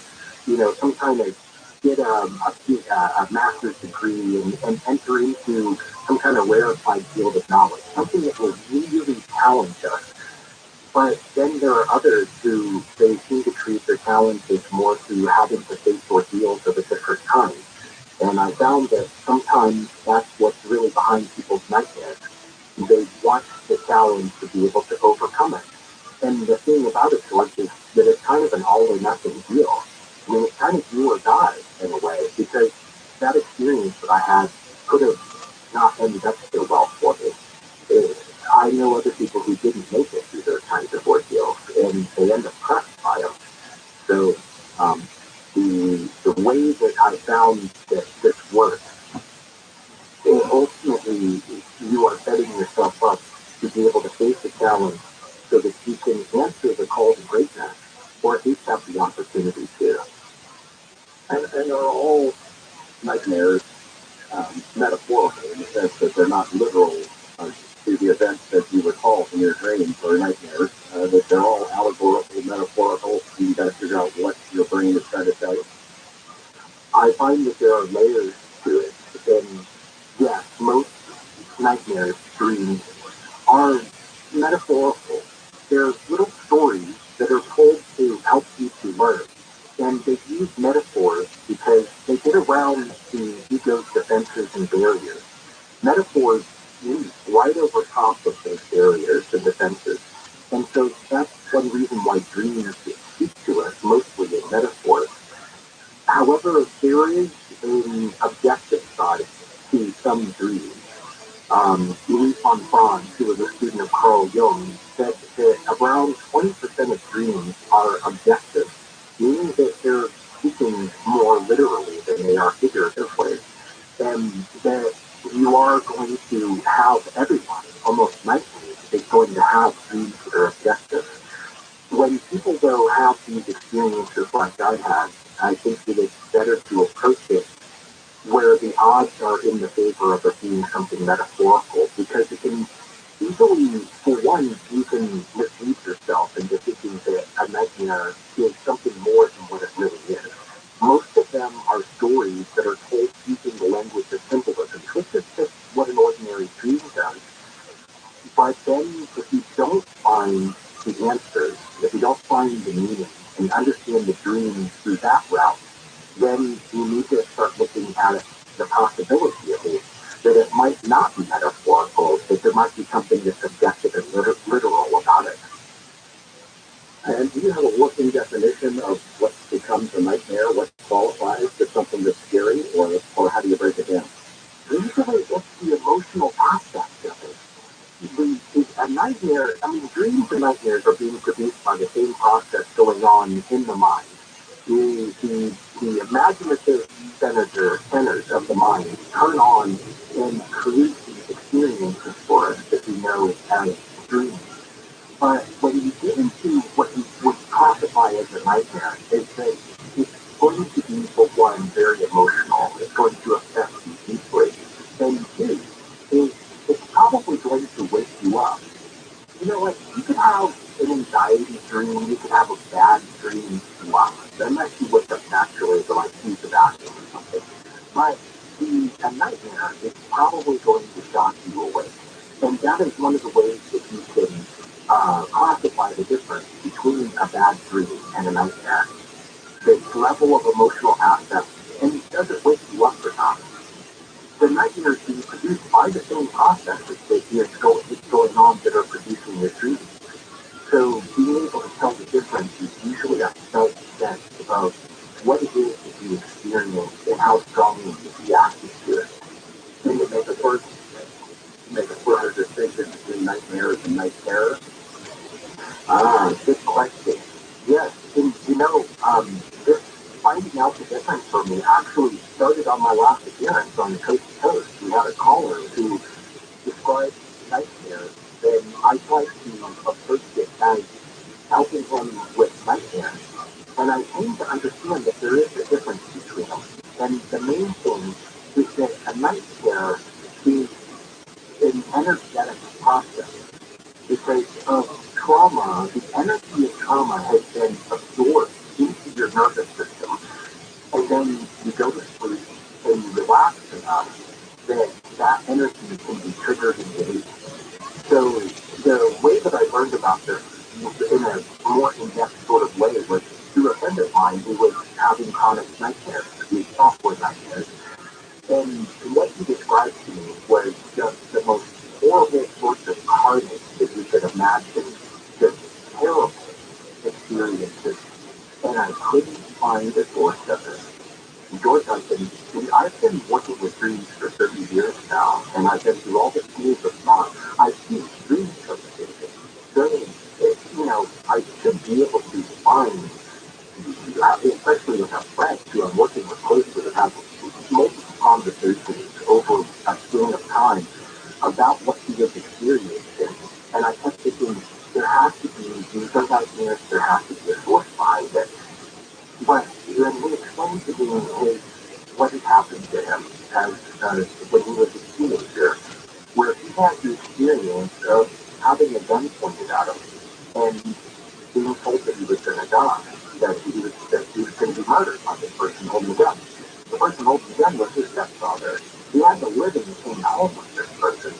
some kind of get a master's degree and enter into some kind of rarefied field of knowledge, something that will really challenge us. But then there are others who they seem to treat their challenges more through having to face ordeals of a different kind. And I found that sometimes that's what's really behind people's nightmares. They want the challenge to be able to overcome it. And the thing about it, George, is that it's kind of an all or nothing deal. I mean, it's kind of do or die in a way, because that experience that I had could have not ended up so well for me. I know other people who didn't make it through those kinds of ordeals, and they end up crushed by them. So the way that I found that this works, ultimately you are setting yourself up to be able to face the challenge so that you can answer the call to greatness, or at least have the opportunity to. And they're all nightmares, metaphorical in the sense that they're not literal to the events that you recall from your dreams or nightmares, that they're all allegorical, metaphorical, and you got to figure out what your brain is trying to tell you. I find that there are layers to it, and yes, most nightmares, dreams, are metaphorical. They're little stories that are told to help you to learn. And they use metaphors because they get around the ego's defenses and barriers. Metaphors leap right over top of those barriers and defenses. And so that's one reason why dreams speak to us mostly in metaphors. However, there is an objective side to some dreams. Louis Fonfon, who was a student of Carl Jung, said that around 20% of dreams are objective, meaning that they're speaking more literally than they are figuratively, and that you are going to have everyone, almost nightly, is going to have dreams that are objective. When people, though, have these experiences like I had, I think that it's better to approach it where the odds are in the favor of it being something metaphorical, because it can easily, for one, you can mislead yourself into thinking that a nightmare is something more than what it really is. Most of them are stories that are told using the language of symbolism, which is just what an ordinary dream does. But then, if you don't find the answers, if you don't find the meaning and understand the dream through that route, then start looking at the possibility of it, that it might not be metaphorical, that there might be something that's objective and literal about it. And do you have a working definition of what becomes a nightmare, what qualifies as something that's scary, or how do you break it down? Usually it's the emotional aspect of it. A nightmare, I mean, dreams and nightmares are being produced by the same process going on in the mind. The imaginative centers of the mind turn on and create these experiences for us that we know as dreams. But when you get into what you would classify as a nightmare, is that it's going to be, for one, very emotional. It's going to affect you deeply. And two, is it's probably going to wake you up. You know what? You could have an anxiety dream, you could have a bad dream throughout. Unless you wake up naturally to like use the bathroom or something. But a nightmare is probably going to shock you awake. And that is one of the ways that you can classify the difference between a bad dream and a nightmare. The level of emotional aspect, and does it wake you up or not? The nightmare is being produced by the same processes that is going on that are producing your dreams. So being able to tell the difference is usually a felt sense of what it is that you experience and how strongly you reacted to it. Can you make a further distinction between nightmares and night terror? Good question. Yes, and this finding out the difference for me actually started on my last appearance on Coast to Coast. We had a caller who described nightmares, and I tried to approach it as helping him with nightmares. And I came to understand that there is a difference between them. And the main thing is that a nightmare is an energetic process because of trauma. The energy of trauma has been absorbed into your nervous system, and then you go to sleep and you relax enough that that energy can be triggered and released. So the way that I learned about this in a more in-depth sort of way was through a friend of mine who was having chronic nightmares, these software nightmares. And what he described to me was just the most horrible sorts of carnage that you could imagine, just terrible experiences. And I couldn't find the source of it. George, I've been working with dreams for 30 years now, and I've been through all the schools of thought. I teach dream interpretation. So, I should be able to find, especially with a friend who I'm working with closely, to have multiple conversations over a span of time about what he was experiencing. And I kept thinking, there has to be, these are nightmares, there has to be a source behind it. But when he explained to me what had happened to him when he was a teenager, where he had the experience of having a gun pointed at him and being told that he was going to die, that he was going to be murdered by the person holding the gun. The person holding the gun was his stepfather. He had to live in the same home with this person,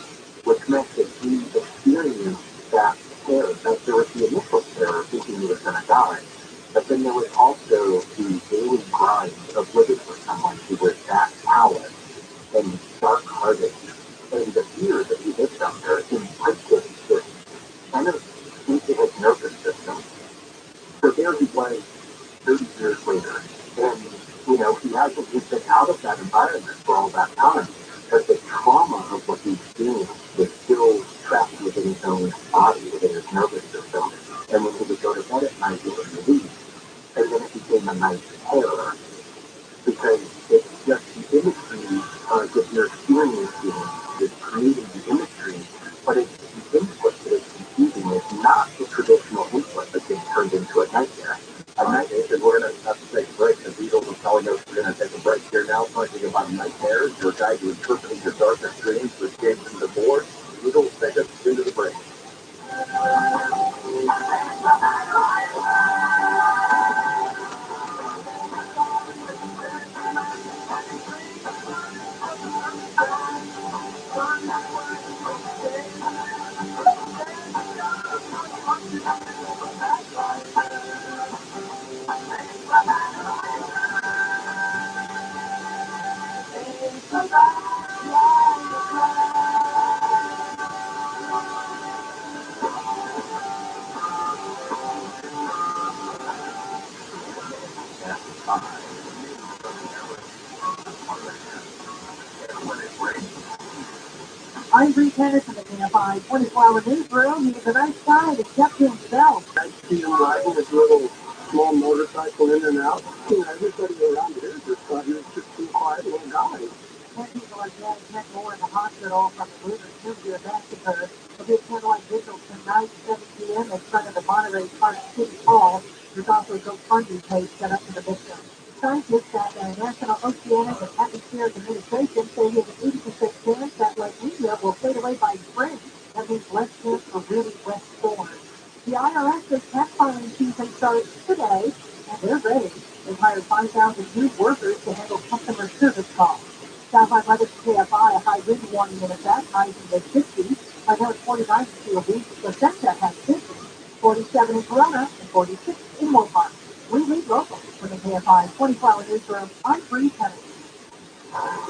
which meant that he experienced that terror, that there was the initial terror thinking he was going to die. But then there was also the daily grind of living with someone who was that callous and dark-hearted, and the fear that he lived under imprinted this kind of into his nervous system. So there he was 30 years later, and he's been out of that environment for all that time, but the trauma of what he experienced was still trapped within his own body, within his nervous system. And when he would go to bed at night, it was released. And then it became a night terror because it's just the imagery that you're experiencing is creating the imagery, but it's the input that it's confusing. It's not the traditional input that gets turned into a nightmare. A nightmare, because we're going to have to take a break. The Beatles will telling us we're going to take a break here now, talking about nightmares. Your guide who interpreting your darkest dreams to escape from the board. Beatles, take us into the break. I'm Bree Henderson at KFI 24-hour newsroom. He was a nice guy that kept to himself. I see him riding his little small motorcycle in and out. And everybody around here just thought he was just some quiet little guy. 10 people are dead, 10 more in the hospital from the Lunar nuclear massacre. A big candlelight vigil tonight, 7 p.m. in front of the Monterey Park City Hall. There's also a GoFundMe page set up for the victims. Scientists at the National Oceanic and Atmospheric Administration say there's an 80% chance that La Nina will fade away by spring. That means less chance for really wet storms. The IRS says tax filing season starts today, and they're ready. They've hired 5,000 new workers to handle customer service calls. South 500 KFI, a high wind warning in effect, highs in the 60s. I know it's 49 to see a week. The Central has 50, 47 in Corona, and 46 in Mopar. We read local from the KFI 24-hour newsroom. I'm Bree Henderson.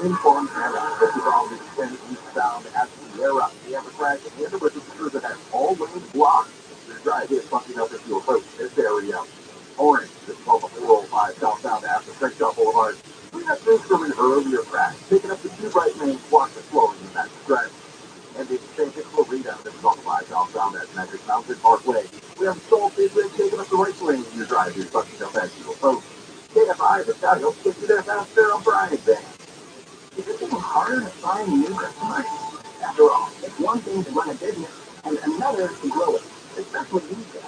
In Fontana, this is all the extent eastbound at Sierra. We have a crash in the register that has all lanes blocked. The drive is fucking up if you approach this area. Orange, this is called the 405 southbound after Crenshaw Boulevard. We got this from an earlier crash, picking up the two right lanes, blocked the flowing in that stretch. And the St. Florida, this is on the 5 southbound at Magic Mountain Parkway. We have Soul Gateway taking up the right lane in your drive is fucking up as you approach. KFI, the guy will get you there faster on Friday. Is it getting harder to find new customers? After all, it's one thing to run a business and another to grow it, especially these days.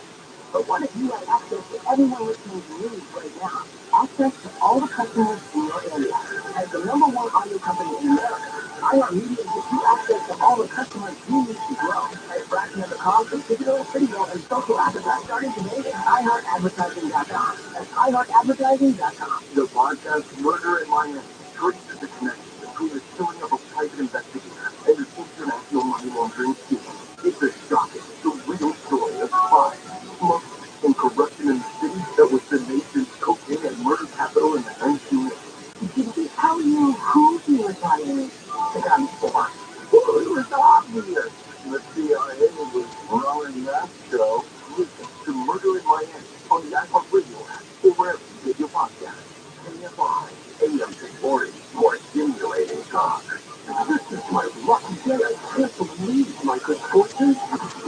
But what if you had access to everyone listening to news right now? Access to all the customers in your area. As the number one audio company in America, iHeartMedia gives you access to all the customers you need to grow at a fraction of the cost of digital, video, and social advertising. Starting today at iHeartAdvertising.com. That's iHeartAdvertising.com. The podcast Murder in Miami traces the connection between the killing of a private investigator and the international money laundering scheme. It's a shocking, surreal story of spies, smuggling, and corruption in the city that was the nation's cocaine and murder capital in the 1980s. Did they tell you who he was running the gun for? Well, it was obvious. The CIA was running that show. Listen to Murder in Miami on the iHeart Radio app or wherever you get your podcast. KFI, AM 640, more stimulating talk. This is my lucky day. I can't believe my good fortune.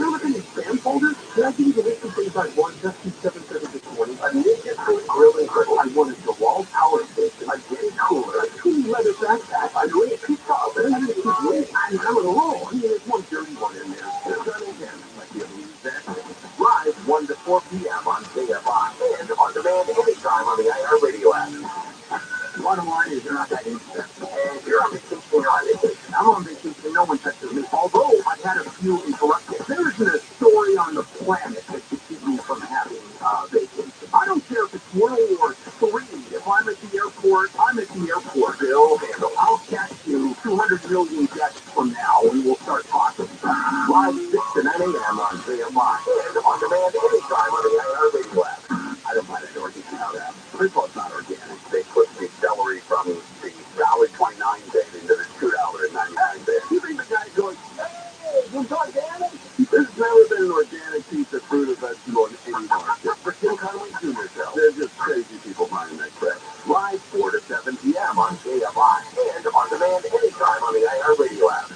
You're looking at spam folders? Did I give you the list of things I won just 277 this morning? A Ninja Cool Grilling Grill. I won a DeWalt Power Station. I did cooler. A clean leather backpack. I really a pizza oven. I did keep winning. I'm on a roll. I mean, there's one dirty one in there. It's done again. Like you believe that. Live 1 to 4 p.m. on KFI and on demand anytime on the iHeartRadio app. Bottom line is you're not that instant. And you're on vacation, you're on vacation. I'm on vacation, no one touches me. Although I've had a few interruptions. There isn't a story on the planet that could keep me from having vacation. I don't care if it's World War III. If I'm at the airport, I'm at the airport. They'll handle. I'll catch you 200 million jets from now and we'll start talking. Live 6 to 9 a.m. on KFI. And on demand anytime on the iHeartRadio app. I don't buy that organic app. First of all, it's not organic. They put the celery from the $1.29 bag into the $2.99 bag. You think the guy goes, hey, it's organic? There's never been an organic piece of fruit or vegetable in any market. For Tim Conway Jr. show, they're just crazy people buying that crap. Live 4 to 7 p.m. on KFI and on demand anytime on the iHeartRadio app.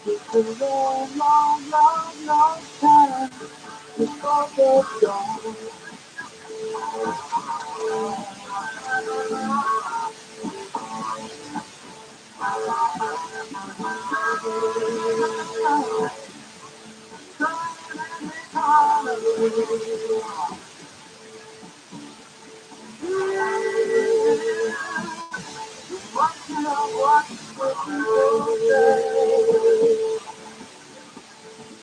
It's a long, long, long, long time before the dawn.